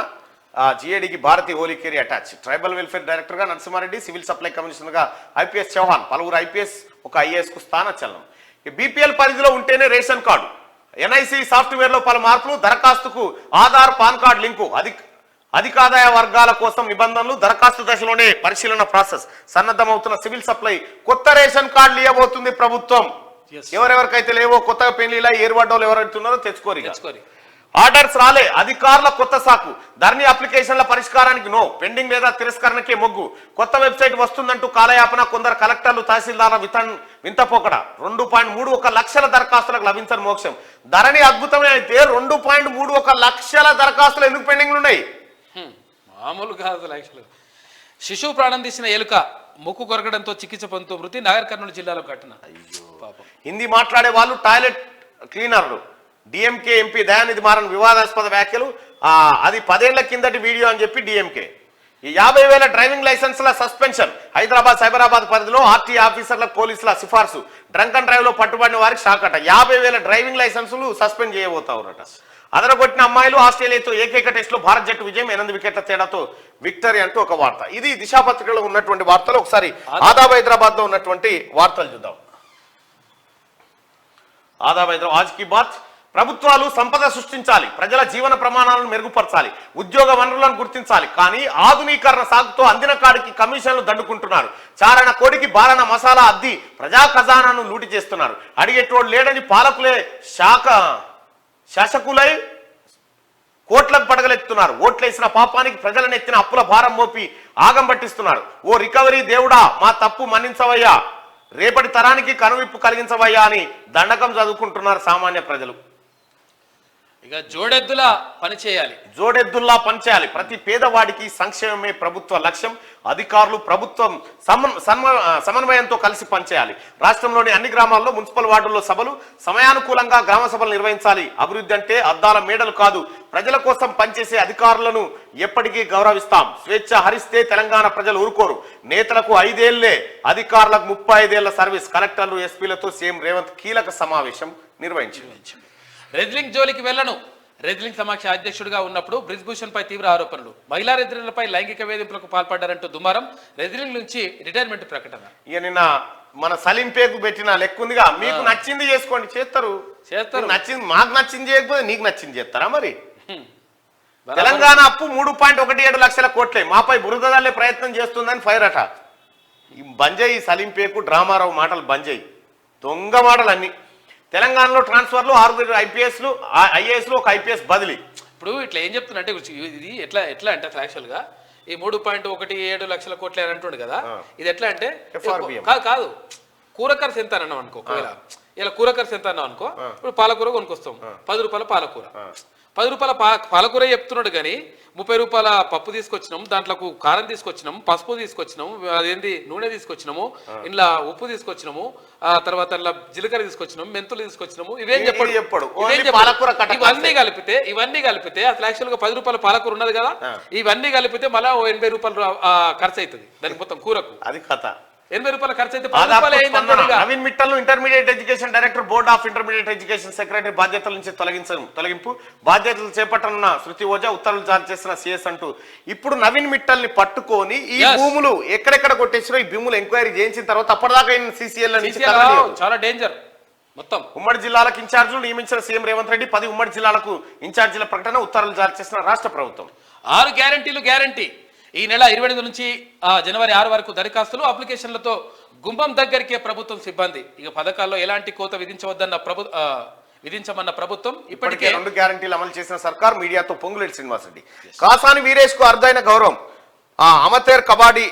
జిఏడికి Bharathi Holikeri attach. Tribal welfare డైరెక్టర్గా నరసింహారెడ్డి, సివిల్ సప్లై కమిషనర్గా ఐపీఎస్ చౌహాన్. పలువురు ఐపీఎస్, ఒక ఐఏఎస్ కు స్థానచలనం. బీపీఎల్ పరిధిలో ఉంటేనే రేషన్ కార్డు. ఎన్ఐసి సాఫ్ట్వేర్ లో పలు మార్పులు. దరఖాస్తుకు ఆధార్, పాన్ కార్డు లింకు. అధికాదాయ వర్గాల కోసం నిబంధనలు. దరఖాస్తు దశలోనే పరిశీలన ప్రాసెస్. సన్నద్ధమవుతున్న సివిల్ సప్లై. కొత్త రేషన్ కార్డులు ఇవ్వబోతుంది ప్రభుత్వం. ఎవరెవరికైతే లేవో, కొత్తగా పెళ్లిలా ఏర్పడ్డోళ్ళు ఎవరైతున్నారో తెచ్చుకోరు. ఆర్డర్స్ రాలే. అధికారుల కొత్త సాకు. ధరణి అప్లికేషన్ల పరిష్కారానికి నో. పెండింగ్ లేదా తిరస్కరణకే మొగ్గు. కొత్త వెబ్సైట్ వస్తుందంటూ కాలయాపన. కొందరు కలెక్టర్లు, తహసీల్దార్ల వింతపోకడ. 2.31 లక్షల దరఖాస్తులకు లభించని మోక్షం. ధరణి అద్భుతమే అయితే 2.31 లక్షల దరఖాస్తులు ఎందుకు పెండింగ్లు ఉన్నాయి? మామూలు కాదు. లక్షలు. శిశువు ప్రాణం తీసిన ఎలుక ముక్కు కొరకడంతో చికిత్స పొందుతూ మృతి. నాగర్ కర్నూలు జిల్లాలో ఘటన. పాపం. హిందీ మాట్లాడే వాళ్ళు, టాయిలెట్ క్లీనర్లు. డిఎంకే ఎంపీ దయానిధి మారన్ వివాదాస్పద వ్యాఖ్యలు. అది 10 ఏళ్ల కిందటి వీడియో అని చెప్పి డిఎంకే. ఈ 50,000 డ్రైవింగ్ లైసెన్స్ల సస్పెన్షన్. హైదరాబాద్, సైబరాబాద్ పరిధిలో ఆర్టీ ఆఫీసర్లకు పోలీసుల సిఫార్సు. డ్రంక్ అండ్ డ్రైవ్ లో పట్టుబడిన వారికి షాక్ అట. 50,000 డ్రైవింగ్ లైసెన్సులు సస్పెండ్ చేయబోతారట. అదరగొట్టిన అమ్మాయిలు. ఆస్ట్రేలియాతో ఏకైక టెస్ట్ లో భారత్ జట్టు విజయం. 8 వికెట్ల తేడాతో విక్టరీ అంటూ ఒక వార్త. ఇది దిశాపత్రికలో ఉన్నటువంటి వార్తలు. ఒకసారి ఆదాబ్ హైదరాబాద్ లో ఉన్నటువంటి వార్తలు చూద్దాం. ఆదాబ్ హైదరాబాద్ ఆజ్ కీ బాత్. ప్రభుత్వాలు సంపద సృష్టించాలి, ప్రజల జీవన ప్రమాణాలను మెరుగుపరచాలి, ఉద్యోగ వనరులను గుర్తించాలి. కానీ ఆధునీకరణ సాగుతో అందిన కాడికి కమిషన్లు దండుకుంటున్నారు. చారణ కోడికి బాలన మసాలా అద్ది ప్రజా ఖజానాను లూటి చేస్తున్నారు. అడిగేటోడు లేడని పాలకులే శాసకులై కోట్లకు పడగలెత్తున్నారు. ఓట్లేసిన పాపానికి ప్రజలను ఎత్తిన అప్పుల భారం మోపి ఆగం పట్టిస్తున్నారు. ఓ రికవరీ దేవుడా, మా తప్పు మన్నించవయ్యా, రేపటి తరానికి కనువిప్పు కలిగించవయ్యా అని దండకం చదువుకుంటున్నారు సామాన్య ప్రజలు. ఇక జోడెద్దులా పనిచేయాలి. జోడెద్దుల్లా పనిచేయాలి. ప్రతి పేదవాడికి సంక్షేమమే ప్రభుత్వ లక్ష్యం. అధికారులు, ప్రభుత్వం సమన్వయంతో కలిసి పనిచేయాలి. రాష్ట్రంలోని అన్ని గ్రామాల్లో, మున్సిపల్ వార్డుల్లో సభలు, సమయానుకూలంగా గ్రామ సభలు నిర్వహించాలి. అభివృద్ధి అంటే అద్దాల మేడలు కాదు. ప్రజల కోసం పనిచేసే అధికారులను ఎప్పటికీ గౌరవిస్తాం. స్వేచ్ఛ హరిస్తే తెలంగాణ ప్రజలు ఊరుకోరు. నేతలకు 5 ఏళ్లే, అధికారులకు 35 ఏళ్ల సర్వీస్. కలెక్టర్లు, ఎస్పీలతో సీఎం రేవంత్ కీలక సమావేశం నిర్వహించారు. రెజ్లింగ్ జోలికి వెళ్లను. రెజ్లింగ్ సమాఖ్య అధ్యక్షుడిగా ఉన్నప్పుడు బ్రిజ్భూషణ్ పై తీవ్ర ఆరోపణలు. మహిళా రెజ్లింగ్లపై లైంగిక వేధింపులకు పాల్పడ్డారంటూ దుమారం. రెజ్లింగ్ నుంచి రిటైర్మెంట్ ప్రకటన. ఇక నిన్న మన సలీంపేకు పెట్టిన లెక్క ఉందిగా. మీకు నచ్చింది చేసుకోండి, చేస్తారు. నచ్చింది, మాకు నచ్చింది చేయకపోతే నీకు నచ్చింది చేస్తారా? మరి తెలంగాణ అప్పు 3.17 లక్షల కోట్లే, మాపై బురద జల్లే ప్రయత్నం చేస్తుందని ఫైర్ అట. ఈ బంజయ్ సలీంపేకు డ్రామారావు మాటలు బంజయ్, దొంగ మాటలు అన్ని. తెలంగాణలో ట్రాన్స్ఫర్లు 6 ఐపీఎస్లు, ఐఏఎస్లు, ఒక ఐపీఎస్ బదిలీ. ఇప్పుడు ఇట్లా ఏం చెప్తున్నట్టే ఇది ఎట్లా అంటే ఫ్యాక్చువల్ గా ఈ 3.17 లక్షల కోట్లు అని అంటుండే కదా. ఇది ఎట్లా అంటే కాదు కూర ఖర్చు ఎంత అన్నాం అనుకో. ఒకవేళ ఇలా కూర ఖర్చు ఎంత అన్నాం అనుకో. ఇప్పుడు పాలకూర కొనుక్కొస్తాం, 10 రూపాయల పాలకూర. 10 రూపాయల పాలకూర చెప్తున్నాడు కానీ 30 రూపాయల పప్పు తీసుకొచ్చినాము, దాంట్లో కారం తీసుకొచ్చినాము, పసుపు తీసుకొచ్చినాము, అదేంటి నూనె తీసుకొచ్చినాము, ఇంట్లో ఉప్పు తీసుకొచ్చినాము, ఆ తర్వాత జీలకర్ర తీసుకొచ్చినాము, మెంతులు తీసుకొచ్చినాము. ఇవేం చెప్పాడు? ఇవన్నీ కలిపితే అసలు యాక్చువల్ గా 10 రూపాయల పాలకూర ఉన్నది కదా, ఇవన్నీ కలిపితే మళ్ళీ 80 రూపాయలు ఖర్చు అవుతుంది దానికి మొత్తం కూరకు. అది కథ. 80 రూపాయల ఖర్చు అయితే Naveen Mittal intermediate education director, board of intermediate education secretary బాధ్యతల నుంచి తొలగింపు. బాధ్యతలు చేపట్టనున్న శృతి ఓజా ఉత్తర్వులు జారీ చేసిన సిఎస్ అంటూ. ఇప్పుడు నవీన్ మిట్టల్ ని పట్టుకొని ఈ భూములు ఎక్కడెక్కడ కొట్టేసినా ఈ భూములు ఎంక్వైరీ చేయించిన తర్వాత అప్పటిదాకా సిసిఎల్ చాలా డేంజర్. మొత్తం ఉమ్మడి జిల్లాలకు ఇన్ఛార్జీలు నియమించిన సీఎం రేవంత్ రెడ్డి. 10 ఉమ్మడి జిల్లాలకు ఇన్ఛార్జీల ప్రకటన, ఉత్తర్వులు జారీ చేసిన రాష్ట్ర ప్రభుత్వం. 6 గ్యారంటీలు గ్యారంటీ. ఈ నెల 28 నుంచి జనవరి 6 వరకు దరఖాస్తులు, అప్లికేషన్లతో గుంభం దగ్గరికే ప్రభుత్వం సిబ్బంది. ఇక పథకాల్లో ఎలాంటి కోత విధించమన్న ప్రభుత్వం. ఇప్పటికే 2 గ్యారంటీలు అమలు చేసిన సర్కార్. మీడియాతో పొంగులేటి శ్రీనివాసరెడ్డి. కాసాని వీరేష్ కు అరుదైన గౌరవం. Amateur kabaddi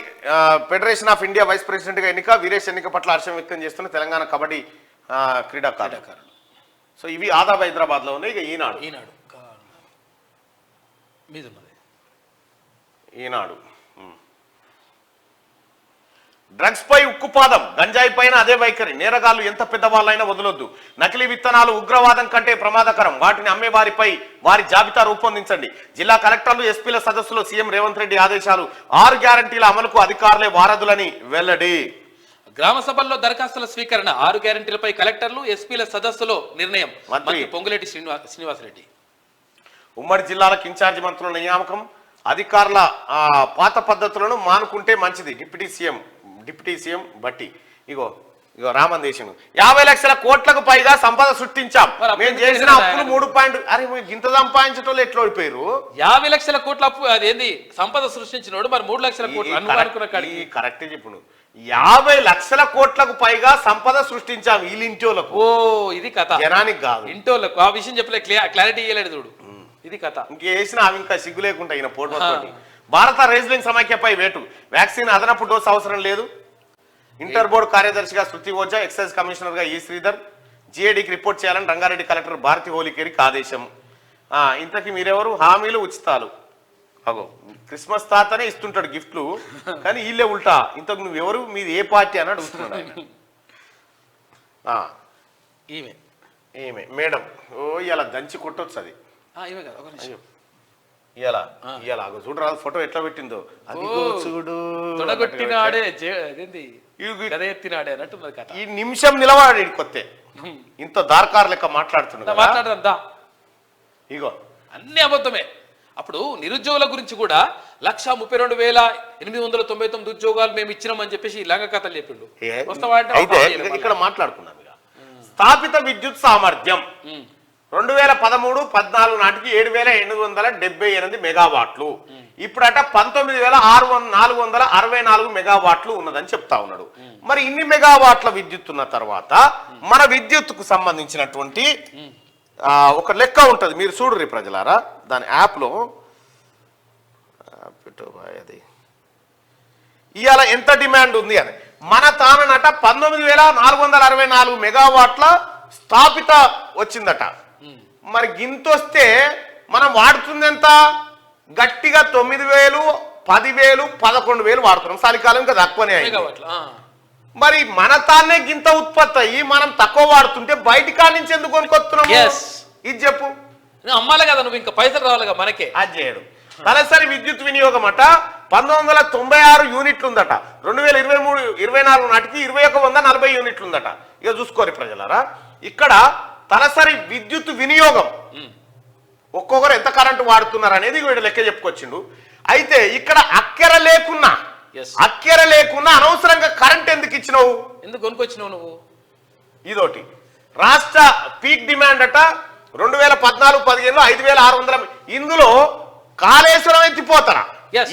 federation of India vice president గా ఎన్నిక. వీరేష్ ఎన్నిక పట్ల హర్షం వ్యక్తం చేస్తున్న తెలంగాణ కబడ్డీ క్రీడాకారులు. సో ఇవి ఆదాబ్ హైదరాబాద్ లో ఉన్నాయి. ఇక ఈనాడు మీద ఉన్నది ఈనాడు. డ్రగ్స్ పై ఉక్కుపాదం, గంజాయి పైన అదే వైఖరి, నేరగాళ్లు ఎంత పెద్దవాళ్ళైనా వదలొద్దు, నకిలీ విత్తనాలు ఉగ్రవాదం కంటే ప్రమాదకరం, వాటిని అమ్మే వారిపై వారి జాబితా రూపొందించండి. జిల్లా కలెక్టర్లు ఎస్పీల సదస్సులో సీఎం రేవంత్ రెడ్డి ఆదేశాలు. 6 గ్యారంటీల అమలుకు అధికారులే వారధులని వెల్లడి. గ్రామ సభల్లో దరఖాస్తుల స్వీకరణ, 6 గ్యారంటీలపై కలెక్టర్లు ఎస్పీల సదస్సులో నిర్ణయం. మంత్రి పొంగులేటి శ్రీనివాసరెడ్డి. ఉమ్మడి జిల్లాలకు ఇన్ఛార్జి మంత్రుల నియామకం, అధికారుల పాత పద్ధతులను మానుకుంటే మంచిది. డిప్యూటీ సీఎం బట్టి. ఇగో రామన్ దేశం 50 లక్షల కోట్లకు పైగా సంపద సృష్టించాం, మేము చేసిన అప్పులు 3 అరే ఇంత సంపాదించడం ఎట్లా ఓడిపోయారు? 50 లక్షల కోట్ల అప్పు అదేంది సంపద సృష్టించినోడు మరి 3 లక్షల కోట్లు కరెక్ట్ చెప్పు. 50 లక్షల కోట్లకు పైగా సంపద సృష్టించాం వీళ్ళింటోళ్ళకు. ఓ ఇది కథ, జనానికి కాదు ఇంటోళ్ళకు. ఆ విషయం చెప్పలే, క్లారిటీ ఇవ్వలేడు చూడు. ఇది కథ. ఇంకేసిన అవి ఇంకా సిగ్గు లేకుండా ఈయన పోటీ. భారత రైజ్లింగ్ సమాఖ్యపై వేటు, వ్యాక్సిన్ అదనపు డోసు అవసరం లేదు. ఇంటర్ బోర్డు కార్యదర్శిగా శృతి ఓజా, ఎక్సైజ్ కమిషనర్ గా ఈ శ్రీధర్, జిఏడికి రిపోర్ట్ చేయాలని రంగారెడ్డి కలెక్టర్ భారతి హోలికేరికి ఆదేశం. ఇంతకీ మీరెవరు? హామీలు ఉచితాలు. అగో క్రిస్మస్ తాతనే ఇస్తుంటాడు గిఫ్ట్లు, కానీ వీళ్ళే ఉల్టా. ఇంతకు నువ్వెవరు, మీది ఏ పార్టీ అని అడుగుతున్నాడు ఆయన. ఈమె మేడం. ఓ ఇలా దంచి కొట్టొచ్చు అది. ఇలా చూడు రాదు ఫోటో ఎట్లా పెట్టిందో. అది చూడు తొడగొట్టినాడే అన్నట్టు ఈ నిమిషం నిలవాడు కొత్తే ఇంత దార్కార్ లెక్క మాట్లాడుతున్నా. ఇగో అన్ని అబద్ధమే. అప్పుడు నిరుద్యోగుల గురించి కూడా 132,899 ఉద్యోగాలు మేము ఇచ్చినామని చెప్పేసి లంగ కథలు చెప్పిండు. అయితే ఇక్కడ మాట్లాడుకున్నాం. ఇక స్థాపిత విద్యుత్ సామర్థ్యం 2013-14 నాటికి 7,878 మెగావాట్లు, ఇప్పుడట 19,464 మెగావాట్లు ఉన్నదని చెప్తా ఉన్నాడు. మరి ఇన్ని మెగావాట్ల విద్యుత్ ఉన్న తర్వాత మన విద్యుత్తుకు సంబంధించినటువంటి ఒక లెక్క ఉంటుంది, మీరు చూడరు ప్రజలారా. దాని యాప్లో అది ఇవాళ ఎంత డిమాండ్ ఉంది అని. మన తాననట 19,464 మెగావాట్ల స్థాపిత వచ్చిందట. మరి గింతొస్తే మనం వాడుతుంది ఎంత? గట్టిగా 9,000, 10,000, 11,000 వాడుతున్నాం. చలికాలం ఇంకా తక్కువనే అయింది. మరి మన తానే గింత ఉత్పత్తి అయ్యి మనం తక్కువ వాడుతుంటే బయట కాడి నుంచి ఎందుకు కొనుక్కొస్తున్నాం? ఇది చెప్పు. అమ్మాలి కదా, నువ్వు ఇంకా పైసలు రావాలిగా మనకే. అది చేయడు. తలసరి విద్యుత్ వినియోగం అట 1996 యూనిట్లు ఉందట. 2023-24 నాటికి 2,140 యూనిట్లు ఉందట. ఇక చూసుకోరు ప్రజలారా. ఇక్కడ తలసరి విద్యుత్ వినియోగం ఒక్కొక్కరు ఎంత కరెంటు వాడుతున్నారు అనేది వీడు లెక్క చెప్పుకొచ్చిండు. అయితే ఇక్కడ అక్కెర లేకున్నా అనవసరంగా కరెంట్ ఎందుకు ఇచ్చినావు? ఎందుకు కొనుక్కొచ్చినావు నువ్వు? ఇదోటి. రాష్ట్ర పీక్ డిమాండ్ అట 2014-15లో 5,600. ఇందులో కాళేశ్వరం ఎత్తిపోతల,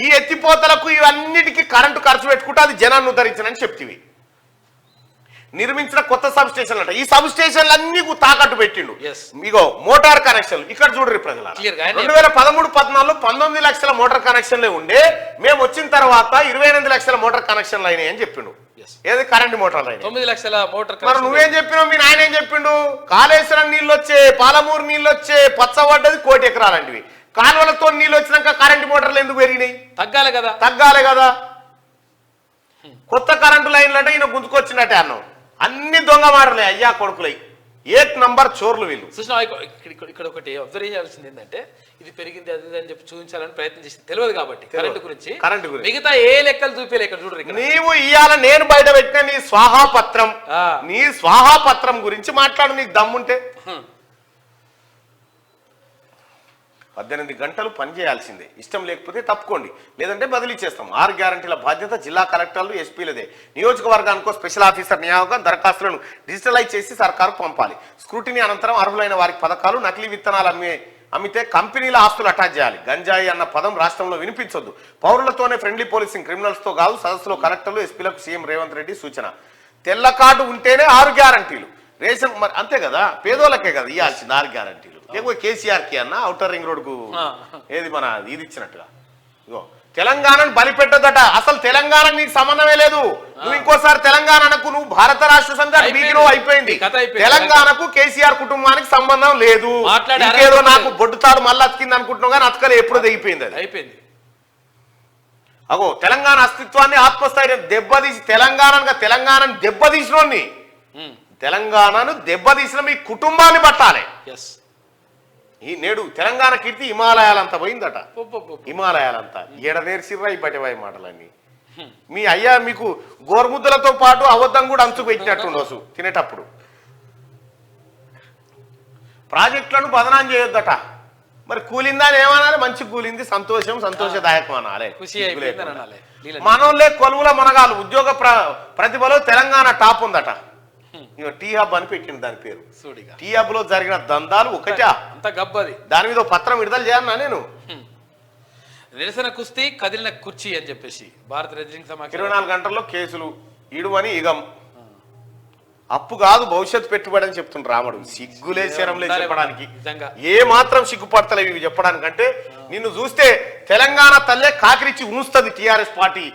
ఈ ఎత్తిపోతలకు ఇవన్నిటికీ కరెంటు ఖర్చు పెట్టుకుంటే అది జనాన్ని ఉద్ధరించనని చెప్తివి. నిర్మించిన కొత్త సబ్ స్టేషన్లు అంట. ఈ సబ్ స్టేషన్లు అన్ని తాకట్టు పెట్టిండు. ఇగో మోటార్ కనెక్షన్లు ఇక్కడ చూడరు ప్రజలు. 2013-14లో 19 లక్షల మోటార్ కనెక్షన్లే ఉండే, మేము వచ్చిన తర్వాత 28 లక్షల మోటార్ కనెక్షన్లు అయినాయి అని చెప్పిండు. ఏది కరెంట్ మోటార్లు అయినాయి 9 లక్షల మోటార్. మరి నువ్వేం చెప్పినావు? మీ నాయన ఏం చెప్పిండు? కాళేశ్వరం నీళ్ళు వచ్చే, పాలమూరు నీళ్ళు వచ్చే, పచ్చబడ్డది 1 కోటి ఎకరాలంటివి. కాలువలతో నీళ్ళు వచ్చినాక కరెంటు మోటార్లు ఎందుకు పెరిగినాయి? తగ్గాలి కదా. కొత్త కరెంటు లైన్లు అంటే ఈయన గుంతుకొచ్చినట్టే అన్నావు. అన్ని దొంగ మాటలే అయ్యా కొడుకులై. 1 నంబర్ చోర్లు వీళ్ళు. చూసినా ఇక్కడ ఒకటి అబ్జర్వ్ చేయాల్సింది ఏంటంటే, ఇది పెరిగింది అది అని చెప్పి చూపించాలని ప్రయత్నం చేసి తెలియదు కాబట్టి కరెంటు గురించి మిగతా ఏ లెక్కలు చూపేలే. ఇక్కడ చూడరు. నీవు ఇవాళ నేను బయట పెట్టిన నీ స్వాహాపత్రం గురించి మాట్లాడు, నీకు దమ్ముంటే. 18 గంటలు పనిచేయాల్సిందే, ఇష్టం లేకపోతే తప్పుకోండి, లేదంటే బదిలీ చేస్తాం. 6 గ్యారంటీల బాధ్యత జిల్లా కలెక్టర్లు, ఎస్పీలదే. నియోజకవర్గానికో స్పెషల్ ఆఫీసర్ నియామకం, దరఖాస్తులను డిజిటలైజ్ చేసి సర్కారుకు పంపాలి. స్క్రూటినీ అనంతరం అర్హులైన వారికి పథకాలు. నకిలీ విత్తనాలు అమ్మితే కంపెనీల ఆస్తులు అటాచ్ చేయాలి. గంజాయి అన్న పదం రాష్ట్రంలో వినిపించొద్దు. పౌరులతోనే ఫ్రెండ్లీ పోలీసింగ్, క్రిమినల్స్తో కాదు. సదస్సులో కలెక్టర్లు, ఎస్పీలకు సీఎం రేవంత్ రెడ్డి సూచన. తెల్ల కార్డు ఉంటేనే 6 గ్యారంటీలు. రేషన్ మరి అంతే కదా, పేదోళ్ళకే కదా ఇవ్వాల్సింది 6 గ్యారంటీలు. లేకపోతే కేసీఆర్కి అన్న ఔటర్ రింగ్ రోడ్కు ఏది మన ఇది ఇచ్చినట్టుగా. ఇగో తెలంగాణను బలిపెట్టదట. అసలు తెలంగాణకు నీకు సంబంధమే లేదు. నువ్వు ఇంకోసారి తెలంగాణకు నువ్వు భారత రాష్ట్ర సమితి అయిపోయింది. తెలంగాణకు కేసీఆర్ కుటుంబానికి సంబంధం లేదు. ఏదో నాకు బొడ్డుతాడు మళ్ళీ అతికింది అనుకుంటున్నావు కానీ అతకలే ఎప్పుడు తెగిపోయింది. అది అయిపోయింది. అగో తెలంగాణ అస్తిత్వాన్ని ఆత్మస్థైర్యం దెబ్బతీసి తెలంగాణను దెబ్బతీసినోన్ని తెలంగాణను దెబ్బతీసిన మీ కుటుంబాన్ని పట్టాలి. ఈ నేడు తెలంగాణ కీర్తి హిమాలయాలంతా పోయిందట. హిమాలయాలంతా ఏడ నేర్చిర్రా ఈ బటివాయి మాటలన్నీ. మీ అయ్యా మీకు గోరుముద్దలతో పాటు అబద్ధం కూడా అంచు పెట్టినట్టుండొచ్చు తినేటప్పుడు. ప్రాజెక్టులను బదనాం చేయొద్దట. మరి కూలిందా ఏమనాలి? మంచి కూలింది, సంతోషదాయకం అనాలి. మనోళ్ళే కొలువుల మనగాలు ఉద్యోగ ప్రతిభలో తెలంగాణ టాప్ ఉందట. టీ హబ్ అని పెట్టింది దాని పేరు. టీ హబ్ లో జరిగిన దందాలు ఒకటా అంత గబ్బది. దాని మీద పత్రం విడుదల చేయాలన్నా నేను. నిరసన కుస్తీ కదిలిన కుర్చీ అని చెప్పేసి భారత రెజ్లింగ్ సమాఖ్య 24 గంటల్లో కేసులు ఇడువని ఇగం అప్పు కాదు భవిష్యత్తు పెట్టుబడి అని చెప్తుండ్రు రాముడు. సిగ్గులే శరంలే చెప్పడానికి. ఏ మాత్రం సిగ్గుపడతలేవు ఇవి చెప్పడానికంటే. నిన్ను చూస్తే తెలంగాణ తల్లే కాకిరిచ్చి ఉంచుతుంది టీఆర్ఎస్ పార్టీ.